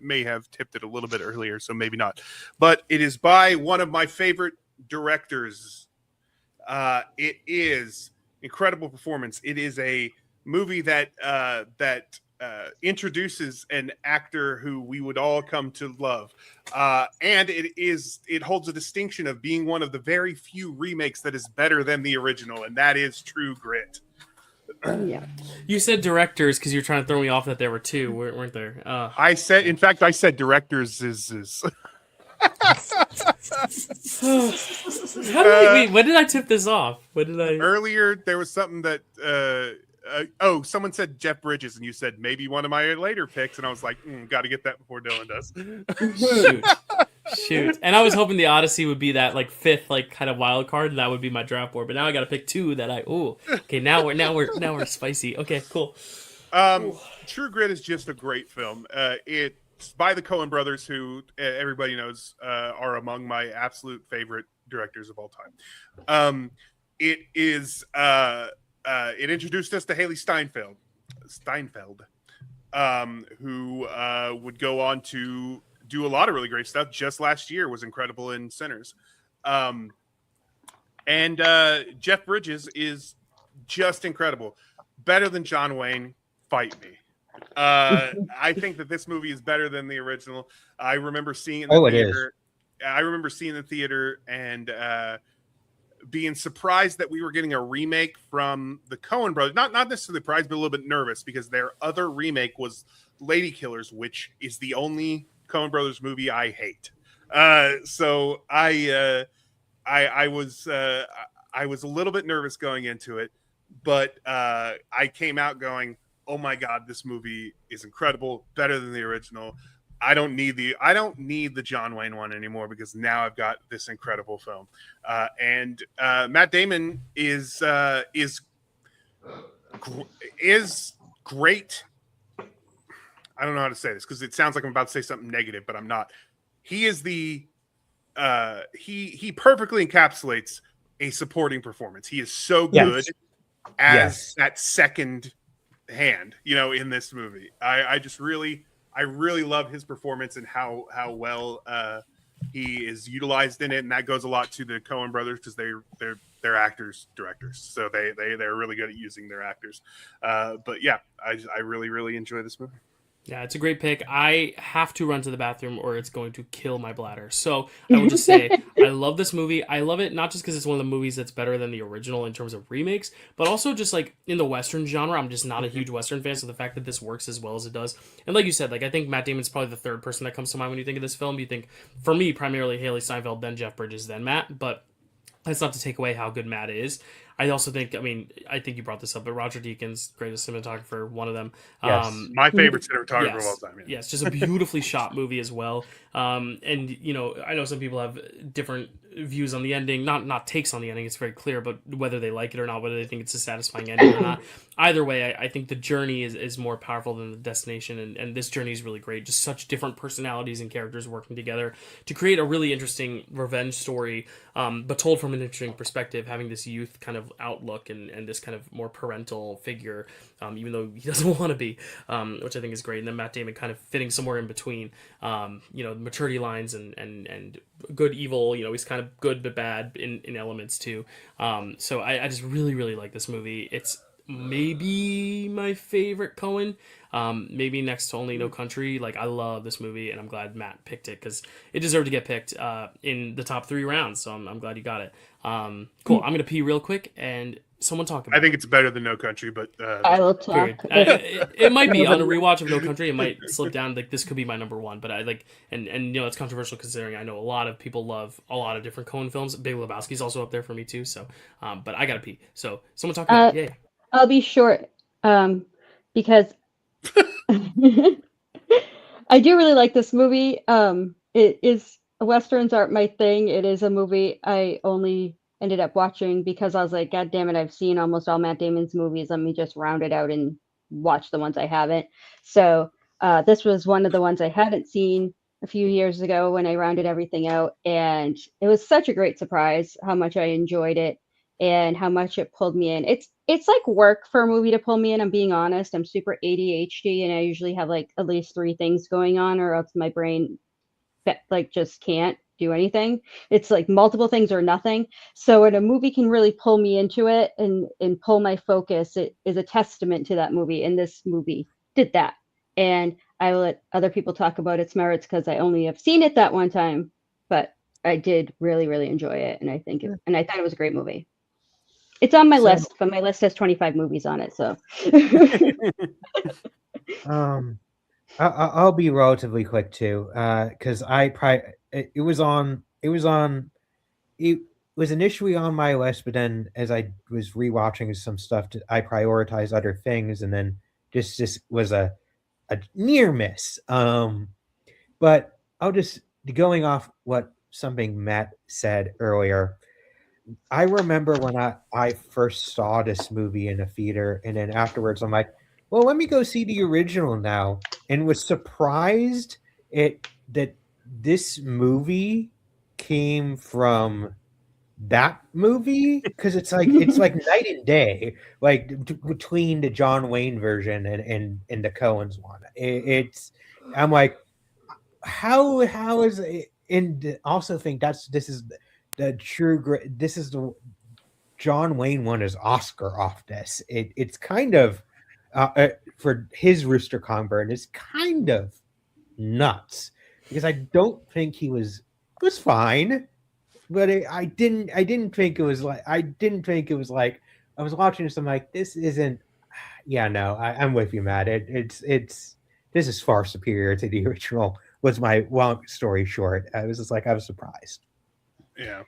may have tipped it a little bit earlier. So maybe not. But it is by one of my favorite directors. It is incredible performance. It is a movie that introduces an actor who we would all come to love, and it holds a distinction of being one of the very few remakes that is better than the original, and that is True Grit. Yeah. You said directors because you're trying to throw me off that there were two, weren't there? I said directors is. Wait, when did I tip this off? When did I? Earlier, there was something that. Someone said Jeff Bridges, and you said maybe one of my later picks, and I was like, got to get that before Dylan does. Shoot. And I was hoping the Odyssey would be that like fifth like kind of wild card, and that would be my draft board. But now I got to pick two that okay. Now we're spicy. Okay, cool. True Grit is just a great film. It's by the Coen brothers, who everybody knows are among my absolute favorite directors of all time. It is. It introduced us to Haley Steinfeld, who would go on to do a lot of really great stuff. Just last year was incredible in Sinners. And Jeff Bridges is just incredible. Better than John Wayne, fight me. I think that this movie is better than the original. I remember seeing it in the theater. I remember seeing the theater and being surprised that we were getting a remake from the Coen brothers. Not necessarily surprised, but a little bit nervous because their other remake was Lady Killers, which is the only Coen brothers movie I hate. So I was a little bit nervous going into it, but I came out going, oh my God, this movie is incredible, better than the original. I don't need the John Wayne one anymore because now I've got this incredible film. And Matt Damon is great. I don't know how to say this because it sounds like I'm about to say something negative, but I'm not. He is he perfectly encapsulates a supporting performance. He is so good as that second hand, in this movie. I really love his performance and how well he is utilized in it, and that goes a lot to the Coen brothers because they're actors, directors, so they're really good at using their actors. But yeah, I really enjoy this movie. Yeah, it's a great pick. I have to run to the bathroom or it's going to kill my bladder. So I will just say, I love this movie. I love it not just because it's one of the movies that's better than the original in terms of remakes, but also just like in the Western genre. I'm just not a huge Western fan, so the fact that this works as well as it does. And like you said, I think Matt Damon's probably the third person that comes to mind when you think of this film. You think, for me, primarily Haley Steinfeld, then Jeff Bridges, then Matt. But that's not to take away how good Matt is. I also think, I think you brought this up, but Roger Deakins, greatest cinematographer, one of them. Yes. My favorite cinematographer of all time. Yeah. Yes, just a beautifully shot movie as well. And, I know some people have different views on the ending, not takes on the ending, it's very clear, but whether they like it or not, whether they think it's a satisfying ending or not. Either way, I think the journey is more powerful than the destination, and this journey is really great. Just such different personalities and characters working together to create a really interesting revenge story, but told from an interesting perspective, having this youth kind of outlook and this kind of more parental figure, even though he doesn't want to be, which I think is great. And then Matt Damon kind of fitting somewhere in between, maturity lines and good, evil, he's kind of good but bad in elements too. So I just really, really like this movie. It's maybe my favorite Coen. Maybe next to only No Country. Like, I love this movie, and I'm glad Matt picked it because it deserved to get picked in the top 3 rounds. So I'm glad you got it. Cool. I'm gonna pee real quick, and someone talk about. I think it's better than No Country, but I will talk. It might be on a rewatch of No Country. It might slip down. Like, this could be my number 1, but I like, and it's controversial considering I know a lot of people love a lot of different Coen films. Big Lebowski's also up there for me too. So, but I gotta pee. So someone talk about it. Yay. I'll be short, because I do really like this movie. Westerns aren't my thing. It is a movie I only ended up watching because I was like, God damn it, I've seen almost all Matt Damon's movies. Let me just round it out and watch the ones I haven't. So this was one of the ones I hadn't seen a few years ago when I rounded everything out. And it was such a great surprise how much I enjoyed it and how much it pulled me in. It's like work for a movie to pull me in. I'm being honest. I'm super ADHD and I usually have like at least 3 things going on or else my brain like just can't do anything. It's like multiple things or nothing. So when a movie can really pull me into it and pull my focus, it is a testament to that movie. And this movie did that. And I will let other people talk about its merits because I only have seen it that one time, but I did really, really enjoy it. And I thought it was a great movie. It's on my list, but my list has 25 movies on it. So I'll be relatively quick too, because it was initially on my list, but then as I was rewatching some stuff, I prioritized other things, and then just was a near miss. But I'll just going off what something Matt said earlier. I remember when I first saw this movie in a theater, and then afterwards I'm like, well, let me go see the original now, and was surprised that this movie came from that movie, because it's like night and day, like between the John Wayne version and the Coen's one. I'm like, how is it? And also think this is the John Wayne one is Oscar off this. It's kind of for his Rooster Kong burn is kind of nuts, because I don't think he was fine, but I didn't think it was like I was watching this. I'm like, this isn't. Yeah, no, I'm with you, Matt. This is far superior to the original. Was my long story short. I was surprised. Yeah.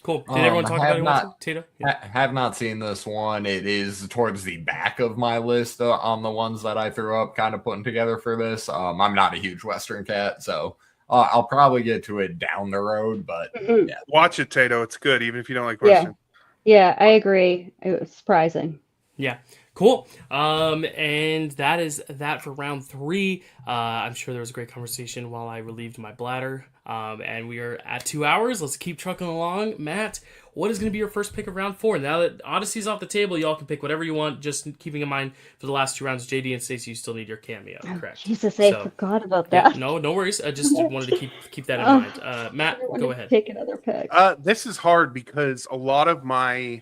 Cool. Did everyone talk about it? Tato? Yeah. Have not seen this one. It is towards the back of my list on the ones that I threw up, kind of putting together for this. I'm not a huge Western cat, so I'll probably get to it down the road. But yeah. Watch it, Tato. It's good, even if you don't like Western. Yeah, I agree. It was surprising. Yeah. Cool. And that is that for round 3. I'm sure there was a great conversation while I relieved my bladder. And we are at 2 hours. Let's keep trucking along. Matt, what is going to be your first pick of round 4? Now that Odyssey's off the table, y'all can pick whatever you want. Just keeping in mind for the last 2 rounds, JD and Stacy, you still need your cameo. Correct. Jesus, I forgot about that. Yeah, no worries. I just wanted to keep that in mind. Matt, go ahead. Take another pick. This is hard because a lot of my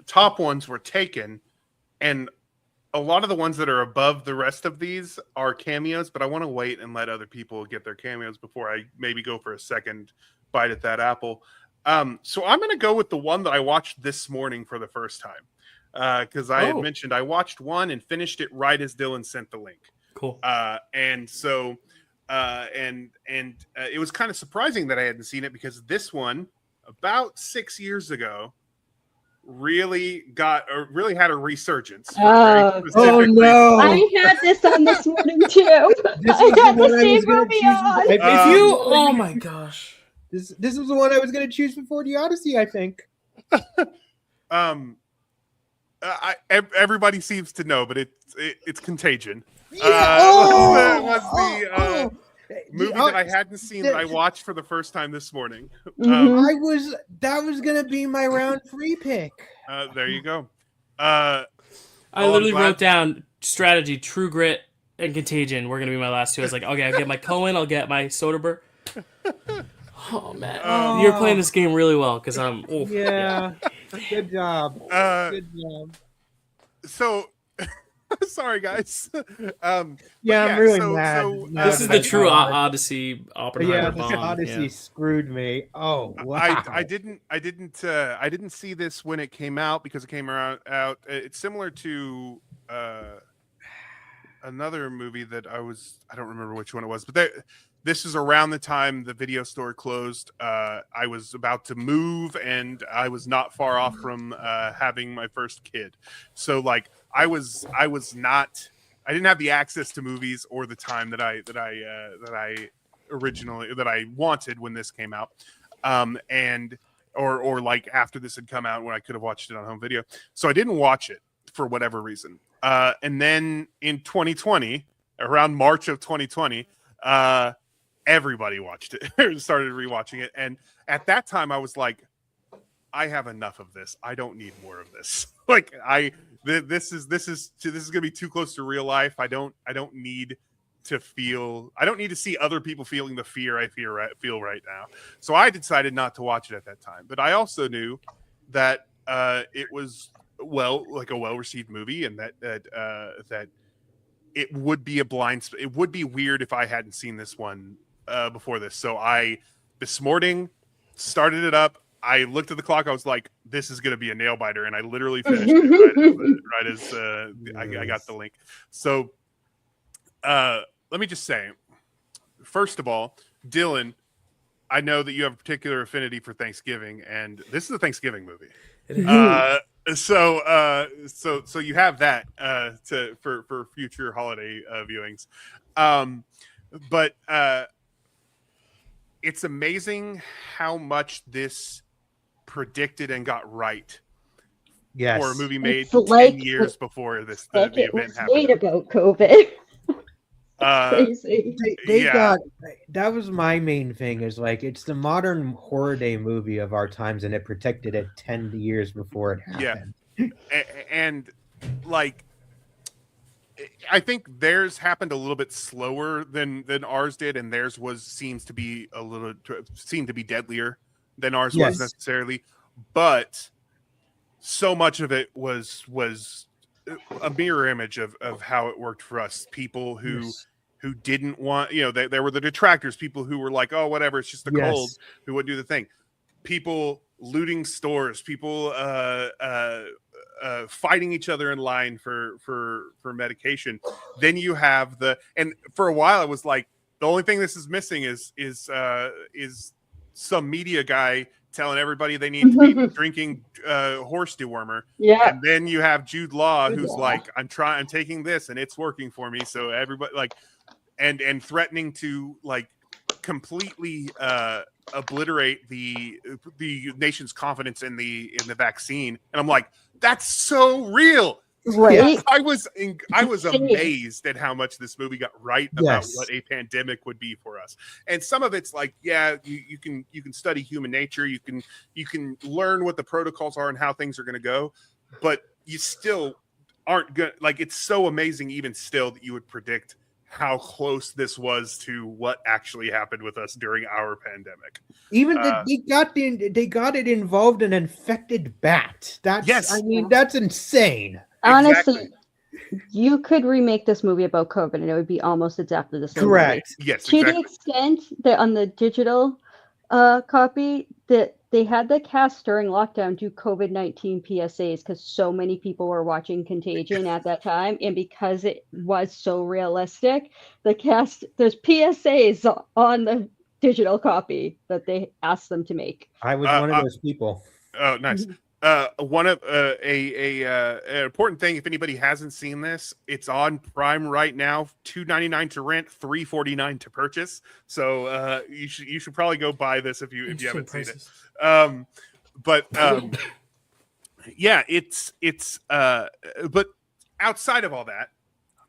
top ones were taken, and a lot of the ones that are above the rest of these are cameos, but I want to wait and let other people get their cameos before I maybe go for a second bite at that apple. So I'm going to go with the one that I watched this morning for the first time, because I had mentioned I watched one and finished it right as Dylan sent the link. Cool. And so it was kind of surprising that I hadn't seen it, because this one about 6 years ago really had a resurgence. Oh no! I had this on this morning too. I had the same movie on. Oh my gosh! This was the one I was going to choose before the Odyssey, I think. Everybody seems to know, but it's Contagion. Yeah. Movie that I hadn't seen that I watched for the first time this morning. That was gonna be my round 3 pick. There you go. I literally wrote down strategy, True Grit, and Contagion. We're gonna be my last 2. I was like, okay, I'll get my Coen, I'll get my Soderbergh. Oh man, you're playing this game really well because I'm. Yeah. Good job. Good job. So, sorry guys. I'm really mad. This is the true Odyssey Oppenheimer this bomb. Odyssey screwed me. Oh wow! I didn't see this when it came out because it came out. It's similar to another movie that I don't remember which one it was, but this is around the time the video store closed. I was about to move, and I was not far off from having my first kid. So, like, I didn't have the access to movies or the time that I wanted when this came out, or like after this had come out when I could have watched it on home video. So I didn't watch it for whatever reason. And then in 2020, around March of 2020, everybody watched it, started rewatching it. And at that time I was like, I have enough of this. I don't need more of this. Like this is going to be too close to real life. I don't need to see other people feeling the fear I feel right now. So I decided not to watch it at that time. But I also knew that it was a well-received movie, and that it would be it would be weird if I hadn't seen this one before this. So this morning started it up. I looked at the clock. I was like, "This is going to be a nail biter," and I literally finished it right as I got the link. So, let me just say, first of all, Dylan, I know that you have a particular affinity for Thanksgiving, and this is a Thanksgiving movie. So you have that for future holiday viewings, but it's amazing how much this predicted and got right. Yes. For a movie made It's 10 like years before the event happened. Made about COVID. Crazy. That was my main thing, is like, it's the modern horror day movie of our times, and it predicted it 10 years before it happened. Yeah. And like, I think theirs happened a little bit slower than ours did, and theirs seemed to be deadlier than ours was necessarily, but so much of it was a mirror image of how it worked for us. People who didn't want, there were the detractors, people who were like, oh, whatever, it's just the cold, who would do the thing. People looting stores, people fighting each other in line for medication. Then you have and for a while I was like, the only thing this is missing is some media guy telling everybody they need to be drinking horse dewormer. Yeah. And then you have Jude Law, who's like, I'm taking this and it's working for me. So everybody like, and threatening to like completely obliterate the nation's confidence in the vaccine. And I'm like, that's so real. Right. I was amazed at how much this movie got right about what a pandemic would be for us. And some of it's like, you can study human nature, you can learn what the protocols are and how things are going to go, but you still aren't good. Like, it's so amazing even still that you would predict how close this was to what actually happened with us during our pandemic. Even they got it involved in an infected bat. That's insane. Honestly, you could remake this movie about COVID and it would be almost exactly the same. Correct. Movie. Yes. To the extent that on the digital copy that they had the cast during lockdown do COVID-19 PSAs because so many people were watching Contagion at that time, and because it was so realistic, the cast, there's PSAs on the digital copy that they asked them to make. I was one of those people. Oh, nice. One of an important thing, if anybody hasn't seen this, it's on Prime right now. $2.99 to rent, $3.49 to purchase. So you should probably go buy this if you haven't seen it. But outside of all that,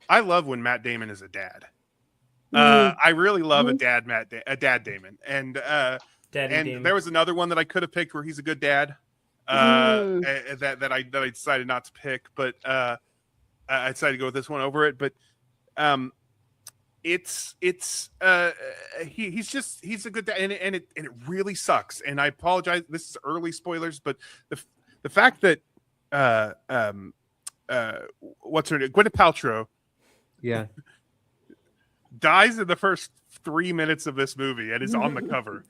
I love when Matt Damon is a dad. I really love a dad Damon, and Damon. There was another one that I could have picked where he's a good dad. That I decided not to pick, but I decided to go with this one over it. But he's a good dad, and it really sucks. And I apologize. This is early spoilers, but the fact that what's her name? Gwyneth Paltrow Yeah. dies in the first 3 minutes of this movie and is on the cover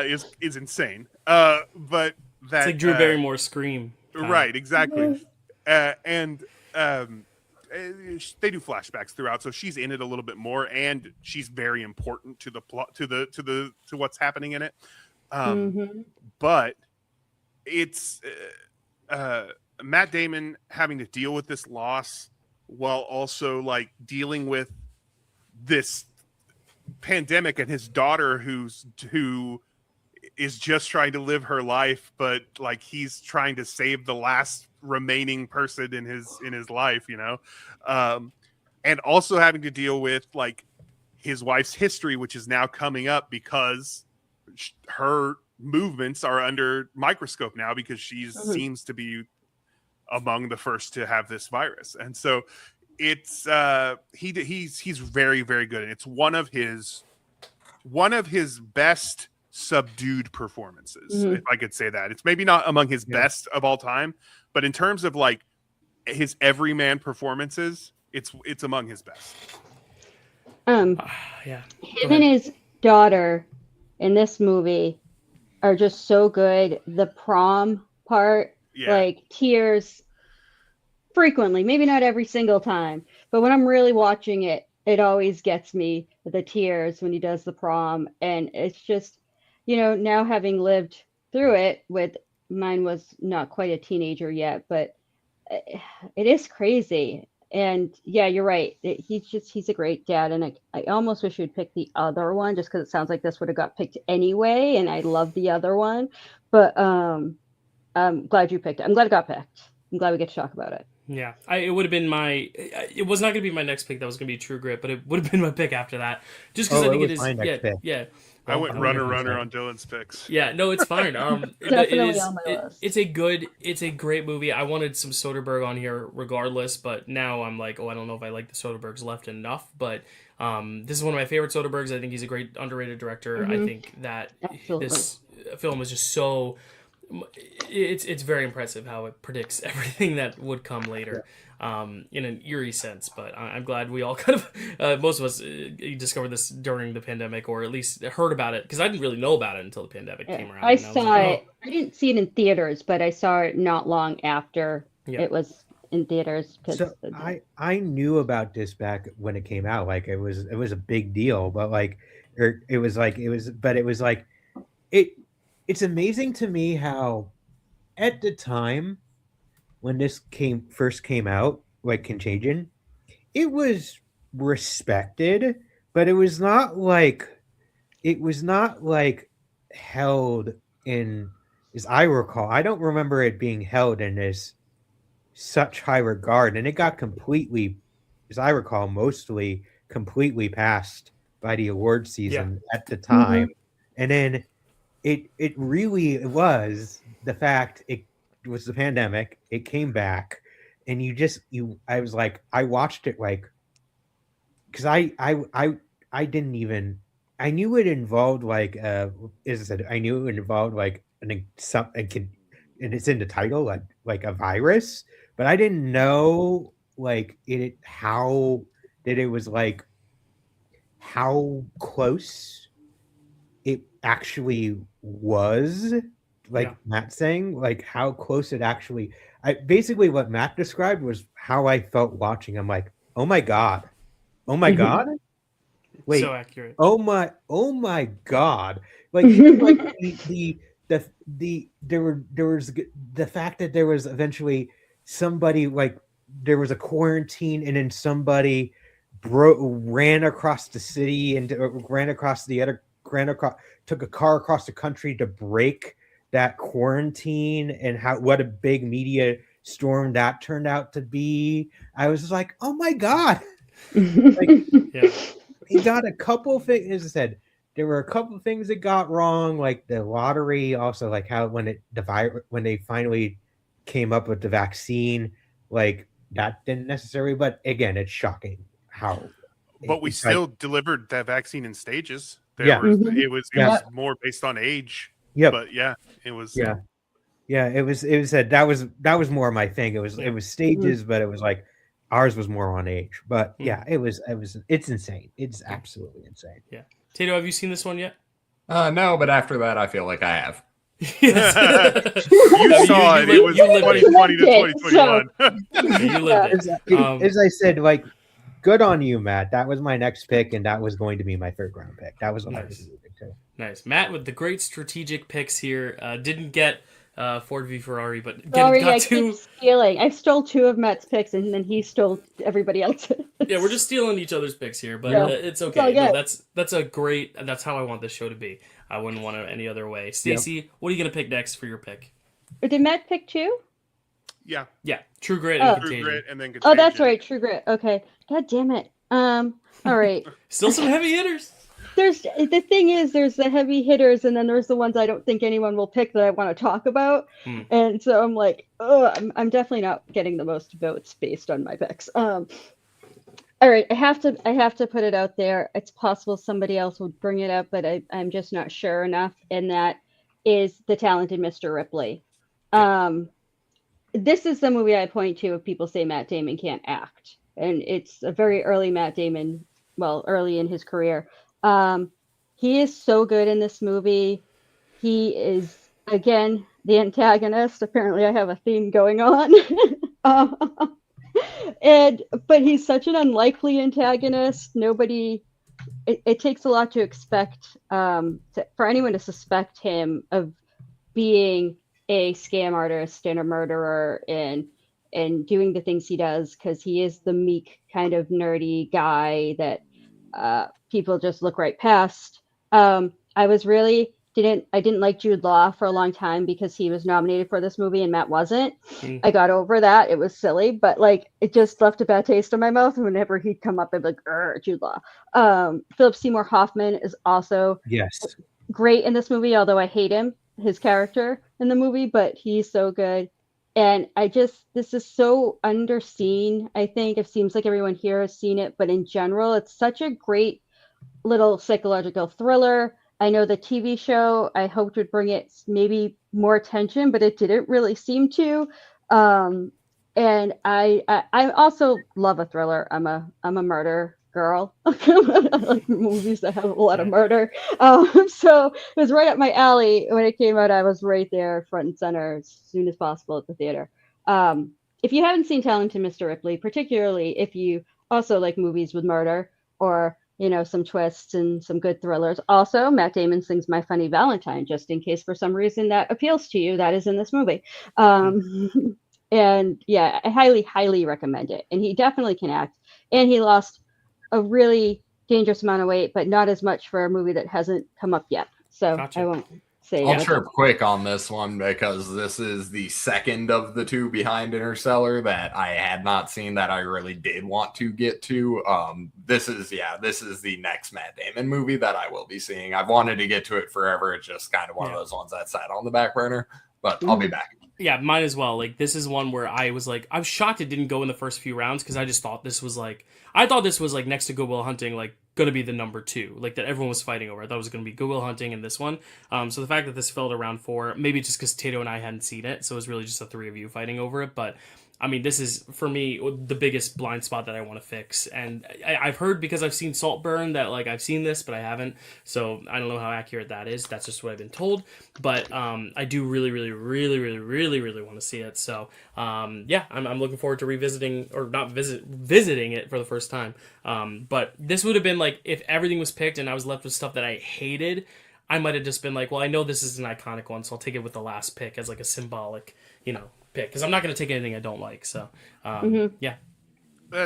is insane. But that it's like Drew Barrymore's Scream. Right, exactly. And they do flashbacks throughout, so she's in it a little bit more, and she's very important to the plot, to what's happening in it. But it's Matt Damon having to deal with this loss while also like dealing with this pandemic and his daughter who is just trying to live her life, but like he's trying to save the last remaining person in his life, you know, and also having to deal with like his wife's history, which is now coming up because her movements are under microscope now because she seems to be among the first to have this virus, and so it's he's very, very good, and it's one of his best subdued performances, if I could say that. It's maybe not among his best of all time, but in terms of like his everyman performances, it's among his best. Him and his daughter in this movie are just so good. The prom part, like tears frequently, maybe not every single time, but when I'm really watching it, it always gets me the tears when he does the prom. And it's just, you know, now having lived through it with mine was not quite a teenager yet, but it is crazy. And yeah, you're right. He's a great dad. And I almost wish you'd pick the other one just because it sounds like this would have got picked anyway. And I love the other one, but I'm glad you picked it. I'm glad it got picked. I'm glad we get to talk about it. Yeah, it would have been it was not going to be my next pick. That was going to be True Grit, but it would have been my pick after that. Just because I think it is. Yeah. I went runner on Dylan's picks. Yeah, no, it's fine. Definitely on my list. It's a great movie. I wanted some Soderbergh on here regardless, but now I'm like, I don't know if I like the Soderberghs left enough. But this is one of my favorite Soderberghs. I think he's a great underrated director. I think that this film is just so. It's very impressive how it predicts everything that would come later, in an eerie sense. But I'm glad we all kind of, most of us discovered this during the pandemic, or at least heard about it, because I didn't really know about it until the pandemic came around. I saw it. I didn't see it in theaters, but I saw it not long after it was in theaters. So I knew about this back when it came out. Like it was a big deal, but it's amazing to me how at the time when this first came out, like Contagion, it was respected, but it was not like held in, as I recall. I don't remember it being held in such high regard, and it got completely, as I recall, mostly completely passed by the award season at the time. And then it really was the fact it was the pandemic, it came back, and I was like, I watched it like, because I didn't even, I knew it involved like as I said, I knew it involved like and it's in the title, like a virus, but I didn't know like how it was like how close it actually was, like Matt saying, like how close it actually. Basically what Matt described was how I felt watching. I'm like, oh my god, wait, so accurate. Oh my god, like like there was the fact that there was eventually somebody, like there was a quarantine, and then somebody ran across the city and took a car across the country to break that quarantine, and what a big media storm that turned out to be. I was just like, oh my god. Like, he got a couple things. As I said, there were a couple things that got wrong, like the lottery, also like how when they finally came up with the vaccine, like that didn't necessarily, but again, it's shocking how. But we still delivered that vaccine in stages. It was more based on age. Yeah, but it was. Yeah, it was that was more my thing. It was stages, but it was like ours was more on age. But yeah, it's insane. It's absolutely insane. Yeah. Tato, have you seen this one yet? No, but after that, I feel like I have. You saw it. It was 2020 to 2021. You lived it. As I said, like, good on you, Matt. That was my next pick, and that was going to be my third round pick. That was what I was moving to. Nice. Matt with the great strategic picks here. Didn't get Ford v Ferrari, but I two. keep stealing. I stole 2 of Matt's picks, and then he stole everybody else's. Yeah, we're just stealing each other's picks here, but it's okay. No, that's a great. That's how I want this show to be. I wouldn't want it any other way. Stacy, what are you gonna pick next for your pick? Did Matt pick 2? Yeah. True Grit and True Contagion. Grit and then Contagion. Oh, that's right. True Grit. Okay. God damn it. All right. Still some heavy hitters. There's the thing is, there's the heavy hitters, and then there's the ones I don't think anyone will pick that I want to talk about. And so I'm like, oh, I'm definitely not getting the most votes based on my picks. All right, I have to put it out there. It's possible somebody else will bring it up, but I'm just not sure enough. And that is The Talented Mr. Ripley. This is the movie I point to if people say Matt Damon can't act, and it's a very early Matt Damon, early in his career. He is so good in this movie. He is, again, the antagonist. Apparently, I have a theme going on. But he's such an unlikely antagonist. It takes a lot to expect for anyone to suspect him of being a scam artist and a murderer and doing the things he does, because he is the meek kind of nerdy guy that people just look right past. I didn't like Jude Law for a long time because he was nominated for this movie and Matt wasn't. I got over that. It was silly, but like it just left a bad taste in my mouth. And whenever he'd come up, I'd be like, Jude Law. Philip Seymour Hoffman is also great in this movie, although I hate his character in the movie, but he's so good. And this is so underseen. I think it seems like everyone here has seen it, but in general, it's such a great little psychological thriller. I know the TV show I hoped would bring it maybe more attention, but it didn't really seem to. And I also love a thriller. I'm a murder girl. I like movies that have a lot of murder. So it was right up my alley. When it came out, I was right there front and center as soon as possible at the theater. If you haven't seen Talented Mr. Ripley, particularly if you also like movies with murder or some twists and some good thrillers. Also, Matt Damon sings My Funny Valentine, just in case for some reason that appeals to you. That is in this movie. And yeah, I highly, highly recommend it. And he definitely can act. And he lost a really dangerous amount of weight, but not as much for a movie that hasn't come up yet. So I won't say. I'll chirp quick on this one because this is the second of the 2 behind Interstellar that I had not seen that I really did want to get to. This is the next Matt Damon movie that I will be seeing. I've wanted to get to it forever. It's just kind of one of those ones that sat on the back burner, but I'll be back. Yeah, mine as well. Like, this is one where I was shocked it didn't go in the first few rounds because I just thought this was next to Good Will Hunting, like going to be the number 2, like that everyone was fighting over. I thought it was going to be Good Will Hunting and this one. So the fact that this fell to round 4, maybe just because Tato and I hadn't seen it, so it was really just the 3 of you fighting over it. But I mean, this is, for me, the biggest blind spot that I want to fix. And I've heard, because I've seen Saltburn, that, like, I've seen this, but I haven't. So I don't know how accurate that is. That's just what I've been told. But I do really, really, really, really, really, really want to see it. So, yeah, I'm looking forward to revisiting, or not visiting it for the first time. But this would have been, like, if everything was picked and I was left with stuff that I hated, I might have just been like, well, I know this is an iconic one, so I'll take it with the last pick as, like, a symbolic, pick, because I'm not going to take anything I don't like. So, yeah.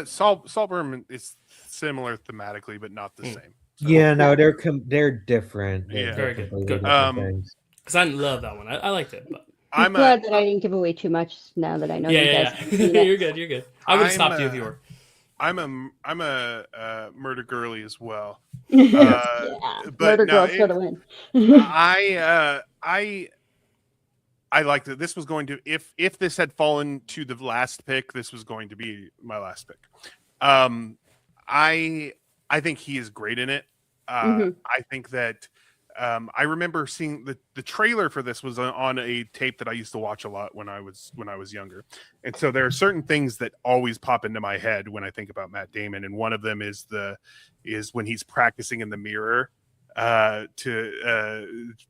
Saltburn is similar thematically, but not the same. So. Yeah, no, they're different. Yeah, very good. Good. Because I love that one. I liked it. But I'm glad that I didn't give away too much now that I know you guys. Yeah. You're good. I would have stopped you if you were. I'm a murder girly as well. But murder girls gotta win. I like that. This was going to, if this had fallen to the last pick, this was going to be my last pick. I think he is great in it. I think that I remember seeing the trailer for this was on a tape that I used to watch a lot when I was younger, and so there are certain things that always pop into my head when I think about Matt Damon, and one of them is when he's practicing in the mirror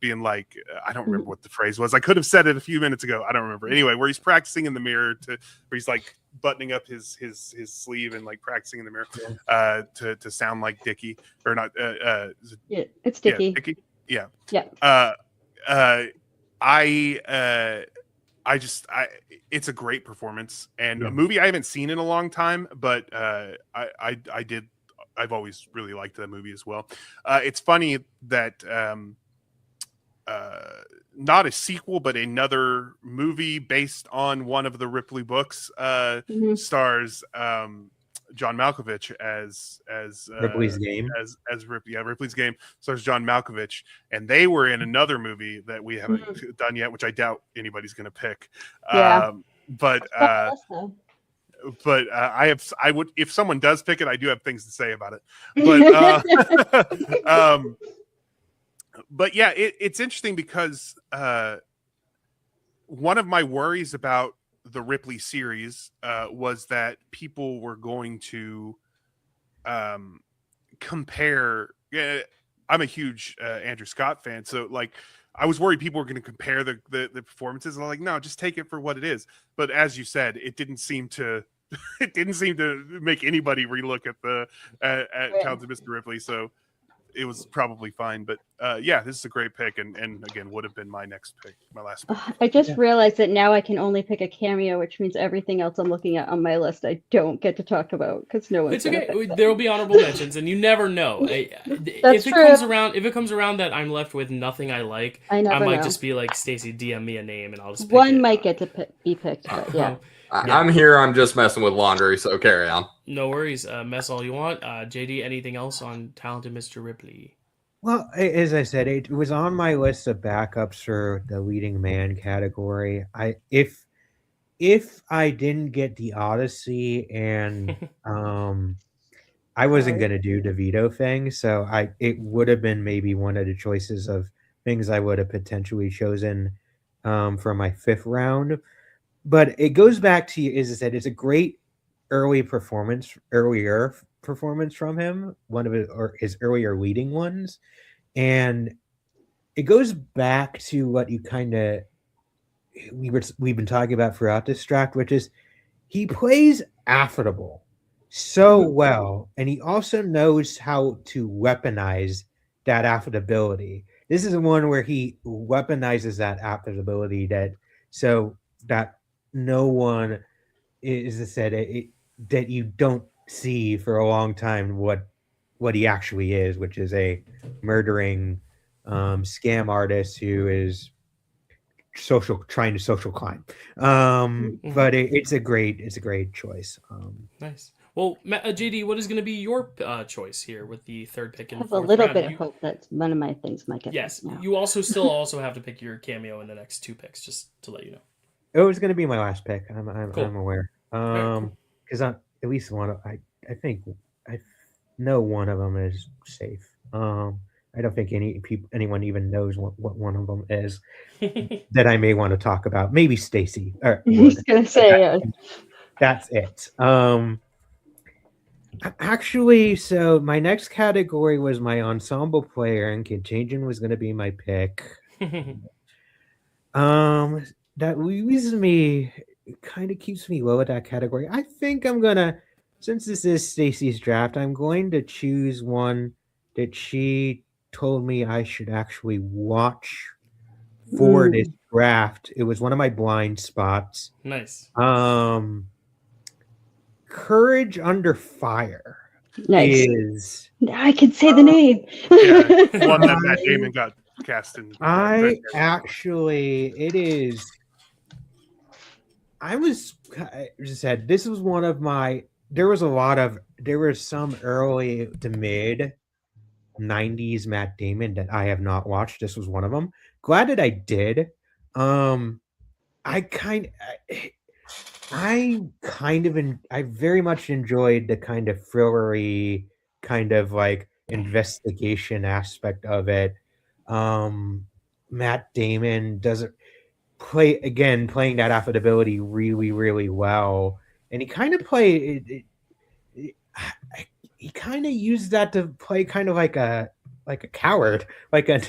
being like, I don't remember what the phrase was. I could have said it a few minutes ago. I don't remember. Anyway, where he's practicing in the mirror where he's like buttoning up his sleeve and like practicing in the mirror to sound like Dickie or not. Yeah, it's Dickie. Yeah, Dickie. Yeah. Yeah. It's a great performance and a movie I haven't seen in a long time, but I've always really liked that movie as well. It's funny that not a sequel, but another movie based on one of the Ripley books stars John Malkovich as Ripley's Game. Ripley's Game stars John Malkovich, and they were in another movie that we haven't done yet, which I doubt anybody's going to pick. Yeah. But I would, if someone does pick it, I do have things to say about it. But yeah, it's interesting because one of my worries about the Ripley series was that people were going to compare. I'm a huge Andrew Scott fan, so like I was worried people were going to compare the performances, and I'm like, no, just take it for what it is. But as you said, it didn't seem to make anybody relook at Talented Mr. Ripley. So it was probably fine. But yeah, this is a great pick, and again would have been my next pick, my last pick. I just realized that now I can only pick a cameo, which means everything else I'm looking at on my list I don't get to talk about because no one's. It's okay. There will be honorable mentions, and you never know. That's if true. If it comes around that I'm left with nothing I like, I might just be like, Stacy, DM me a name, and I'll just pick one it. might get to be picked. But yeah. I'm here. I'm just messing with laundry, so carry on. No worries. Mess all you want. JD, anything else on Talented Mr. Ripley? Well, as I said, it was on my list of backups for the leading man category. If I didn't get the Odyssey and I wasn't gonna do DeVito thing, so it would have been maybe one of the choices of things I would have potentially chosen for my fifth round. But it goes back to, as I said, it's a great earlier performance from him, one of his earlier leading ones, and it goes back to what you kind of we've been talking about throughout this draft, which is he plays affable so well, and he also knows how to weaponize that affability. This is the one where he weaponizes that affability so that no one, as I said, that you don't see for a long time what he actually is, which is a murdering scam artist who is trying to social climb. But it's a great choice. Nice. Well, JD, what is going to be your choice here with the third pick? I have a little bit of hope that one of my things might get. Yes, you also have to pick your cameo in the next two picks, just to let you know. It was going to be my last pick. I'm Cool. I'm aware. Cool. Because at least one of I think I know one of them is safe. I don't think anyone even knows what one of them is that I may want to talk about. Maybe Stacy. I was going to say that's it. Actually, so my next category was my ensemble player, and Contagion was going to be my pick. That leaves me, kind of keeps me low at that category. I think I'm gonna, since this is Stacy's draft, I'm going to choose one that she told me I should actually watch for this draft. It was one of my blind spots. Nice. Courage Under Fire. Nice. Is I can say the name. Yeah, one that Matt Damon got cast in. I just said this was one of my. There were some early to mid 90s Matt Damon that I have not watched. This was one of them. Glad that I did. I very much enjoyed the kind of thrillery, kind of like investigation aspect of it. Matt Damon doesn't playing that affability really, really well, and he kind of he kind of used that to play kind of like a coward, like a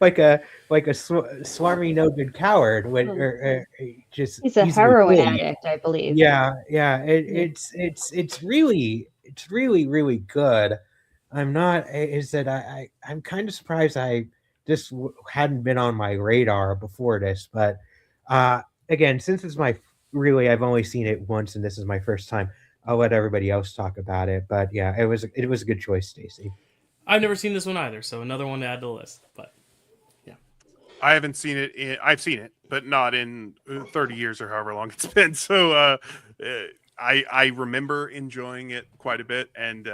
like a swarmy no good coward. Just He's a easily heroin fooled. addict, I believe. Yeah. It's really really good. I'm not is that I'm kind of surprised I this hadn't been on my radar before this, but again, since it's I've only seen it once and this is my first time, I'll let everybody else talk about it. But yeah, it was a good choice, Stacy. I've never seen this one either, so another one to add to the list. But yeah, I haven't seen it. I've seen it, but not in 30 years or however long it's been. So I remember enjoying it quite a bit, and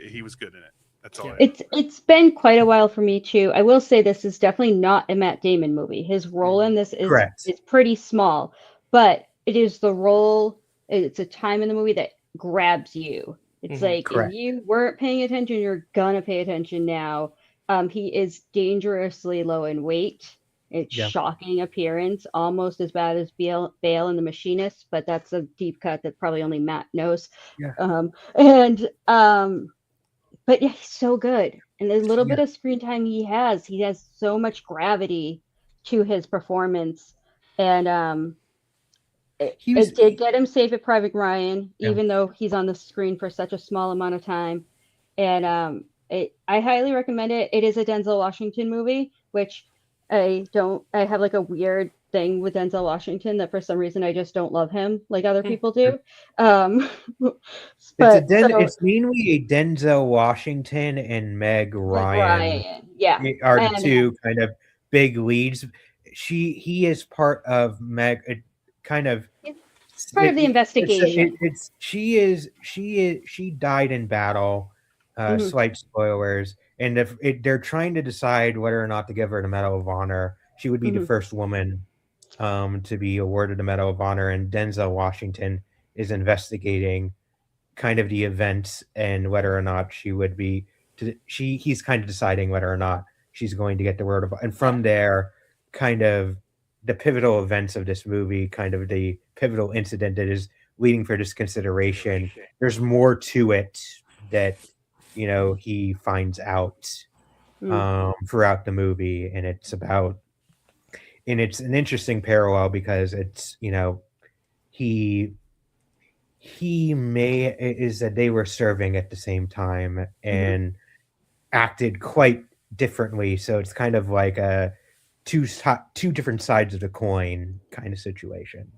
he was good in it. That's all. It's been quite a while for me too. I will say this is definitely not a Matt Damon movie. His role in this is pretty small, but it is the role. It's a time in the movie that grabs you. It's like if you weren't paying attention, you're gonna pay attention now. He is dangerously low in weight. It's shocking appearance, almost as bad as Bale in The Machinist, but that's a deep cut that probably only Matt knows. But yeah, he's so good. And the little bit of screen time he has so much gravity to his performance. And it did get him Save It Private Ryan, even though he's on the screen for such a small amount of time. And I highly recommend it. It is a Denzel Washington movie, which I have like a weird thing with Denzel Washington that for some reason I just don't love him like other people do. It's mainly a Denzel Washington and Meg Ryan. Are the two kind of big leads. He is part of Meg. Kind of part of the investigation. She died in battle. Slight spoilers. And if they're trying to decide whether or not to give her the Medal of Honor, she would be the first woman to be awarded the Medal of Honor. And Denzel Washington is investigating kind of the events and whether or not she would be. He's kind of deciding whether or not she's going to get the word of. And from there, kind of the pivotal events of this movie, kind of the pivotal incident that is leading for this consideration. There's more to it that he finds out throughout the movie, and it's an interesting parallel because it's he is that they were serving at the same time and acted quite differently, so it's kind of like a two different sides of the coin kind of situation.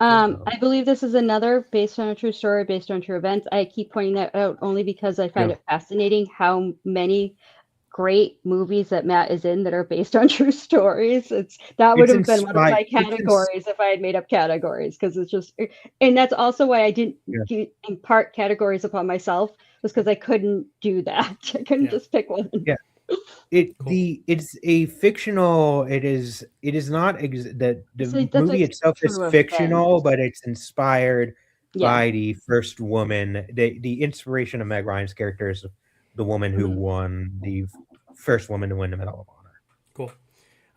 I believe this is another based on a true story, based on true events. I keep pointing that out only because I find it fascinating how many great movies that Matt is in that are based on true stories. That would have been one of my categories if I had made up categories, because it's just, and that's also why I didn't impart categories upon myself, was because I couldn't do that. I couldn't just pick one. It's a fictional. It is not the movie itself is fictional, but it's inspired by the first woman. The inspiration of Meg Ryan's character is the woman who won, the first woman to win the Medal of Honor. Cool.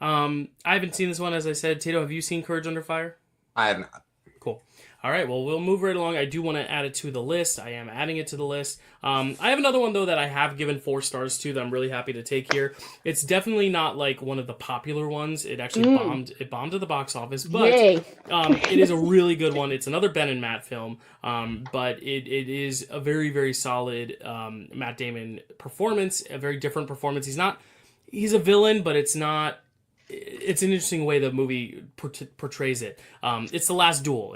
I haven't seen this one, as I said. Tato, have you seen Courage Under Fire? I have not. Cool. All right, well, we'll move right along. I do want to add it to the list. I am adding it to the list. I have another one, though, that I have given 4 stars to that I'm really happy to take here. It's definitely not like one of the popular ones. It actually bombed at the box office, but it is a really good one. It's another Ben and Matt film, but it is a very, very solid Matt Damon performance, a very different performance. He's a villain, but it's not. It's an interesting way the movie portrays it. It's The Last Duel,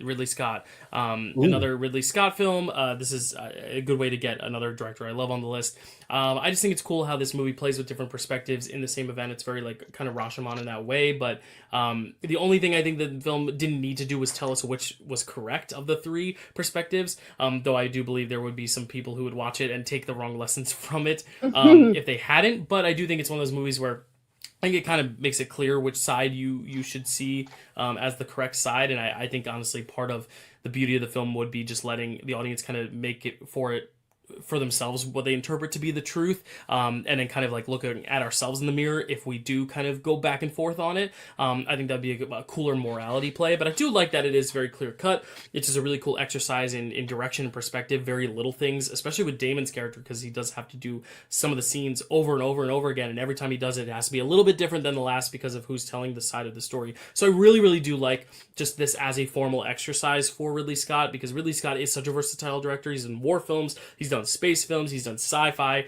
Ridley Scott. Another Ridley Scott film. This is a good way to get another director I love on the list. I just think it's cool how this movie plays with different perspectives in the same event. It's very like kind of Rashomon in that way, but the only thing I think the film didn't need to do was tell us which was correct of the 3 perspectives, though I do believe there would be some people who would watch it and take the wrong lessons from it if they hadn't, but I do think it's one of those movies where I think it kind of makes it clear which side you should see as the correct side, and I think honestly part of the beauty of the film would be just letting the audience kind of make it for it for themselves what they interpret to be the truth, and then kind of like looking at ourselves in the mirror if we do kind of go back and forth on it. I think that'd be a cooler morality play, but I do like that it is very clear cut. It's just a really cool exercise in direction and perspective, very little things, especially with Damon's character, because he does have to do some of the scenes over and over and over again, and every time he does it, it has to be a little bit different than the last because of who's telling the side of the story. So I really, really do like just this as a formal exercise for Ridley Scott, because Ridley Scott is such a versatile director. He's in war films, he's done space films, he's done sci-fi,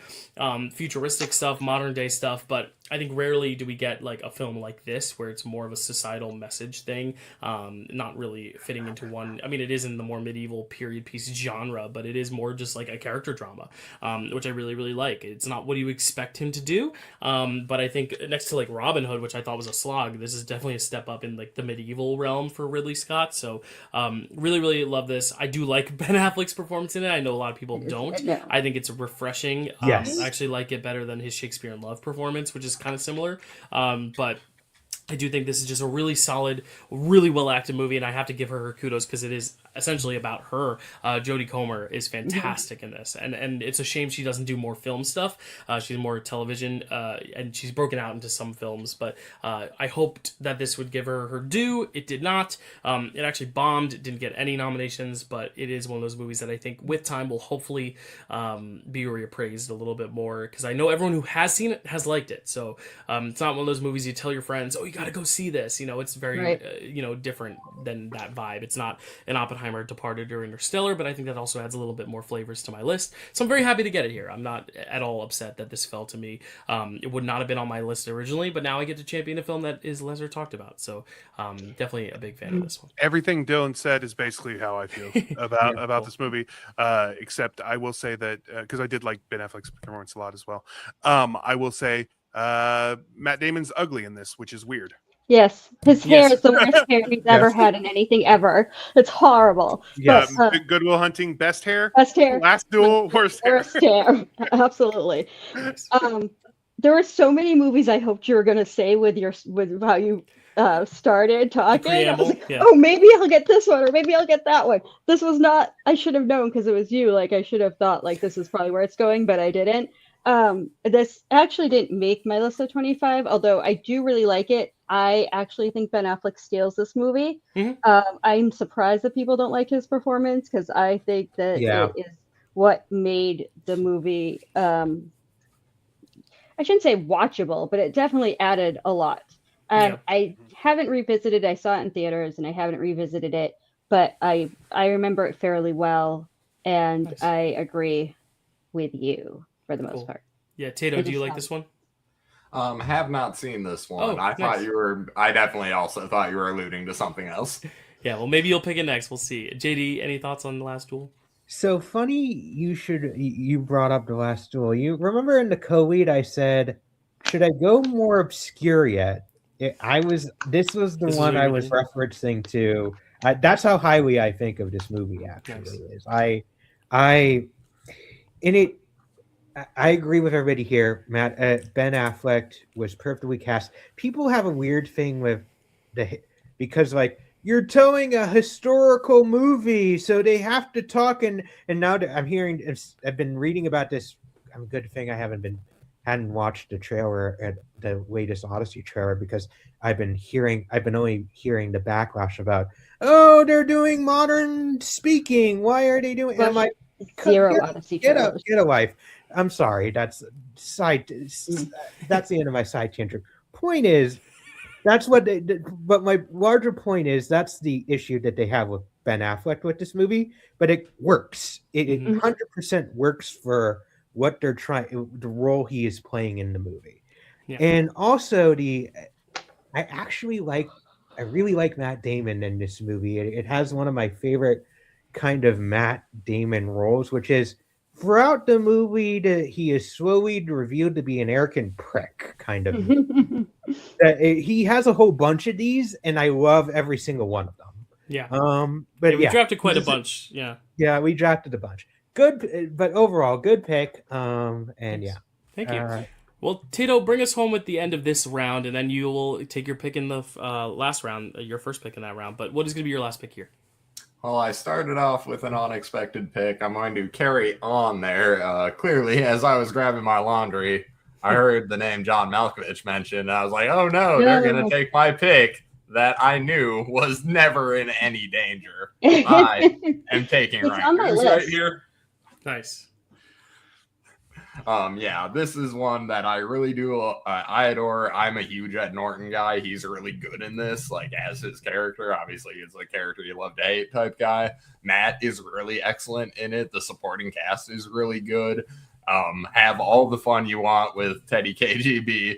futuristic stuff, modern day stuff, but I think rarely do we get like a film like this where it's more of a societal message thing, not really fitting into one. I mean, it is in the more medieval period piece genre, but it is more just like a character drama, which I really, really like. It's not what you expect him to do, but I think next to like Robin Hood, which I thought was a slog, this is definitely a step up in like the medieval realm for Ridley Scott. So really, really love this. I do like Ben Affleck's performance in it. I know a lot of people don't. I think it's refreshing. Yes. I actually like it better than his Shakespeare in Love performance, which is kind of similar. But I do think this is just a really solid, really well acted movie, and I have to give her kudos because it is essentially about her. Jodie Comer is fantastic in this, and it's a shame she doesn't do more film stuff. She's more television, and she's broken out into some films, but I hoped that this would give her due. It did not. It actually bombed. It didn't get any nominations, but it is one of those movies that I think with time will hopefully be reappraised a little bit more, because I know everyone who has seen it has liked it. So it's not one of those movies you tell your friends, oh, you got to go see this. It's very different than that vibe. It's not an Oppenheimer, Departed, or Interstellar, but I think that also adds a little bit more flavors to my list. So I'm very happy to get it here. I'm not at all upset that this fell to me. It would not have been on my list originally, but now I get to champion a film that is lesser talked about. So definitely a big fan of this one. Everything Dylan said is basically how I feel about this movie, except I will say that because I did like Ben Affleck's performance a lot as well. I will say Matt Damon's ugly in this, which is weird. Yes, his hair is the worst hair he's ever had in anything ever. It's horrible. Yes. But, Good Will Hunting, best hair. best hair. Last Duel, worst hair. Worst hair. Absolutely. There were so many movies I hoped you were going to say with how you started talking. I was like, oh, maybe I'll get this one, or maybe I'll get that one. This was not. I should have known because it was you. Like, I should have thought like this is probably where it's going, but I didn't. This actually didn't make my list of 25, although I do really like it. I actually think Ben Affleck steals this movie. I'm surprised that people don't like his performance, because I think that it is what made the movie, I shouldn't say watchable, but it definitely added a lot. I haven't revisited it. I saw it in theaters and I haven't revisited it, but I remember it fairly well, and nice. I agree with you for the most part. Yeah, Tato, do you like this one? Have not seen this one. I definitely also thought you were alluding to something else. Yeah, well, maybe you'll pick it next. We'll see. JD, any thoughts on The Last Duel? So funny you brought up The Last Duel. You remember in the co-lead I said, should I go more obscure yet? This was the one I was referencing to. That's how highly I think of this movie, actually. Nice. I agree with everybody here, Matt. Ben Affleck was perfectly cast. People have a weird thing with because like you're telling a historical movie, so they have to talk. And now that I've been reading about this. I'm a good thing I hadn't watched the trailer, the latest Odyssey trailer, because I've been only hearing the backlash about, oh, they're doing modern speaking. Why are they doing? I'm like, zero Odyssey trailers. Get a life. I'm sorry. That's the end of my side tangent. Point is, that's what but my larger point is that's the issue that they have with Ben Affleck with this movie, but it works. It 100% works for what they're trying, the role he is playing in the movie. Yeah. And also I really like Matt Damon in this movie. It has one of my favorite kind of Matt Damon roles, which is throughout the movie he is slowly revealed to be an arrogant prick, kind of. He has a whole bunch of these, and I love every single one of them. Yeah. We drafted quite a bunch. Yeah. Yeah, we drafted a bunch. Good, but overall, good pick. And yeah. Thank you. Well, Tato, bring us home with the end of this round, and then you will take your pick in the last round, your first pick in that round. But what is going to be your last pick here? Well, I started off with an unexpected pick. I'm going to carry on there. Clearly, as I was grabbing my laundry, I heard the name John Malkovich mentioned. And I was like, oh no, they're going to take my pick that I knew was never in any danger. I am taking Rikers right here. Nice. Yeah, this is one that I really do. I adore. I'm a huge Ed Norton guy. He's really good in this, like as his character. Obviously, it's a character you love to hate type guy. Matt is really excellent in it. The supporting cast is really good. Have all the fun you want with Teddy KGB,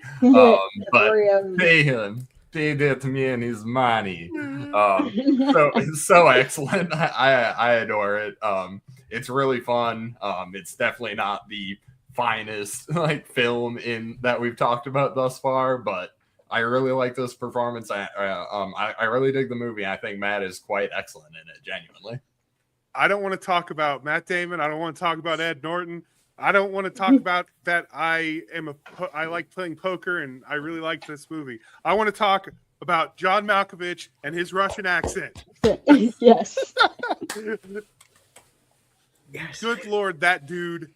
but pay him. Pay that to me and his money. So it's so excellent. I adore it. It's really fun. It's definitely not the finest like film in that we've talked about thus far, but I really like this performance. I really dig the movie. I think Matt is quite excellent in it, genuinely. I don't want to talk about Matt Damon. I don't want to talk about Ed Norton. I don't want to talk about that I like playing poker and I really like this movie. I want to talk about John Malkovich and his Russian accent. Yes. Good Lord, that dude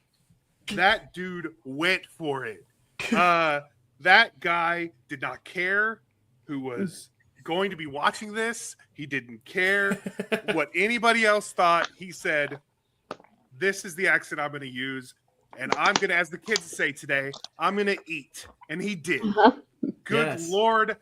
went for it. That guy did not care who was going to be watching this. He didn't care what anybody else thought. He said, this is the accent I'm going to use. And I'm going to, as the kids say today, I'm going to eat. And he did. Good Lord.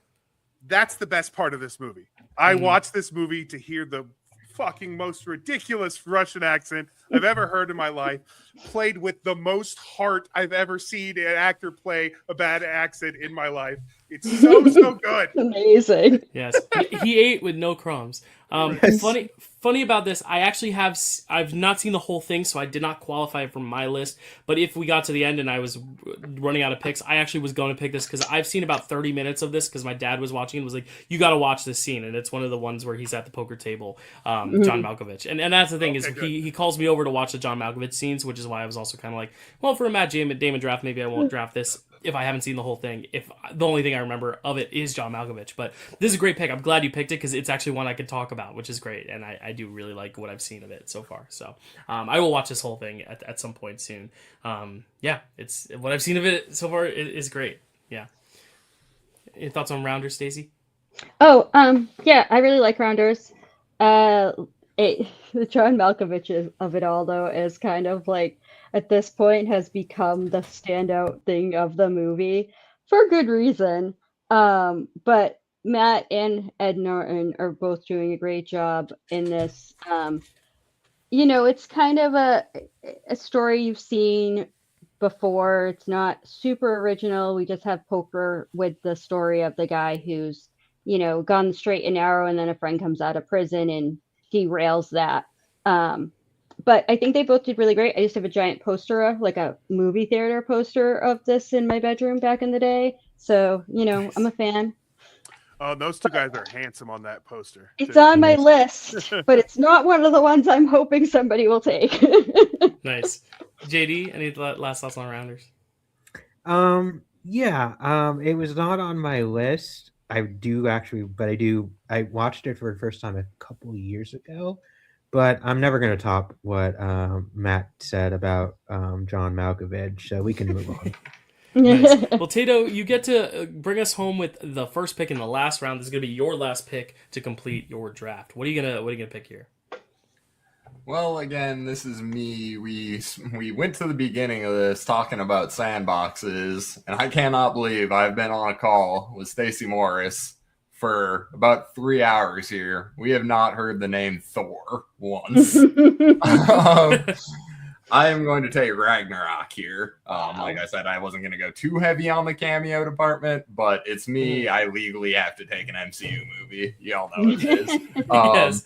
That's the best part of this movie. I watched this movie to hear the fucking most ridiculous Russian accent I've ever heard in my life, played with the most heart I've ever seen an actor play a bad accent in my life. It's so good. Amazing. Yes, he ate with no crumbs. Funny about this, I've not seen the whole thing, so I did not qualify for my list. But if we got to the end and I was running out of picks, I actually was going to pick this because I've seen about 30 minutes of this because my dad was watching and was like, "You got to watch this scene," and it's one of the ones where he's at the poker table, John Malkovich, and that's the thing is he calls me over to watch the John Malkovich scenes, which is why I was also kind of like, well, for a Matt Damon draft, maybe I won't draft this if I haven't seen the whole thing. If the only thing I remember of it is John Malkovich, but this is a great pick. I'm glad you picked it because it's actually one I could talk about, which is great, and I do really like what I've seen of it so far. So I will watch this whole thing at some point soon. It's what I've seen of it so far is great. Yeah. Any thoughts on Rounders, Stacy? Oh, I really like Rounders. The John Malkovich of it all, though, is kind of like, at this point, has become the standout thing of the movie for good reason. But Matt and Ed Norton are both doing a great job in this. It's kind of a story you've seen before. It's not super original. We just have poker with the story of the guy who's, gone straight and narrow, and then a friend comes out of prison and derails that. But I think they both did really great. I used to have a giant poster, like a movie theater poster of this in my bedroom back in the day. So, I'm a fan. Oh, those two guys are handsome on that poster. It's on my list, but it's not one of the ones I'm hoping somebody will take. Nice. JD, any last thoughts on Rounders? It was not on my list. I watched it for the first time a couple years ago. But I'm never going to top what Matt said about John Malkovich, so we can move on. Nice. Well, Tato, you get to bring us home with the first pick in the last round. This is going to be your last pick to complete your draft. What are you gonna pick here? Well, again, this is me. We went to the beginning of this talking about sandboxes, and I cannot believe I've been on a call with Stacy Morris for about 3 hours here. We have not heard the name Thor once. I am going to take Ragnarok here. Like I said, I wasn't going to go too heavy on the cameo department, but it's me. I legally have to take an MCU movie. Y'all know it is. Yes.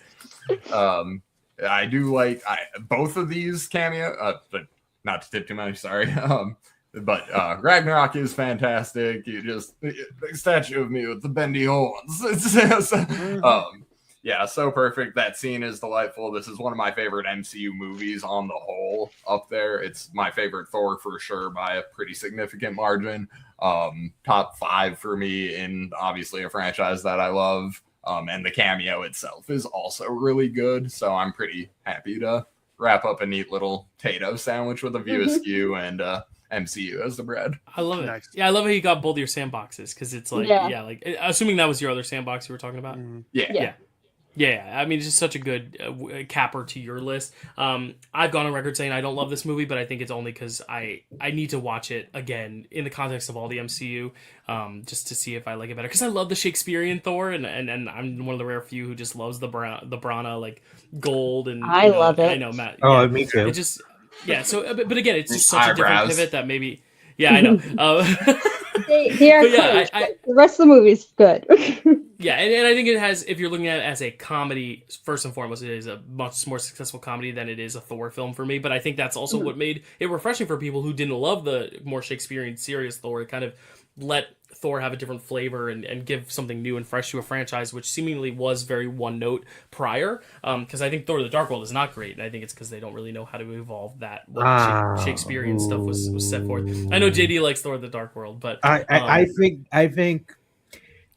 I do like both of these cameo, but not to tip too much, sorry. But Ragnarok is fantastic. The statue of me with the bendy horns. So perfect. That scene is delightful. This is one of my favorite MCU movies on the whole up there. It's my favorite Thor for sure by a pretty significant margin. Top 5 for me in obviously a franchise that I love. And the cameo itself is also really good. So I'm pretty happy to wrap up a neat little Tato sandwich with a view askew and MCU as the bread. I love it. Nice. Yeah, I love how you got both your sandboxes because it's like, yeah, like assuming that was your other sandbox you were talking about. Yeah. I mean, it's just such a good capper to your list. I've gone on record saying I don't love this movie, but I think it's only because I need to watch it again in the context of all the MCU, just to see if I like it better. Because I love the Shakespearean Thor, and I'm one of the rare few who just loves the Brana like gold and I love it. I know, Matt. Oh, yeah, me too. it just so, but again, it's just such Eyebrows. a different pivot that maybe. Yeah, I know. They are yeah, close, the rest of the movie's good. Yeah, and I think it has, if you're looking at it as a comedy, first and foremost, it is a much more successful comedy than it is a Thor film for me. But I think that's also what made it refreshing for people who didn't love the more Shakespearean, serious Thor. It kind of let Thor have a different flavor and give something new and fresh to a franchise, which seemingly was very one note prior. Because I think Thor: The Dark World is not great, and I think it's because they don't really know how to evolve that Shakespearean stuff was set forth. I know JD likes Thor: The Dark World, but I think.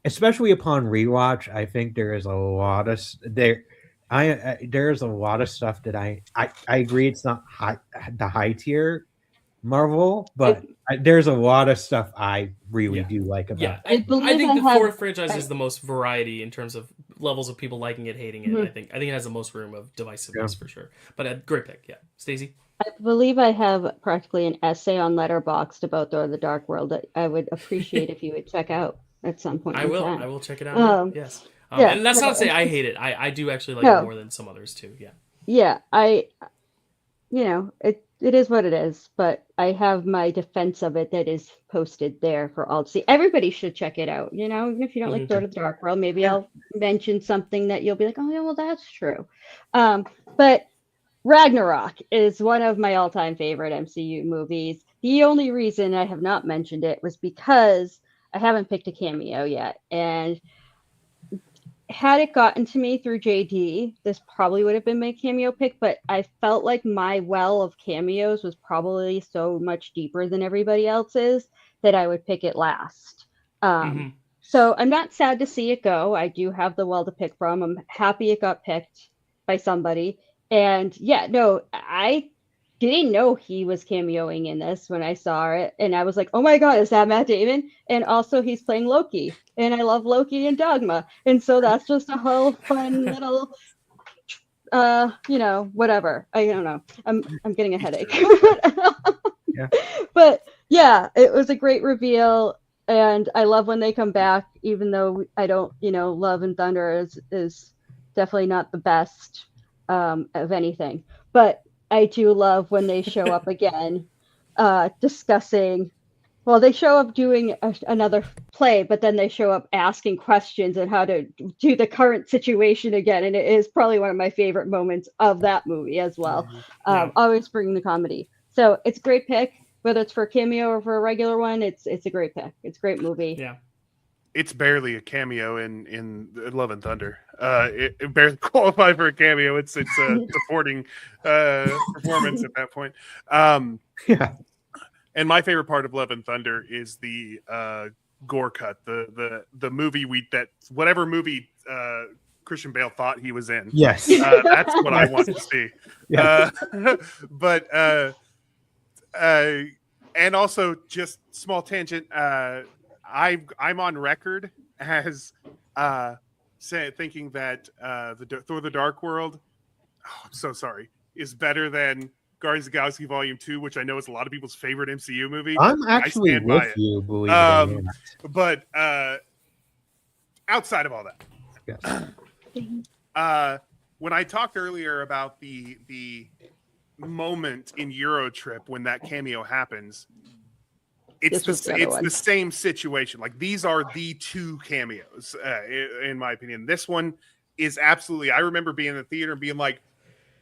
Especially upon rewatch, I think there is a lot of there's a lot of stuff that I agree it's not the high tier Marvel, but there's a lot of stuff I really do like about it. I think the Thor franchise is the most variety in terms of levels of people liking it, hating it. I think it has the most room of divisiveness for sure. But a great pick, yeah. Stacey? I believe I have practically an essay on Letterboxd about Thor: The Dark World that I would appreciate if you would check out at some point. I will check it out. Yes. And that's not to say I hate it. I do actually like it more than some others too. Yeah. Yeah, it is what it is, but I have my defense of it that is posted there for all to see. Everybody should check it out. Even if you don't like Thor: The Dark World, maybe I'll mention something that you'll be like, oh yeah, well that's true. But Ragnarok is one of my all-time favorite MCU movies. The only reason I have not mentioned it was because I haven't picked a cameo yet. And had it gotten to me through JD, this probably would have been my cameo pick, but I felt like my well of cameos was probably so much deeper than everybody else's that I would pick it last. So I'm not sad to see it go. I do have the well to pick from. I'm happy it got picked by somebody. And I didn't know he was cameoing in this when I saw it. And I was like, oh my God, is that Matt Damon? And also he's playing Loki. And I love Loki and Dogma. And so that's just a whole fun little, whatever. I don't know. I'm getting a headache. But yeah, it was a great reveal. And I love when they come back, even though I don't, Love and Thunder is definitely not the best of anything. But I do love when they show up again, discussing. Well, they show up doing another play, but then they show up asking questions and how to do the current situation again. And it is probably one of my favorite moments of that movie as well. Always bringing the comedy. So it's a great pick, whether it's for a cameo or for a regular one. It's a great pick. It's a great movie. Yeah. It's barely a cameo in Love and Thunder. It barely qualified for a cameo. It's a supporting performance at that point. And my favorite part of Love and Thunder is the gore cut, the movie whatever movie Christian Bale thought he was in. Yes, that's what I want to see. And also just small tangent. I'm on record as thinking that the Thor: The Dark World, I'm so sorry, is better than Guardians of the Galaxy Volume 2, which I know is a lot of people's favorite MCU movie. I'm actually with you, believe it or not. But outside of all that, when I talked earlier about the moment in Eurotrip when that cameo happens, it's the same situation. Like, these are the two cameos, in my opinion. This one is absolutely. I remember being in the theater and being like,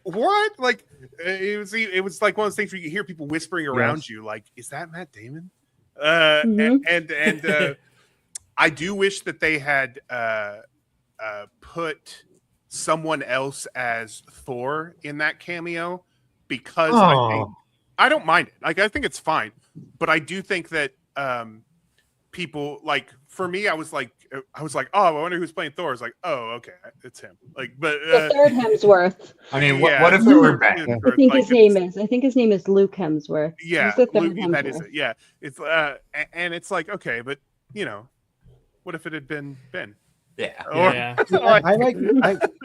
"What?" Like, it was like one of those things where you hear people whispering around you, like, "Is that Matt Damon?" And I do wish that they had put someone else as Thor in that cameo, because I don't mind it. Like, I think it's fine. But I do think that people like for me, I was like, oh, I wonder who's playing Thor. I was like, oh, okay, it's him. Like, but the third Hemsworth. I mean, what if it were bad? I think his name is Luke Hemsworth. Yeah, He's the third Luke, Hemsworth. that is it. Yeah, it's and it's like, okay, but you know, what if it had been Ben? Yeah. Yeah.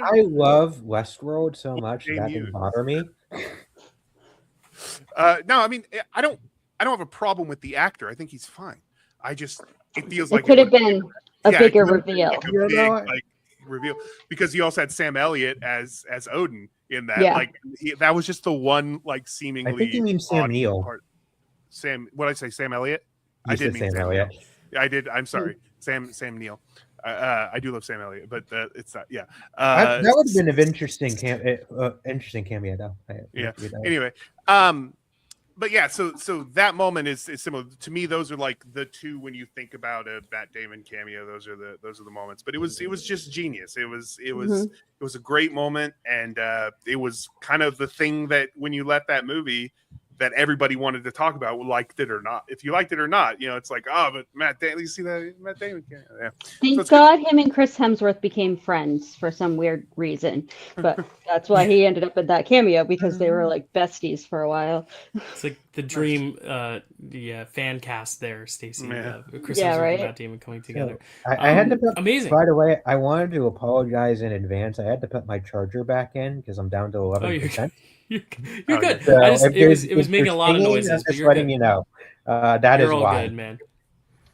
I love Westworld so much that didn't bother me. No, I mean, I don't have a problem with the actor. I think he's fine. It feels like it could have been a bigger reveal. Like a big, reveal, because he also had Sam Elliott as Odin in that. Yeah. Like that was just the one like seemingly. I think you mean Sam Neill. What did I say? Sam Elliott. I did mean Sam Elliott. I did. I'm sorry, Sam Neill. I do love Sam Elliott, but it's not. Yeah, that would have been an interesting cameo, though. Yeah. Anyway, but yeah, so that moment is similar to me. Those are like the two when you think about a Matt Damon cameo. Those are the moments. But it was just genius. It was a great moment, and it was kind of the thing that when you left that movie, that everybody wanted to talk about, liked it or not. If you liked it or not, it's like, but Matt Damon, you see that Matt Damon? Yeah. Thank God him and Chris Hemsworth became friends for some weird reason. But that's why he ended up in that cameo, because they were like besties for a while. It's like the dream, fan cast there, Stacy. Chris Hemsworth and Matt Damon coming together. So I had to put, amazing. By the way, I wanted to apologize in advance. I had to put my charger back in because I'm down to 11%. You're good. So it was making a lot of noises. Just letting you know. That is why. You're all good, man.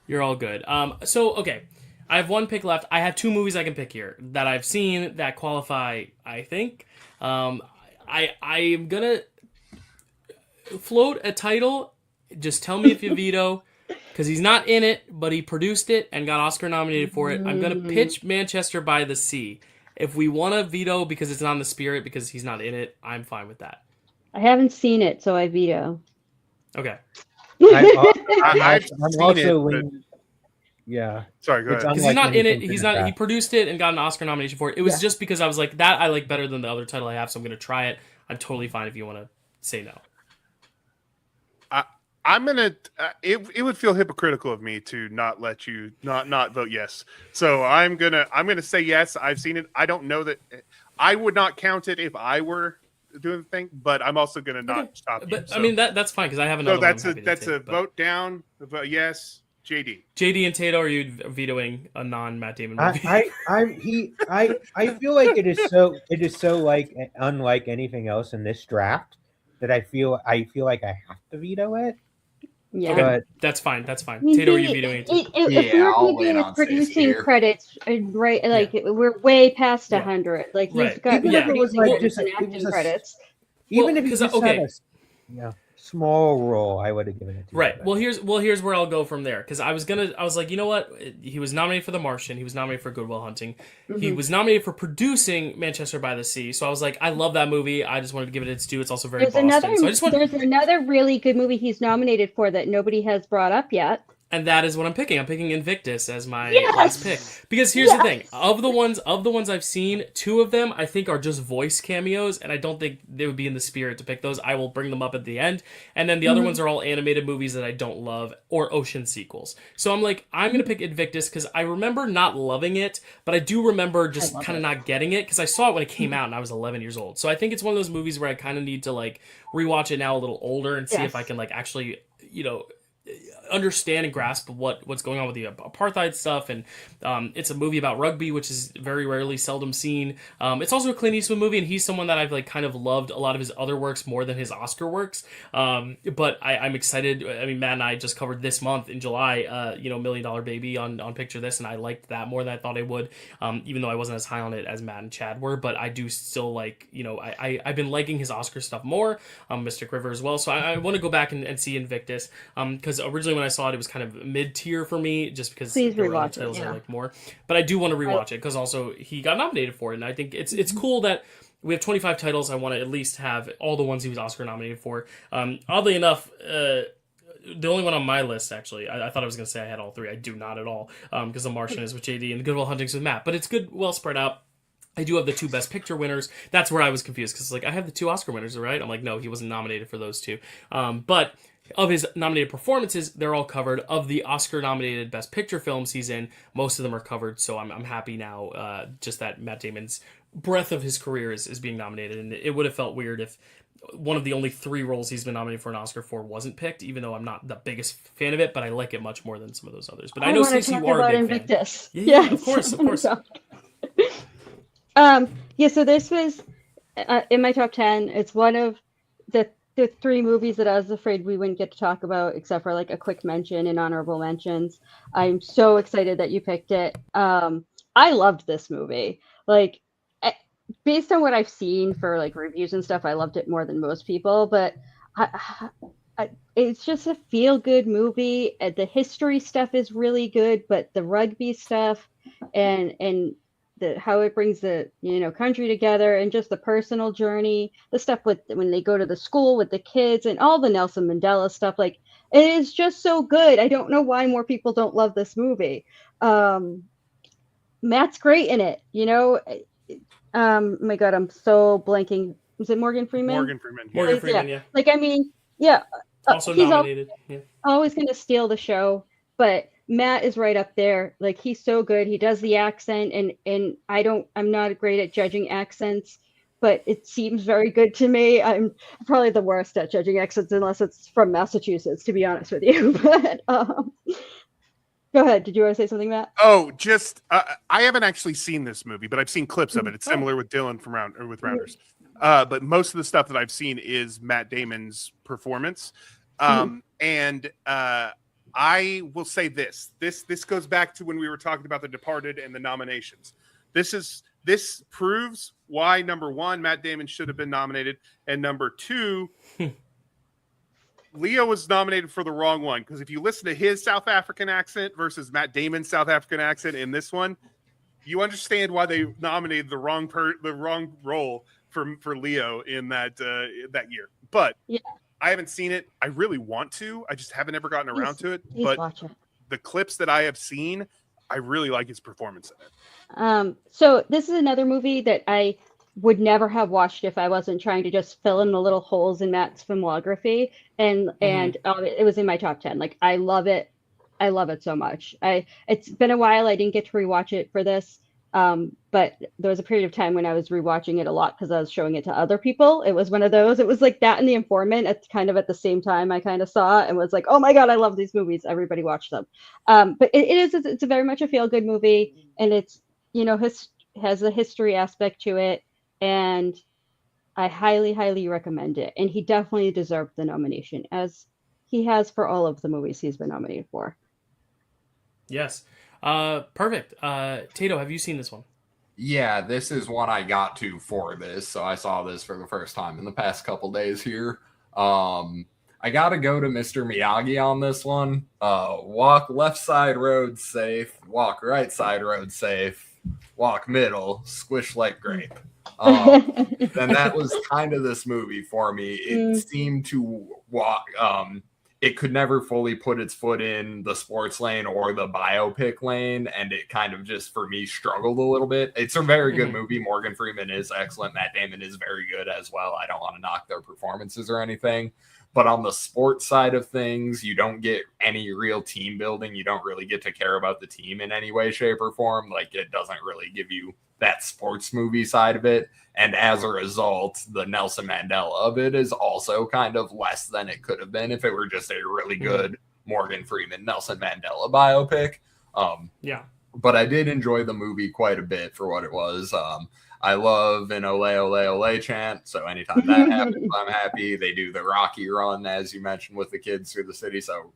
You're all good. So okay, I have one pick left. I have two movies I can pick here that I've seen that qualify. I think. I am gonna float a title. Just tell me if you veto, because he's not in it, but he produced it and got Oscar nominated for it. I'm gonna pitch Manchester by the Sea. If we want to veto because it's not in the spirit because he's not in it, I'm fine with that. I haven't seen it, so I veto. Okay. I've seen it. Yeah. Sorry, go ahead. Because he's not in it. He's not. He produced it and got an Oscar nomination for it. It was just because I was like, that I like better than the other title I have, so I'm going to try it. I'm totally fine if you want to say no. I'm gonna. It would feel hypocritical of me to not let you not vote yes. So I'm gonna say yes. I've seen it. I don't know that I would not count it if I were doing the thing, but I'm also gonna not stop you. But so. I mean that's fine because I have another. So that's a vote down. Vote yes. JD and Tato, are you vetoing a non Matt Damon movie? I feel like it is so like unlike anything else in this draft that I feel like I have to veto it. Yeah, okay. That's fine. Tato, are you vetoing it? If we were looking at producing credits, right? Like we're way past 100. Like he's got acting credits. Even if he just had a small role, I would have given it to right. Well, here's where I'll go from there, because I was like, you know what? He was nominated for The Martian. He was nominated for Good Will Hunting. Mm-hmm. He was nominated for producing Manchester by the Sea. So I was like, I love that movie. I just wanted to give it its due. It's also very Boston. There's another really good movie he's nominated for that nobody has brought up yet. And that is what I'm picking. I'm picking Invictus as my last pick. Because here's the thing. Of the ones I've seen, two of them I think are just voice cameos, and I don't think they would be in the spirit to pick those. I will bring them up at the end. And then the other ones are all animated movies that I don't love, or ocean sequels. So I'm like, I'm going to pick Invictus because I remember not loving it, but I do remember just kind of not getting it because I saw it when it came out and I was 11 years old. So I think it's one of those movies where I kind of need to like rewatch it now a little older and see if I can like actually, understand and grasp what's going on with the apartheid stuff. And it's a movie about rugby, which is very seldom seen. It's also a Clint Eastwood movie, and he's someone that I've like kind of loved a lot of his other works more than his Oscar works. But I'm excited. I mean, Matt and I just covered this month in July, $1 Million Baby on Picture This, and I liked that more than I thought I would, even though I wasn't as high on it as Matt and Chad were. But I do still like, I've been liking his Oscar stuff more, Mystic River as well. So I want to go back and see Invictus, because originally when I saw it was kind of mid-tier for me, just because there were other titles I like more. But I do want to rewatch it because also he got nominated for it, and I think it's cool that we have 25 titles. I want to at least have all the ones he was Oscar nominated for. Oddly enough, the only one on my list, actually, I thought I was going to say I had all three. I do not at all, because The Martian is with JD and The Good Will Hunting's with Matt. But it's good, well spread out. I do have the two Best Picture winners. That's where I was confused, because like I have the two Oscar winners, right? I'm like, no, he wasn't nominated for those two. But Of his nominated performances, they're all covered. Of the Oscar-nominated Best Picture films he's in, most of them are covered, so I'm happy now just that Matt Damon's breadth of his career is being nominated, and it would have felt weird if one of the only 3 roles he's been nominated for an Oscar for wasn't picked, even though I'm not the biggest fan of it, but I like it much more than some of those others. But I know, Stacey, you are a big Invictus. fan. Yeah, of course. So this was in my top 10. It's one of the 3 movies that I was afraid we wouldn't get to talk about, except for like a quick mention and honorable mentions. I'm so excited that you picked it. I loved this movie. Like, based on what I've seen for like reviews and stuff, I loved it more than most people. But it's just a feel-good movie. The history stuff is really good, but the rugby stuff and how it brings the country together, and just the personal journey, the stuff with when they go to the school with the kids, and all the Nelson Mandela stuff, like, it is just so good. I don't know why more people don't love this movie. Matt's great in it. Oh my God, I'm so blanking. Was it Morgan Freeman? Morgan Freeman. Yeah. Like, I mean, yeah. Also nominated. Always going to steal the show, but Matt is right up there. Like, he's so good. He does the accent, and I'm not great at judging accents, but it seems very good to me. I'm probably the worst at judging accents unless it's from Massachusetts, to be honest with you. But go ahead. Did you want to say something, Matt? Oh, just I haven't actually seen this movie, but I've seen clips of it. It's similar with Dylan from Rounders. But most of the stuff that I've seen is Matt Damon's performance. And I will say this goes back to when we were talking about The Departed and the nominations. This proves why, number 1, Matt Damon should have been nominated, and number 2, Leo was nominated for the wrong one, because if you listen to his South African accent versus Matt Damon's South African accent in this one, you understand why they nominated the wrong role for Leo in that year. But yeah. I haven't seen it. I really want to. I just haven't ever gotten around to it. But the clips that I have seen, I really like his performance in it. So this is another movie that I would never have watched if I wasn't trying to just fill in the little holes in Matt's filmography. And it was in my top 10. Like, I love it. I love it so much. It's been a while. I didn't get to rewatch it for this. But there was a period of time when I was rewatching it a lot because I was showing it to other people. It was one of those. It was like that and The Informant at the same time. I kind of saw it and was like, oh my God, I love these movies. Everybody watch them. But it's a very much a feel good movie, and it's, has a history aspect to it, and I highly, highly recommend it. And he definitely deserved the nomination, as he has for all of the movies he's been nominated for. Yes. Perfect. Tato, have you seen this one? Yeah, this is one I got to for this. So I saw this for the first time in the past couple days here. I got to go to Mr. Miyagi on this one. Walk left side road safe. Walk right side road safe. Walk middle. Squish like grape. Then that was kind of this movie for me. It seemed to walk... it could never fully put its foot in the sports lane or the biopic lane, and it kind of just, for me, struggled a little bit. It's a very good movie. Morgan Freeman is excellent. Matt Damon is very good as well. I don't want to knock their performances or anything. But on the sports side of things, you don't get any real team building. You don't really get to care about the team in any way, shape, or form. Like, it doesn't really give you that sports movie side of it. And as a result, the Nelson Mandela of it is also kind of less than it could have been if it were just a really good Morgan Freeman Nelson Mandela biopic. But I did enjoy the movie quite a bit for what it was. I love an ole ole ole chant, so anytime that happens, I'm happy. They do the Rocky run, as you mentioned, with the kids through the city, so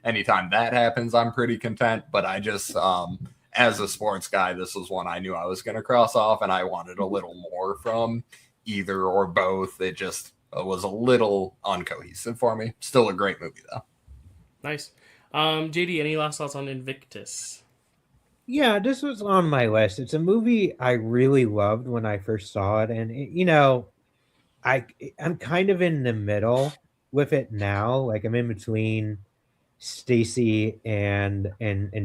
anytime that happens, I'm pretty content. But I just as a sports guy, this was one I knew I was going to cross off, and I wanted a little more from either or both. It just was a little uncohesive for me. Still a great movie, though. Nice. JD, any last thoughts on Invictus? Yeah, this was on my list. It's a movie I really loved when I first saw it, and I'm kind of in the middle with it now. Like, I'm in between Stacy and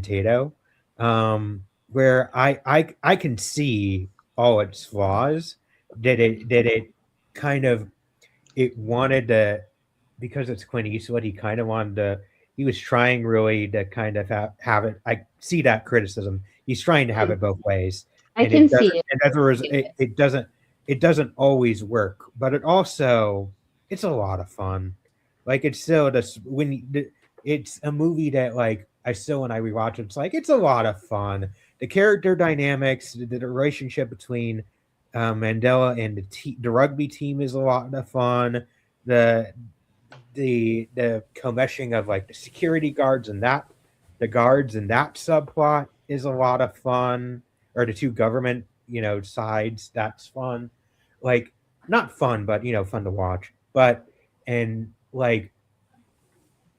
Tato. Where I can see all its flaws, that it kind of, it wanted to because it's Clint Eastwood, he kind of wanted to. He was trying really to kind of have it. I see that criticism. He's trying to have it both ways, I and can it doesn't. see it. And as a result, it doesn't. It doesn't always work, but it also it's a lot of fun. Like it's still just it's a movie that like I still when I rewatch it, it's like it's a lot of fun. The character dynamics, the relationship between Mandela and the rugby team is a lot of fun. The commeshing of like the security guards and the guards and that subplot is a lot of fun. Or the two government sides, that's fun. Like not fun, but fun to watch. But and like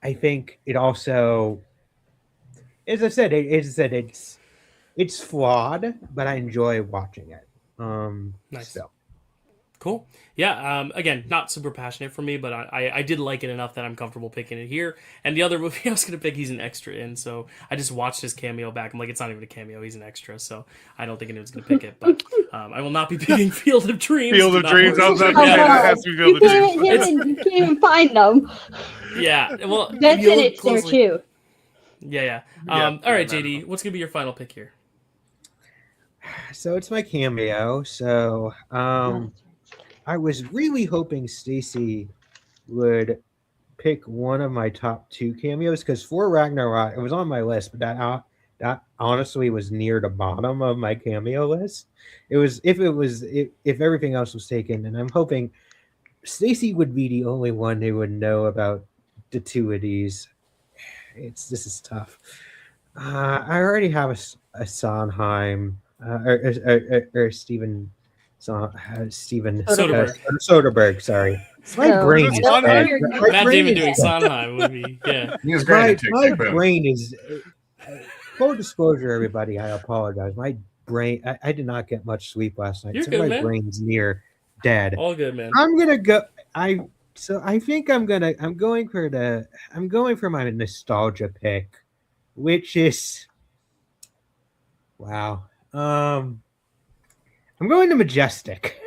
I think it also, as I said, it's flawed, but I enjoy watching it. Nice. So. Cool. Yeah. Again, not super passionate for me, but I did like it enough that I'm comfortable picking it here. And the other movie I was going to pick, he's an extra in, so I just watched his cameo back. I'm like, it's not even a cameo, he's an extra, so I don't think anyone's going to pick it. But I will not be picking Field of Dreams. Field of Dreams. I was like, Oh, yeah, no. that has to be Field of Dreams. You can't even find them. Yeah. Well, That's if you in look it there closely- too. Yeah. Yeah, all right, JD, what's going to be your final pick here? So it's my cameo. So I was really hoping Stacy would pick one of my top 2 cameos because for Ragnarok, it was on my list, but that honestly was near the bottom of my cameo list. It was if everything else was taken, and I'm hoping Stacy would be the only one who would know about the 2 of these. This is tough. I already have a Sondheim or Steven Soderbergh. Sorry, my brain is bad. Matt Damon doing Sondheim would be He was great. My brain is. Full disclosure, everybody. I apologize. My brain. I did not get much sleep last night, so my brain's near dead. All good, man. I'm gonna go. I think I'm going for my nostalgia pick, which is. Wow. I'm going to Majestic.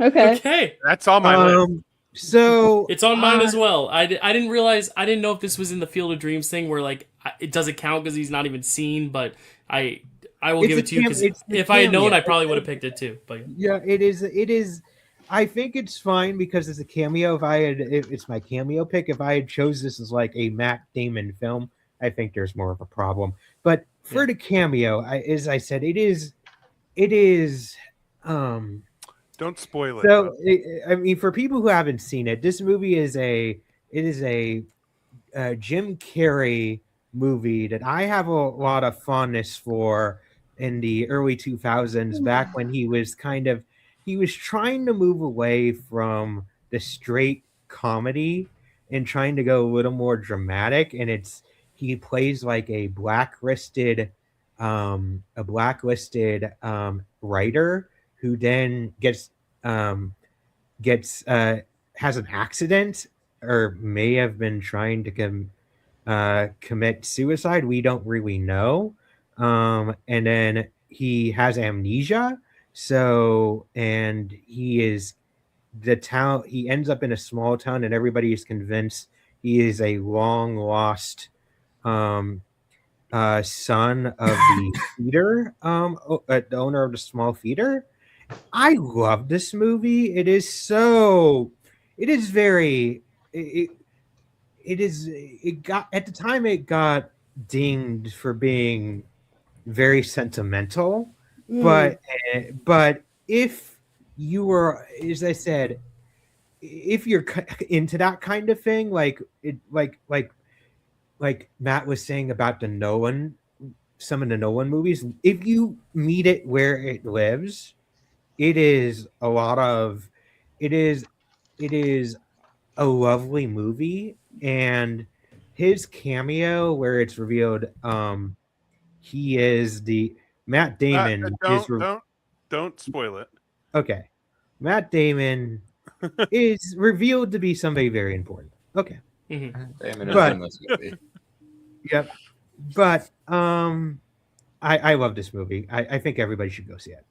Okay. That's on my list. So it's on mine as well. I didn't realize. I didn't know if this was in the Field of Dreams thing where like it doesn't count because he's not even seen. But I will give it to you because if I had known, I probably would have picked it too. But yeah, it is. I think it's fine because it's a cameo. It's my cameo pick. If I had chose this as like a Matt Damon film, I think there's more of a problem. But for the cameo, as I said, it is. Don't spoil it. So, I mean, for people who haven't seen it, this movie is a Jim Carrey movie that I have a lot of fondness for in the early 2000s, back when he was trying to move away from the straight comedy and trying to go a little more dramatic. And he plays like a blacklisted writer who then has an accident or may have been trying to commit suicide. We don't really know. And then he has amnesia. So, and he ends up in a small town and everybody is convinced he is a long lost son of the feeder, the owner of the small feeder. I love this movie. It got dinged for being very sentimental, but if you were, as I said, if you're into that kind of thing, like Matt was saying about some of the Nolan movies, if you meet it where it lives, it is a lovely movie. And his cameo where it's revealed he is the Matt Damon don't spoil it. Okay. Matt Damon is revealed to be somebody very important. Okay. Mm-hmm. Damon is in this movie. Yep. But I love this movie. I think everybody should go see it.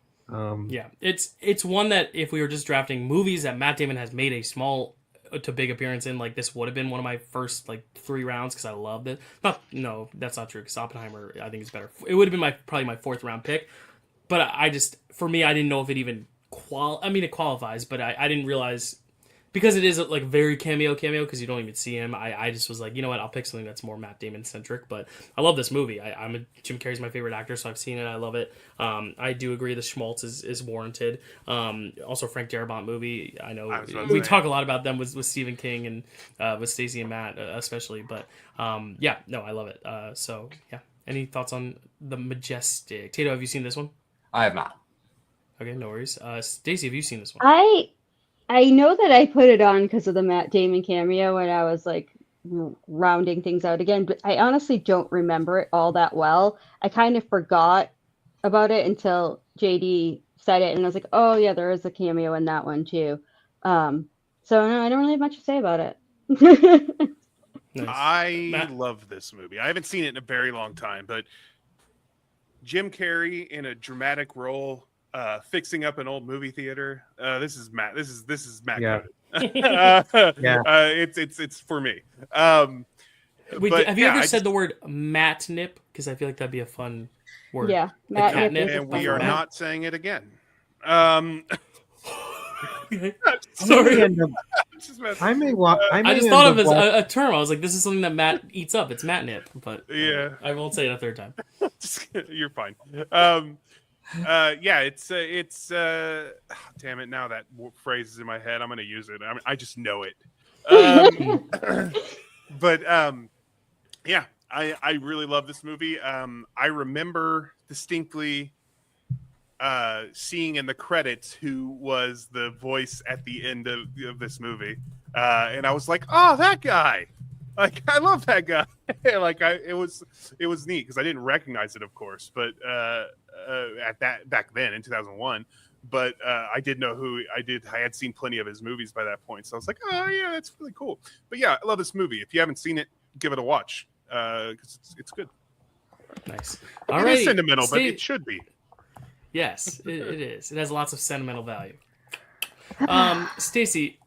Yeah, it's one that if we were just drafting movies that Matt Damon has made a small to big appearance in, like this would have been one of my first like 3 rounds because I loved it. No, that's not true because Oppenheimer I think is better. It would have been probably my 4th round pick, but I just, for me, I didn't know if it even it qualifies, but I didn't realize. Because it is like very cameo because you don't even see him. I just was like, you know what, I'll pick something that's more Matt Damon centric. But I love this movie. Jim Carrey's my favorite actor, so I've seen it. I love it. I do agree the schmaltz is warranted. Also, Frank Darabont movie. I know we talk a lot about them with Stephen King and with Stacy and Matt especially. But yeah, no, I love it. So yeah, any thoughts on The Majestic? Tato, have you seen this one? I have not. Okay, no worries. Stacy, have you seen this one? I know that I put it on because of the Matt Damon cameo when I was like rounding things out again, but I honestly don't remember it all that well. I kind of forgot about it until JD said it, and I was like, oh yeah, there is a cameo in that one too. So no, I don't really have much to say about it. Nice. I love this movie. I haven't seen it in a very long time, but Jim Carrey in a dramatic role. Fixing up an old movie theater. This is Matt. This is Matt. Yeah. It's for me. Have you ever said the word matnip? Because I feel like that'd be a fun word. Yeah, matnip. And we are not saying it again. Sorry. I just thought of it as a term. I was like, this is something that Matt eats up. It's matnip. But yeah, I won't say it a 3rd time. You're fine. Yeah, it's damn it, now that phrase is in my head, I'm gonna use it. I just know it. But yeah, I really love this movie. I remember distinctly seeing in the credits who was the voice at the end of this movie, and I was like, oh, that guy. Like, I love that guy. Like, it was neat because I didn't recognize it, of course, but at that back then in 2001. But I did know who I had seen plenty of his movies by that point, so I was like, oh yeah, that's really cool. But yeah, I love this movie. If you haven't seen it, give it a watch because it's good. Nice. It is sentimental, but it should be. Yes, it is. It has lots of sentimental value. Stacy,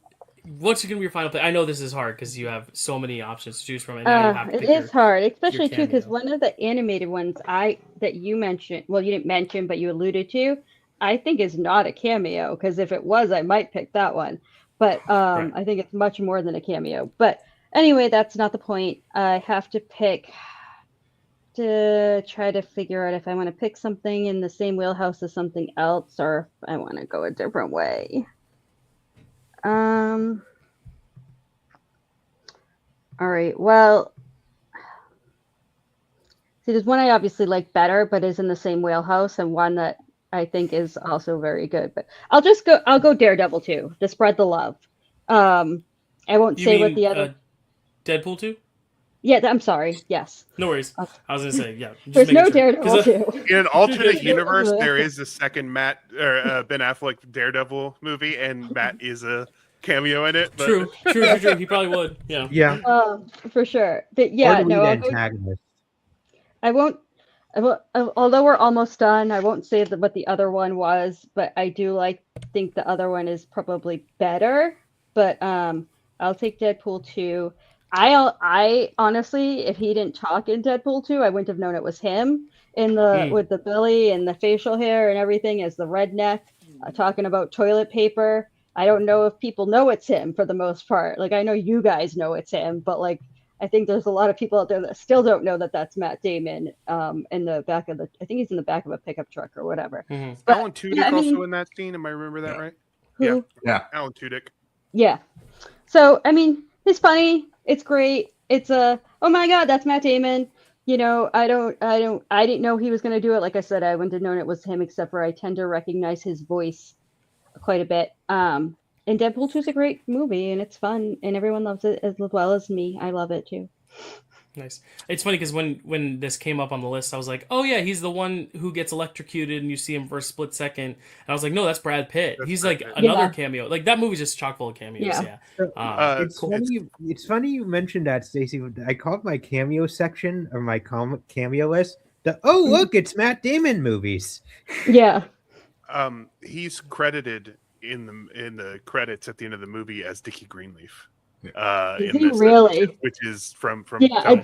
what's going to be your final pick? I know this is hard because you have so many options to choose from. And now you have to it is hard, especially too because one of the animated ones that you mentioned, well, you didn't mention, but you alluded to, I think is not a cameo. Because if it was, I might pick that one. But right. I think it's much more than a cameo. But anyway, that's not the point. I have to pick to try to figure out if I want to pick something in the same wheelhouse as something else, or if I want to go a different way. All right. Well, see, there's one I obviously like better, but is in the same wheelhouse, and one that I think is also very good. But I'll go Daredevil 2 to spread the love. I won't say what the other. Deadpool 2? Yeah, I'm sorry. Yes. No worries. I was gonna say, yeah. There's no Daredevil 2. In an alternate universe, there is a second Ben Affleck Daredevil movie, and Matt is a cameo in it. But... True. He probably would. Yeah. Yeah. For sure. But yeah, no. I won't. Although we're almost done, I won't say what the other one was, but I do think the other one is probably better. But I'll take Deadpool 2. I honestly, if he didn't talk in Deadpool 2, I wouldn't have known it was him with the Billy and the facial hair and everything as the redneck talking about toilet paper. I don't know if people know it's him for the most part. Like, I know you guys know it's him, but I think there's a lot of people out there that still don't know that that's Matt Damon in the back of I think he's in the back of a pickup truck or whatever. Mm-hmm. But, Alan Tudyk also in that scene. Am I remember that right? Who? Yeah. Alan Tudyk. Yeah. So, I mean, it's funny. It's great. It's oh my God, that's Matt Damon. You know, I didn't know he was going to do it. Like I said, I wouldn't have known it was him, except for I tend to recognize his voice quite a bit. And Deadpool 2 is a great movie, and it's fun, and everyone loves it as well as me. I love it too. Nice. It's funny because when this came up on the list, I was like, oh yeah, he's the one who gets electrocuted and you see him for a split second. And I was like, no, that's Brad Pitt. He's Brad Pitt. Another cameo. Like, that movie's just chock full of cameos. Yeah. It's funny you mentioned that, Stacy. I called my cameo section or my cameo list look, it's Matt Damon movies. Yeah. He's credited in the credits at the end of the movie as Dickie Greenleaf. Is he really? which is from yeah.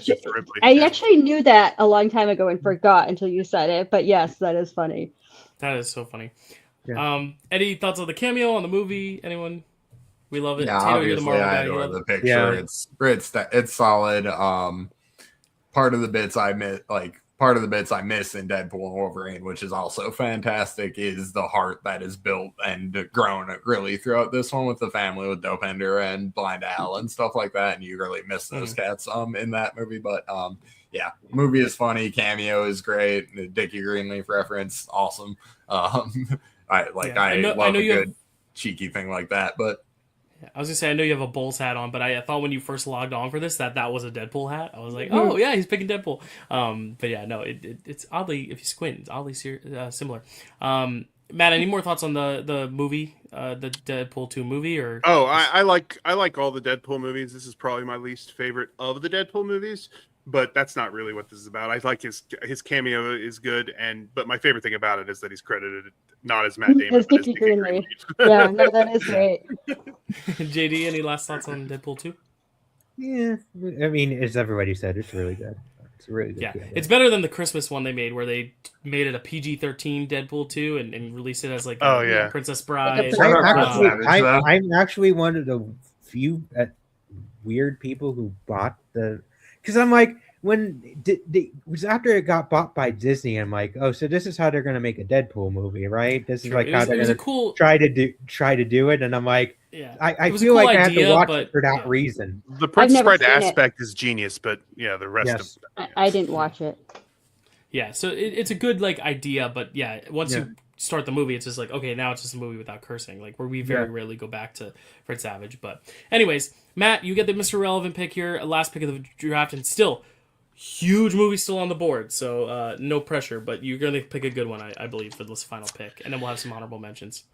I actually knew that a long time ago and forgot until you said it. But yes, that is funny. That is so funny. Yeah. Any thoughts on the cameo, on the movie? Anyone? We love it. Yeah, Tato, you're the obviously, Marvel I guy. adore the picture. Yeah. It's solid. Part of the bits I miss in Deadpool and Wolverine, which is also fantastic, is the heart that is built and grown really throughout this one with the family, with Dopinder and Blind Al and stuff like that. And you really miss those cats in that movie. But yeah, movie is funny. Cameo is great. The Dickie Greenleaf reference, awesome. I love a good cheeky thing like that. But I was gonna say, I know you have a Bulls hat on, but I thought when you first logged on for this that was a Deadpool hat. I was like, oh yeah, he's picking Deadpool. But yeah, no, it's oddly, if you squint, it's oddly similar. Matt, any more thoughts on the movie, the Deadpool 2 movie? Or I like all the Deadpool movies. This is probably my least favorite of the Deadpool movies, but that's not really what this is about. I like his cameo is good, but my favorite thing about it is that he's credited not as Matt Damon, but as Dickie Greenleaf. Yeah, no, that is great. JD, any last thoughts on Deadpool 2? Yeah, I mean, as everybody said, it's really good. It's really good. Yeah, it's better than the Christmas one they made, where they made it a PG-13 Deadpool 2 and released it as like Princess Bride. I'm actually one of the few weird people who bought because I'm like, when it was after it got bought by Disney, I'm like, oh, so this is how they're going to make a Deadpool movie, right? This is like how they're going to try to do it, and I'm like, I feel like I have to watch it for that reason. The Princess Bride aspect is genius, but yeah, the rest of I didn't watch it. Yeah, so it's a good like idea, but yeah, once you start the movie, it's just like, okay, now it's just a movie without cursing, like where we very rarely go back to Fred Savage. But anyways, Matt, you get the Mr. Relevant pick here, last pick of the draft, and still huge movie still on the board, so no pressure, but you're gonna pick a good one, I believe, for this final pick, and then we'll have some honorable mentions.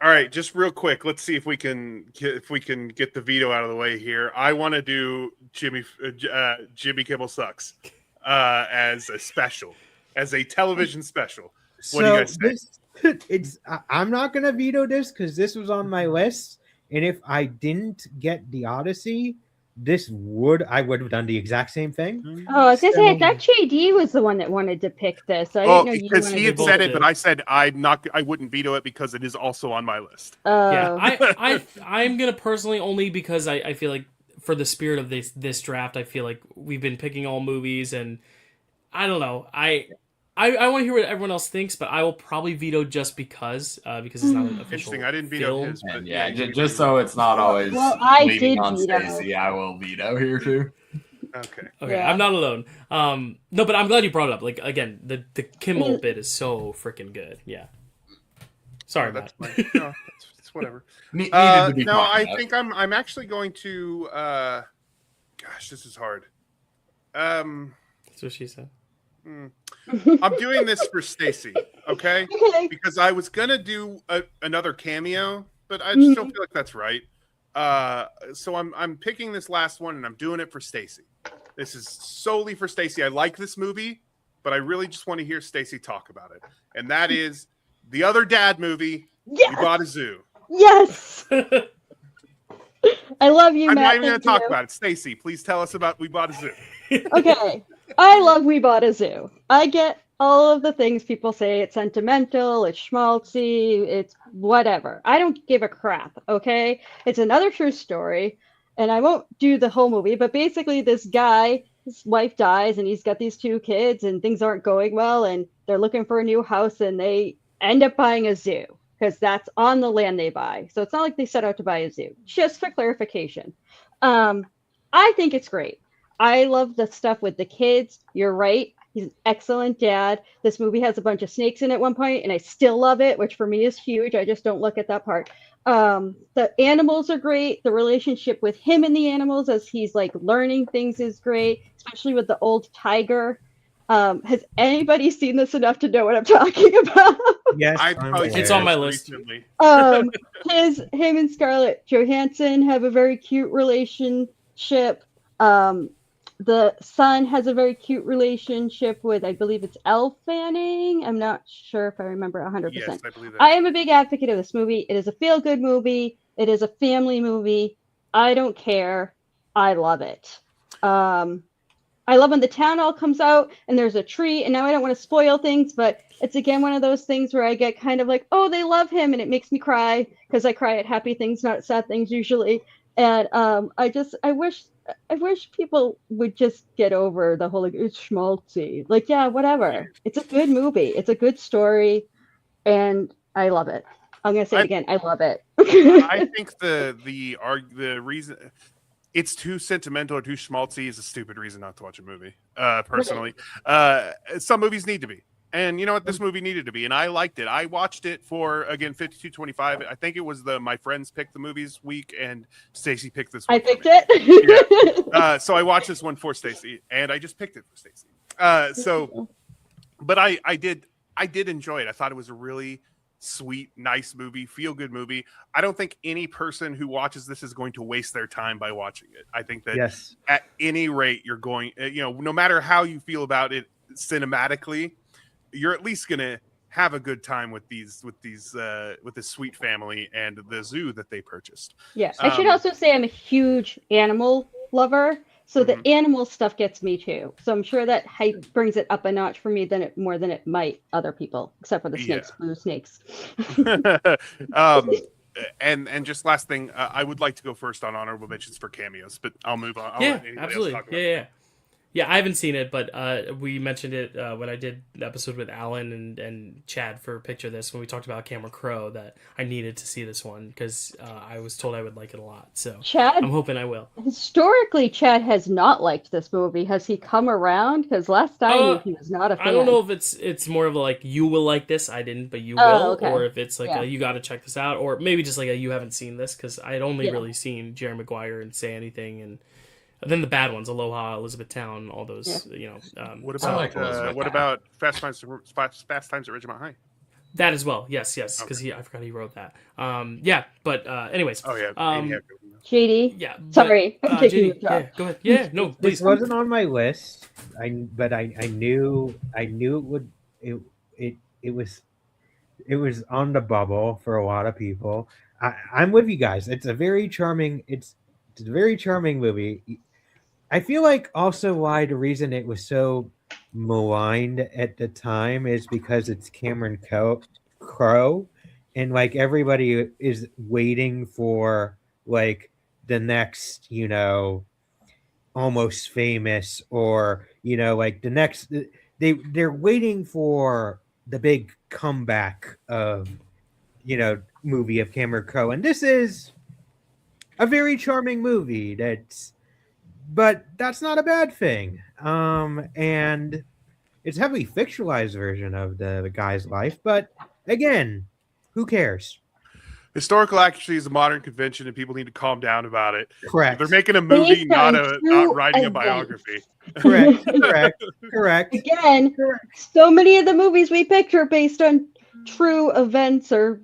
All right, just real quick, let's see if we can get the veto out of the way here. I want to do Jimmy Kimmel Sucks as a special, as a television special. What do you guys say? I'm not gonna veto this because this was on my list, and if I didn't get the Odyssey, I would have done the exact same thing. Oh, I was gonna say, I thought JD was the one that wanted to pick this. I didn't know you because he had said it, but I said I wouldn't veto it because it is also on my list. Yeah, I'm gonna personally, only because I feel like for the spirit of this draft, I feel like we've been picking all movies, and I don't know. I want to hear what everyone else thinks, but I will probably veto just because it's not an official. Interesting. I didn't veto his, but just so it's not always leaning on Stacy, I will veto here too. Okay. Yeah. I'm not alone. No, but I'm glad you brought it up. Like, again, the Kimmel bit is so freaking good. Yeah. Sorry, Matt. No, it's whatever. I think I'm actually going to. Gosh, this is hard. That's what she said. I'm doing this for Stacy, okay? Because I was gonna do another cameo, but I just don't feel like that's right. So I'm picking this last one, and I'm doing it for Stacy. This is solely for Stacy. I like this movie, but I really just want to hear Stacy talk about it, and that is the other dad movie. Yes! We Bought a Zoo. Yes. I love you, I'm Matt. not even going to talk about it. Stacy, please tell us about We Bought a Zoo. Okay. I love We Bought a Zoo. I get all of the things people say. It's sentimental, it's schmaltzy, it's whatever. I don't give a crap, okay? It's another true story, and I won't do the whole movie, but basically this guy, his wife dies, and he's got these 2 kids, and things aren't going well, and they're looking for a new house, and they end up buying a zoo, because that's on the land they buy. So it's not like they set out to buy a zoo. Just for clarification. I think it's great. I love the stuff with the kids. You're right. He's an excellent dad. This movie has a bunch of snakes in it at one point, and I still love it, which for me is huge. I just don't look at that part. The animals are great. The relationship with him and the animals as he's like learning things is great, especially with the old tiger. Has anybody seen this enough to know what I'm talking about? Yes, it's on my list. Recently. Him and Scarlett Johansson have a very cute relationship. The son has a very cute relationship with, I believe it's Elle Fanning. I'm not sure if I remember 100%. Yes, I believe that. I am a big advocate of this movie. It is a feel-good movie. It is a family movie. I don't care. I love it. I love when the town all comes out and there's a tree, and now I don't want to spoil things, but it's again one of those things where I get kind of like, oh, they love him, and it makes me cry because I cry at happy things, not sad things usually. And I wish people would just get over the whole like it's schmaltzy. Like, yeah, whatever. It's a good movie. It's a good story, and I love it. I'm gonna say it again. I love it. I think the reason it's too sentimental or too schmaltzy is a stupid reason not to watch a movie. Personally, some movies need to be, and you know what, this movie needed to be, and I liked it. I watched it for again 5225. I think it was my friends picked the movies week, and Stacy picked this one. I picked it. Yeah. So I watched this one for Stacy, and I just picked it for Stacy. But I did enjoy it. I thought it was a really sweet, nice movie, feel good movie. I don't think any person who watches this is going to waste their time by watching it. I think that at any rate, you're going, no matter how you feel about it cinematically, you're at least going to have a good time with this sweet family and the zoo that they purchased. Yeah. I should also say I'm a huge animal lover. So the animal stuff gets me too. So I'm sure that hype brings it up a notch for me more than it might other people, except for the snakes, blue snakes. And just last thing, I would like to go first on honorable mentions for cameos, but I'll move on. Absolutely. Yeah, I haven't seen it, but we mentioned it when I did the episode with Alan and Chad for Picture This, when we talked about Cameron Crowe, that I needed to see this one because I was told I would like it a lot. So Chad, I'm hoping I will. Historically, Chad has not liked this movie. Has he come around? Because last I knew, he was not a fan. I don't know if it's more of a like, you will like this, I didn't, but you will. Okay. Or if it's like, you got to check this out. Or maybe just like, you haven't seen this, because I'd only really seen Jerry Maguire and Say Anything, and then the bad ones, Aloha, Elizabethtown, all those, What about Fast Times at Ridgemont High? That as well, yes, because I forgot he wrote that. Anyways. Oh yeah. JD. Yeah. Sorry. JD, go ahead. Yeah, no, please. This wasn't on my list. I knew it was on the bubble for a lot of people. I'm with you guys. It's a very charming movie. I feel like also why the reason it was so maligned at the time is because it's Cameron Crowe, and like everybody is waiting for like the next, Almost Famous, or like the next. They're waiting for the big comeback of movie of Cameron Crowe, and this is a very charming movie. But that's not a bad thing. And it's a heavily fictionalized version of the guy's life. But again, who cares? Historical accuracy is a modern convention, and people need to calm down about it. Correct. They're making a movie, not writing a biography. Correct. Again, so many of the movies we picked are based on true events or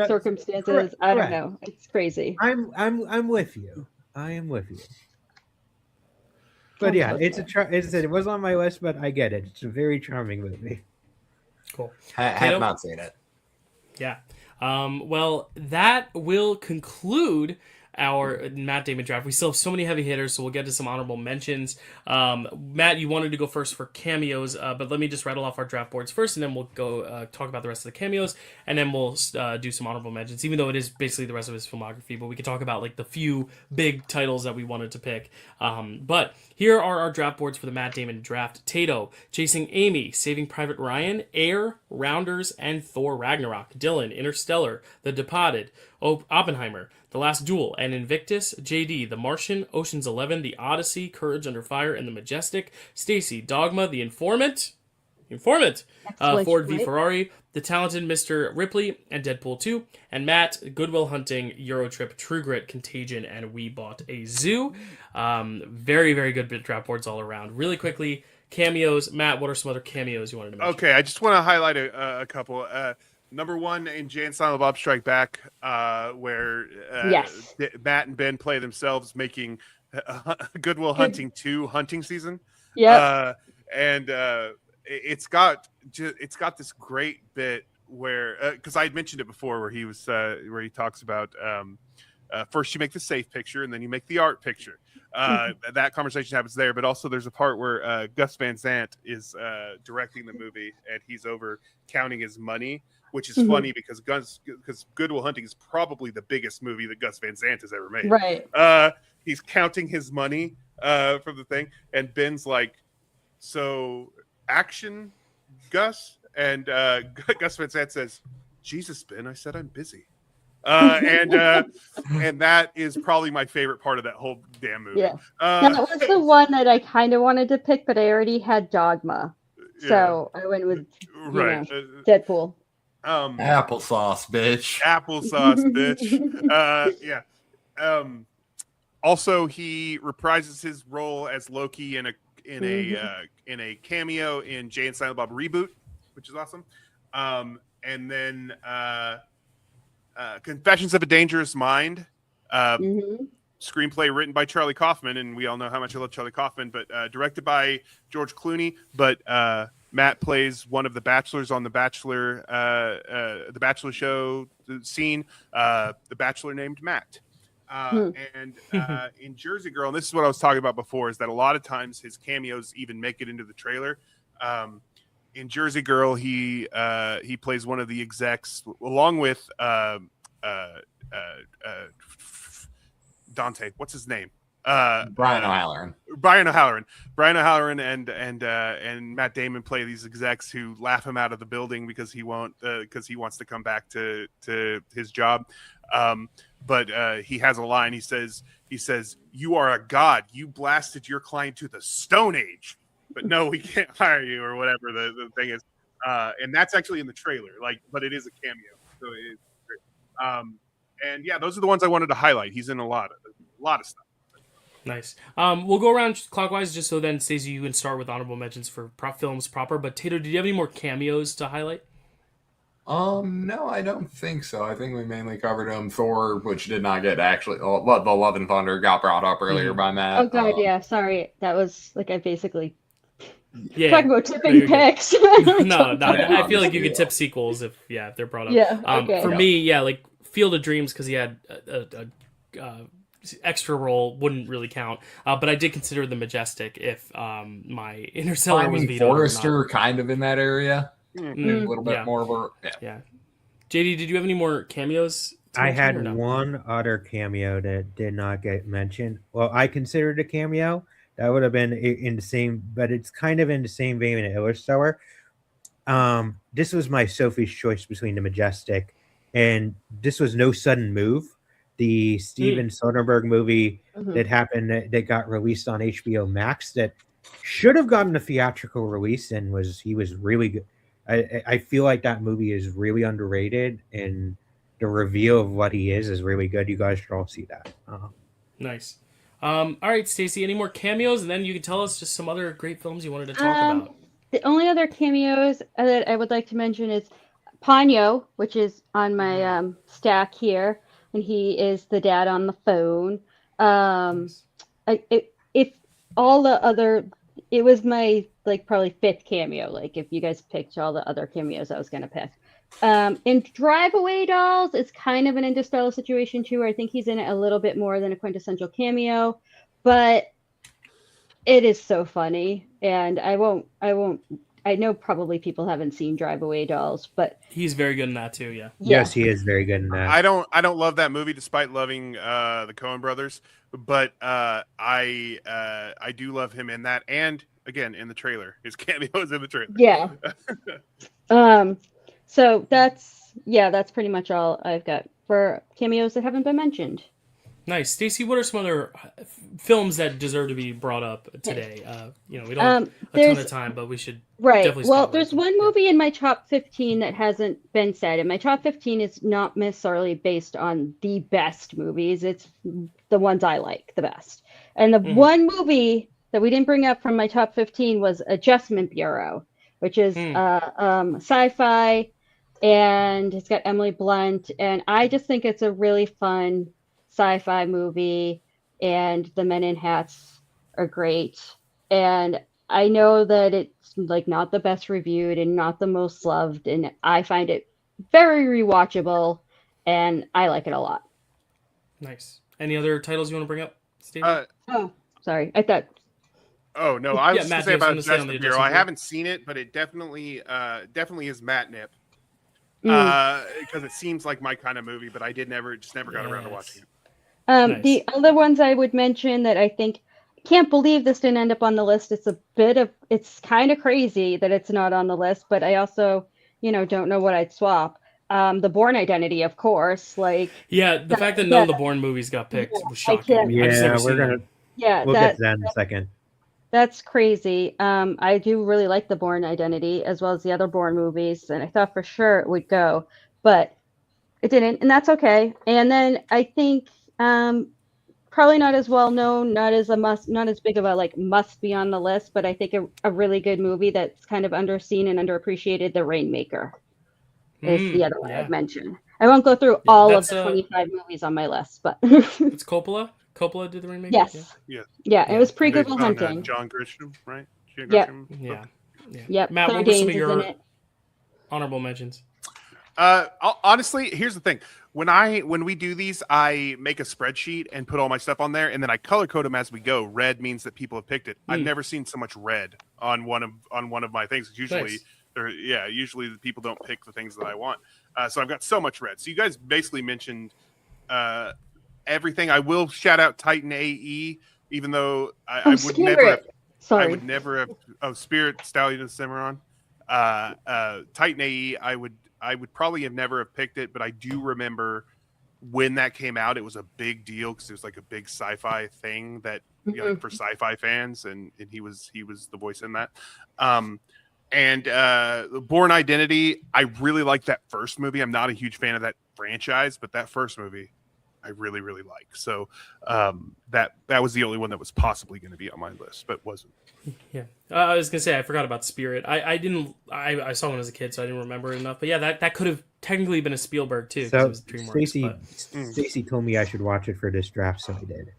circumstances. Correct. I don't know. It's crazy. I'm with you. I am with you. But yeah, as I said, it was on my list, but I get it. It's a very charming movie. Cool. Have not seen it. Yeah. Well, that will conclude our Matt Damon draft. We still have so many heavy hitters, so we'll get to some honorable mentions. Matt, you wanted to go first for cameos, but let me just rattle off our draft boards first, and then we'll go talk about the rest of the cameos, and then we'll do some honorable mentions, even though it is basically the rest of his filmography, but we can talk about like the few big titles that we wanted to pick. But here are our draft boards for the Matt Damon draft. Tato, Chasing Amy, Saving Private Ryan, Air, Rounders, and Thor Ragnarok. Dylan, Interstellar, The Departed, Oppenheimer, The Last Duel, and Invictus. JD, The Martian, Ocean's 11, The Odyssey, Courage Under Fire, and The Majestic. Stacy, Dogma, The Informant, Ford v Ferrari, The Talented Mr. Ripley, and Deadpool 2. And Matt, Good Will Hunting, Eurotrip, True Grit, Contagion, and We Bought a Zoo. Very, very good draft boards all around. Really quickly, cameos. Matt, what are some other cameos you wanted to mention? Okay, I just want to highlight a couple. Number one, in Jay and Silent Bob Strike Back, where Matt and Ben play themselves, making Good Will Hunting 2 hunting season. Yeah, it's got this great bit where, because I had mentioned it before, where he talks about first you make the safe picture and then you make the art picture. That conversation happens there, but also there's a part where Gus Van Sant is directing the movie and he's over counting his money, which is funny because Good Will Hunting is probably the biggest movie that Gus Van Sant has ever made. Right. He's counting his money from the thing, and Ben's like, "So action, Gus?" And Gus Van Sant says, "Jesus, Ben, I said I'm busy." And that is probably my favorite part of that whole damn movie. Yeah, that was the one that I kind of wanted to pick, but I already had Dogma, so I went with Deadpool. Applesauce, bitch. Applesauce, bitch. Also, he reprises his role as Loki in a cameo in Jay and Silent Bob Reboot, which is awesome. And then Confessions of a Dangerous Mind, screenplay written by Charlie Kaufman, and we all know how much I love Charlie Kaufman, but directed by George Clooney. But Matt plays one of the bachelors on the Bachelor show scene, the bachelor named Matt. And in Jersey Girl, and this is what I was talking about before, is that a lot of times his cameos even make it into the trailer. In Jersey Girl, he plays one of the execs along with Dante. What's his name? Brian O'Halloran. Brian O'Halloran and Matt Damon play these execs who laugh him out of the building because he wants to come back to his job. But he has a line. He says, "You are a god. You blasted your client to the Stone Age, but no, we can't hire you," or whatever the thing is. And that's actually in the trailer, but it is a cameo. So it is great. And yeah, those are the ones I wanted to highlight. He's in a lot of stuff. Nice. We'll go around clockwise just so then, Stacey, you can start with honorable mentions for films proper. But Tato, did you have any more cameos to highlight? No, I don't think so. I think we mainly covered Thor, which did not get actually. The Love and Thunder got brought up earlier by Matt. Oh god, yeah. Sorry, that was I basically talk about tipping picks. No, I feel like you could tip sequels if they're brought up. Yeah. Okay. For me, like Field of Dreams, because he had a extra role, wouldn't really count. But I did consider The Majestic if my Interstellar was vetoed. Forrester kind of in that area. A little bit more of a JD, did you have any more cameos? I had one other cameo that did not get mentioned. Well, I considered a cameo. That would have been in the same, but it's kind of in the same vein in Interstellar. This was my Sophie's choice between The Majestic, and this was No Sudden Move, the Steven Soderbergh movie that got released on HBO Max that should have gotten a theatrical release and he was really good. I feel like that movie is really underrated, and the reveal of what he is really good. You guys should all see that. Nice. All right, Stacey, any more cameos? And then you can tell us just some other great films you wanted to talk about. The only other cameos that I would like to mention is Ponyo, which is on my stack here, and he is the dad on the phone. If all the other... It was my probably fifth cameo. If you guys picked all the other cameos I was going to pick. In Drive Away Dolls, it's kind of an Interstellar situation too. Where I think he's in it a little bit more than a quintessential cameo, but it is so funny. And I know probably people haven't seen Drive Away Dolls, but he's very good in that too. Yeah. Yes, he is very good in that. I don't love that movie despite loving the Coen brothers, but I do love him in that, and again in the trailer, his cameos in the trailer. Yeah. So that's pretty much all I've got for cameos that haven't been mentioned. Nice. Stacey, what are some other films that deserve to be brought up today? We don't have a ton of time, but we should definitely spotlight there's one movie in my top 15 that hasn't been said, and my top 15 is not necessarily based on the best movies. It's the ones I like the best. And the one movie that we didn't bring up from my top 15 was Adjustment Bureau, which is sci-fi, and it's got Emily Blunt, and I just think it's a really fun sci-fi movie, and the men in hats are great. And I know that it's not the best reviewed and not the most loved, and I find it very rewatchable, and I like it a lot. Nice. Any other titles you want to bring up, Steve? Oh, sorry. I thought. Oh no, I was Matt, just going to say on about the Bureau. Adjustment I Bureau. haven't seen it, but it definitely is Matnip. Because it seems like my kind of movie, but I never got around to watching it. Nice. The other ones I would mention that I think, can't believe this didn't end up on the list. It's kind of crazy that it's not on the list, but I also, don't know what I'd swap. The Bourne Identity, of course. The fact that none of the Bourne movies got picked was shocking. Yeah, I just never we're seen gonna. them. Yeah, we'll get to that in a second. That's crazy. I do really like the Bourne Identity as well as the other Bourne movies, and I thought for sure it would go, but it didn't, and that's okay. And then I think probably not as well known, not as big of a must be on the list, but I think a really good movie that's kind of underseen and underappreciated, The Rainmaker, is the other one I'd mention. I won't go through all of the 25 movies on my list, but it's Coppola. Coppola did The Rainmaker. Yes. Yeah. It was pre-Good Will Hunting. John Grisham, right? Yep. Yeah. Matt, what were some of your honorable mentions? Honestly, here's the thing. When we do these, I make a spreadsheet and put all my stuff on there, and then I color code them as we go. Red means that people have picked it. I've never seen so much red on one of my things. It's usually usually the people don't pick the things that I want. So I've got so much red. So you guys basically mentioned everything. I will shout out Titan AE, even though I would never have Spirit, Stallion and Cimarron. Titan AE, I would probably have never have picked it, but I do remember when that came out, it was a big deal because it was like a big sci-fi thing that for sci-fi fans, and he was the voice in that. And Bourne Identity, I really like that first movie. I'm not a huge fan of that franchise, but that first movie I really, really like. So that was the only one that was possibly going to be on my list, but wasn't. Yeah, I was gonna say I forgot about Spirit. I saw one as a kid, so I didn't remember it enough. But yeah, that could have technically been a Spielberg too. So it was DreamWorks, Stacy told me I should watch it for this draft, so I did.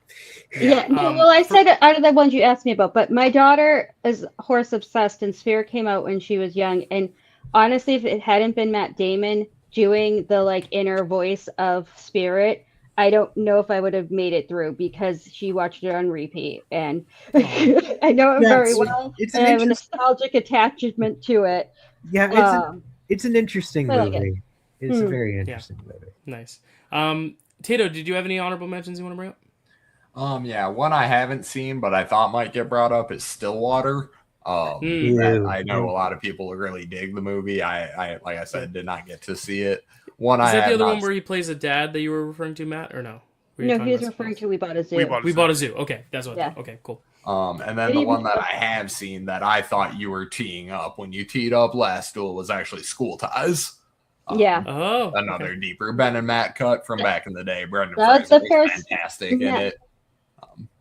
Well, I said out of the ones you asked me about, but my daughter is horse obsessed, and Spirit came out when she was young. And honestly, if it hadn't been Matt Damon doing the inner voice of Spirit, I don't know if I would have made it through because she watched it on repeat, and I know it very well. I have a nostalgic attachment to it. Yeah, it's an interesting movie. It's a very interesting movie. Nice. Tato, did you have any honorable mentions you want to bring up? Yeah, one I haven't seen but I thought might get brought up is Stillwater. I know a lot of people really dig the movie. I like I said, did not get to see it. Is that the other one where he plays a dad that you were referring to, Matt, or no? No, he was referring to We Bought a Zoo. We Bought a Zoo. Okay, that's what. Yeah. Okay, cool. And then the one that I have seen that I thought you were teeing up when you teed up last duel was actually School Ties. Another deeper Ben and Matt cut from back in the day. Brendan Fraser was fantastic in it.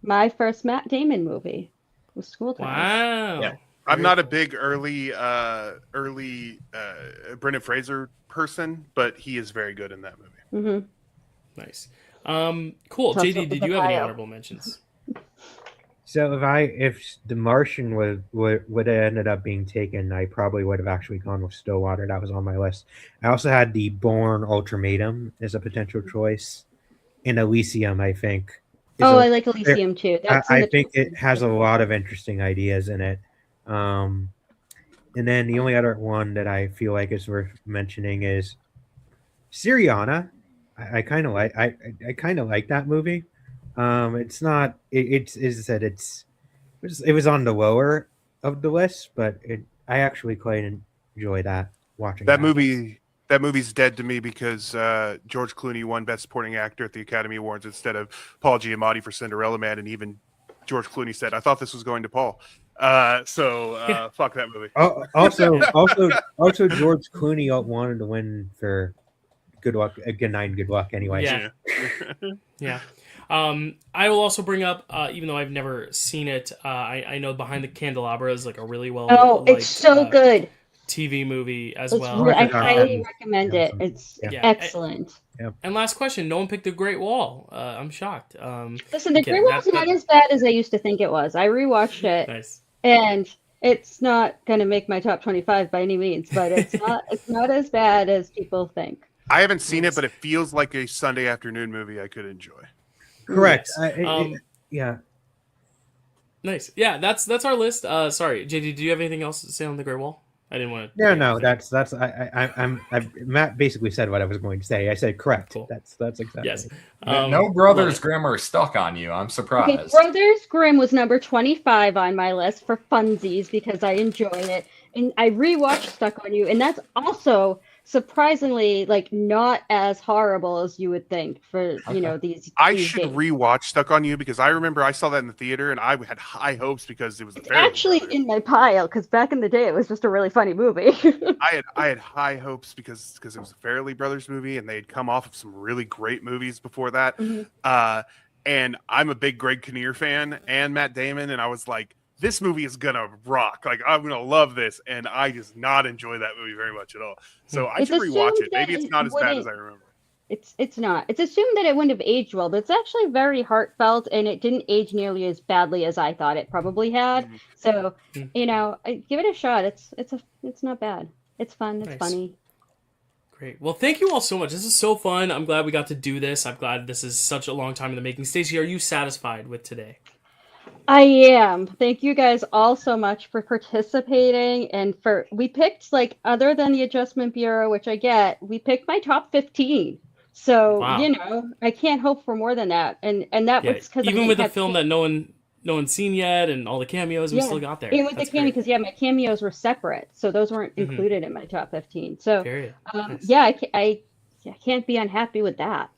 My first Matt Damon movie was School Ties. Wow. Yeah. I'm not a big early Brendan Fraser person, but he is very good in that movie. Mm-hmm. Nice. Cool. JD, did you have any honorable mentions? So if The Martian would have ended up being taken, I probably would have actually gone with Stillwater. That was on my list. I also had the Bourne Ultimatum as a potential choice, and Elysium, I think. I like Elysium too. I think it has a lot of interesting ideas in it. And then the only other one that I feel like is worth mentioning is Syriana. I kind of like that movie. It's not. It's as I said. It was on the lower of the list, but I actually quite enjoy watching that movie. That movie's dead to me because George Clooney won Best Supporting Actor at the Academy Awards instead of Paul Giamatti for Cinderella Man, and even George Clooney said, "I thought this was going to Paul." Fuck that movie. Also, George Clooney wanted to win for Good Luck. Good Night and Good Luck. Anyway. Yeah. I will also bring up, even though I've never seen it, I know Behind the Candelabra is like a really well. It's so good. TV movie as well. I highly recommend it. It's excellent. And last question: no one picked The Great Wall. I'm shocked. Listen, The Great Wall's not as bad as I used to think it was. I rewatched it, and it's not going to make my top 25 by any means, but it's not as bad as people think. I haven't seen it, but it feels like a Sunday afternoon movie I could enjoy. Correct. Yes. Yeah. Nice. Yeah, that's our list. Sorry, JD, do you have anything else to say on the Great Wall? I didn't want to. No. Matt basically said what I was going to say. I said correct. Cool. That's exactly. Yes. No Brothers Grimm are stuck on you. I'm surprised. Okay, Brothers Grimm was number 25 on my list for funsies because I enjoy it, and I rewatched Stuck on You, and that's also surprisingly like not as horrible as you would think for these. I these should days. rewatch Stuck on You because I remember I saw that in the theater and I had high hopes because it was It's actually in my pile because back in the day it was just a really funny movie. I had high hopes because it was a Farrelly Brothers movie and they'd come off of some really great movies before that. Mm-hmm. And I'm a big Greg Kinnear fan and Matt Damon, and I was like, this movie is gonna rock. Like, I'm gonna love this, and I just not enjoy that movie very much at all. So I should rewatch it. Maybe it's not as bad as I remember. It's not. It's assumed that it wouldn't have aged well, but it's actually very heartfelt, and it didn't age nearly as badly as I thought it probably had. Mhm. So give it a shot. It's not bad. It's fun. It's funny. Great. Well, thank you all so much. This is so fun. I'm glad we got to do this. I'm glad this is such a long time in the making. Stacey, are you satisfied with today? I am. Thank you guys all so much for participating and we picked, like, other than the Adjustment Bureau, which I get, we picked my top 15. So, wow. I can't hope for more than that. And that was because even with a film that no one's seen yet and all the cameos, we still got there. Even with the cameo, because my cameos were separate, so those weren't included in my top 15. So, nice. I can't be unhappy with that.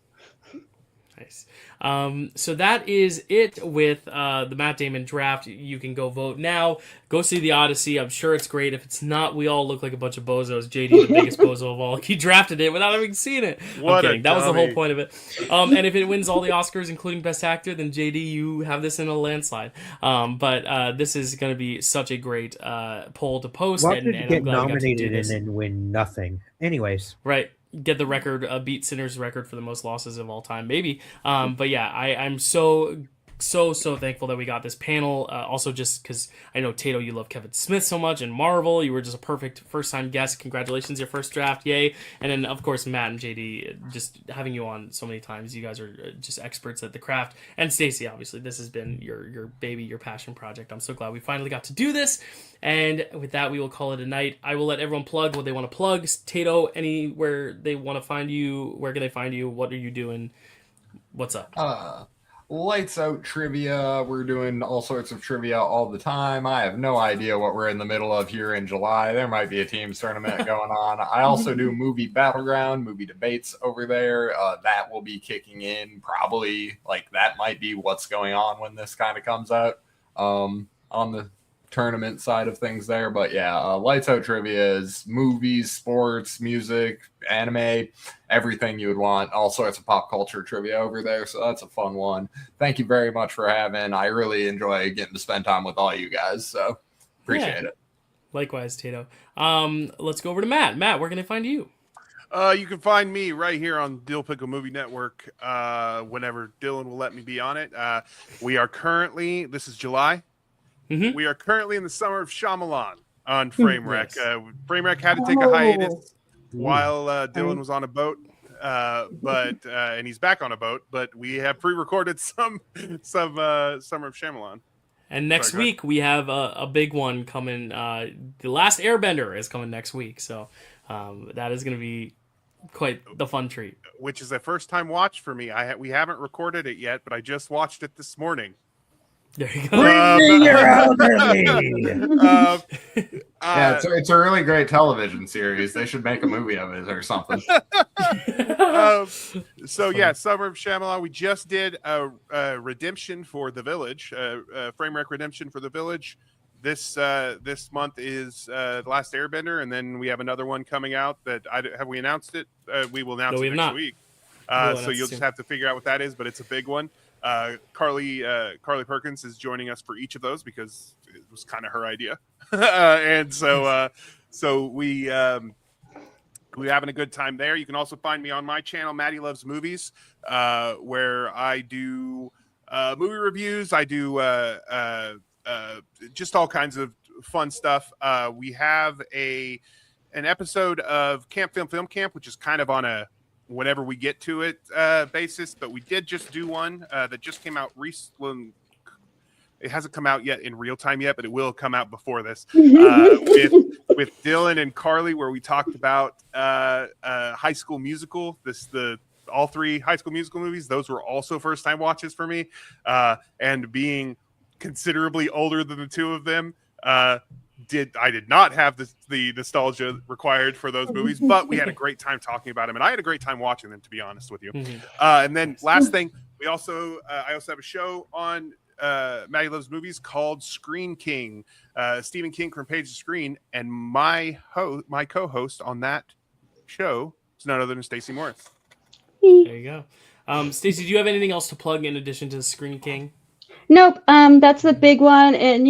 Nice. So that is it with the Matt Damon draft. You can go vote now. Go see the Odyssey. I'm sure it's great. If it's not, we all look like a bunch of bozos. JD, the biggest bozo of all, he drafted it without having seen it. I'm kidding. That was the whole point of it. And if it wins all the Oscars, including Best Actor, then JD, you have this in a landslide. But this is going to be such a great poll to post. Watch it get nominated and then win nothing. Anyways. Right. Get the record, beat Sinner's record for the most losses of all time, maybe. But yeah, I'm so thankful that we got this panel. Also, just because I know, Tato, you love Kevin Smith so much and Marvel. You were just a perfect first-time guest. Congratulations, your first draft. Yay. And then, of course, Matt and JD, just having you on so many times. You guys are just experts at the craft. And Stacey, obviously, this has been your baby, your passion project. I'm so glad we finally got to do this. And with that, we will call it a night. I will let everyone plug what they want to plug. Tato, anywhere they want to find you, where can they find you? What are you doing? What's up? Lights Out Trivia. We're doing all sorts of trivia all the time. I have no idea what we're in the middle of here in July. There might be a teams tournament going on. I also do Movie Battleground, movie debates over there. That will be kicking in probably. Like, that might be what's going on when this kind of comes out on the tournament side of things there. But yeah, Lights Out Trivia is movies, sports, music, anime, everything you would want, all sorts of pop culture trivia over there. So that's a fun one. Thank you very much for having. I really enjoy getting to spend time with all you guys. So appreciate it. Likewise, Tato. Let's go over to Matt. Matt, where can I find you? You can find me right here on Dyl Pickle Movie Network whenever Dylan will let me be on it. We are currently, this is July. Mm-hmm. We are currently in the summer of Shyamalan on Framewreck. Framewreck had to take a hiatus while Dylan was on a boat, but and he's back on a boat. But we have pre-recorded some Summer of Shyamalan. And next week we have a big one coming. The Last Airbender is coming next week, so that is going to be quite the fun treat. Which is a first-time watch for me. We haven't recorded it yet, but I just watched it this morning. There you go. Yeah, it's a really great television series. They should make a movie of it or something. So yeah, Summer of Shyamalan. We just did a Redemption for the Village, Framewreck Redemption for the Village. This month is The Last Airbender, and then we have another one coming out that have we announced it? We will announce it next week. So you'll just have to figure out what that is, but it's a big one. Carly Perkins is joining us for each of those because it was kind of her idea, and so we're having a good time there. You can also find me on my channel, Matty Loves Movies, where I do movie reviews. I do just all kinds of fun stuff. We have an episode of Camp Film Camp, which is kind of on a whenever we get to it basis, but we did just do one that just came out recently. It hasn't come out yet in real time yet, but it will come out before this with Dylan and Carly, where we talked about High School Musical. All 3 High School Musical movies. Those were also first time watches for me, and being considerably older than the 2 of them. I did not have the nostalgia required for those movies, but we had a great time talking about them, and I had a great time watching them, to be honest with you. And then last thing, I also have a show on Matty Loves Movies called Screen King. Stephen King from Page to Screen, and my co-host on that show is none other than Stacy Morris. There you go. Stacy, do you have anything else to plug in addition to Screen King? Nope. That's the big one, and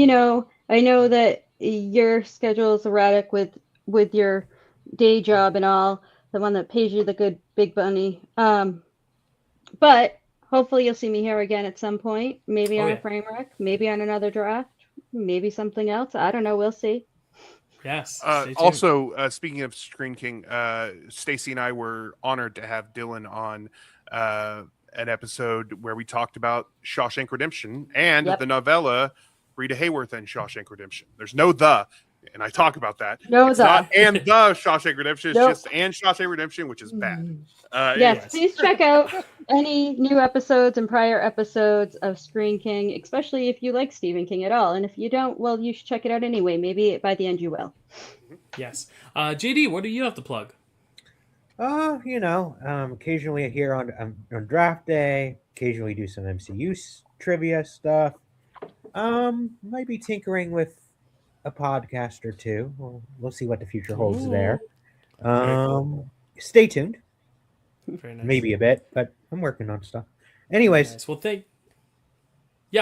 I know that your schedule is erratic with your day job and all, the one that pays you the good big money. But hopefully you'll see me here again at some point, maybe on a Framewreck, maybe on another draft, maybe something else. I don't know. We'll see. Yes. Also, speaking of Screen King, Stacy and I were honored to have Dylan on an episode where we talked about Shawshank Redemption and the novella Rita Hayworth and Shawshank Redemption. There's no "the," and I talk about that. It's not "and the Shawshank Redemption." It's just "and Shawshank Redemption," which is bad. Yes, please check out any new episodes and prior episodes of Screen King, especially if you like Stephen King at all. And if you don't, well, you should check it out anyway. Maybe by the end you will. Yes. JD, what do you have to plug? Occasionally here on draft day, occasionally do some MCU trivia stuff. Might be tinkering with a podcast or 2. We'll see what the future holds there. Cool. Stay tuned. Very nice. Maybe a bit, but I'm working on stuff. Anyways. Nice. Well,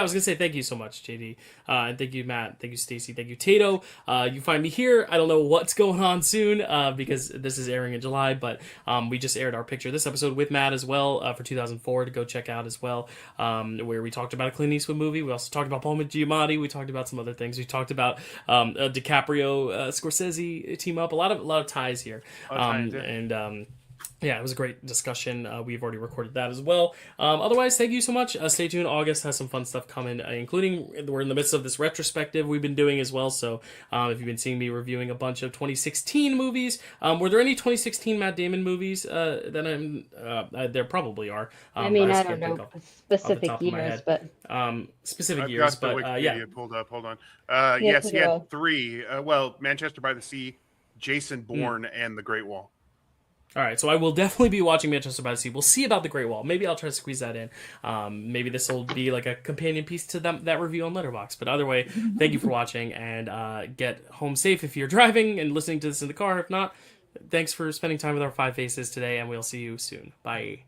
I was going to say thank you so much, JD. And thank you, Matt. Thank you, Stacy. Thank you, Tato. You can find me here. I don't know what's going on soon because this is airing in July, but we just aired our picture this episode with Matt as well for 2004 to go check out as well, where we talked about a Clint Eastwood movie. We also talked about Paul Giamatti. We talked about some other things. We talked about DiCaprio, Scorsese team up. A lot of ties here. Yeah, it was a great discussion. We've already recorded that as well. Otherwise, thank you so much. Stay tuned. August has some fun stuff coming, including we're in the midst of this retrospective we've been doing as well. So if you've been seeing me reviewing a bunch of 2016 movies, were there any 2016 Matt Damon movies that there probably are. I don't know specific years, but specific I've years. got the But Wikipedia pulled up. Hold on. Yes, he had 3. Manchester by the Sea, Jason Bourne, and The Great Wall. All right, so I will definitely be watching Manchester by the Sea. We'll see about The Great Wall. Maybe I'll try to squeeze that in. Maybe this will be like a companion piece to that review on Letterboxd. But either way, thank you for watching, and get home safe if you're driving and listening to this in the car. If not, thanks for spending time with our 5 faces today, and we'll see you soon. Bye.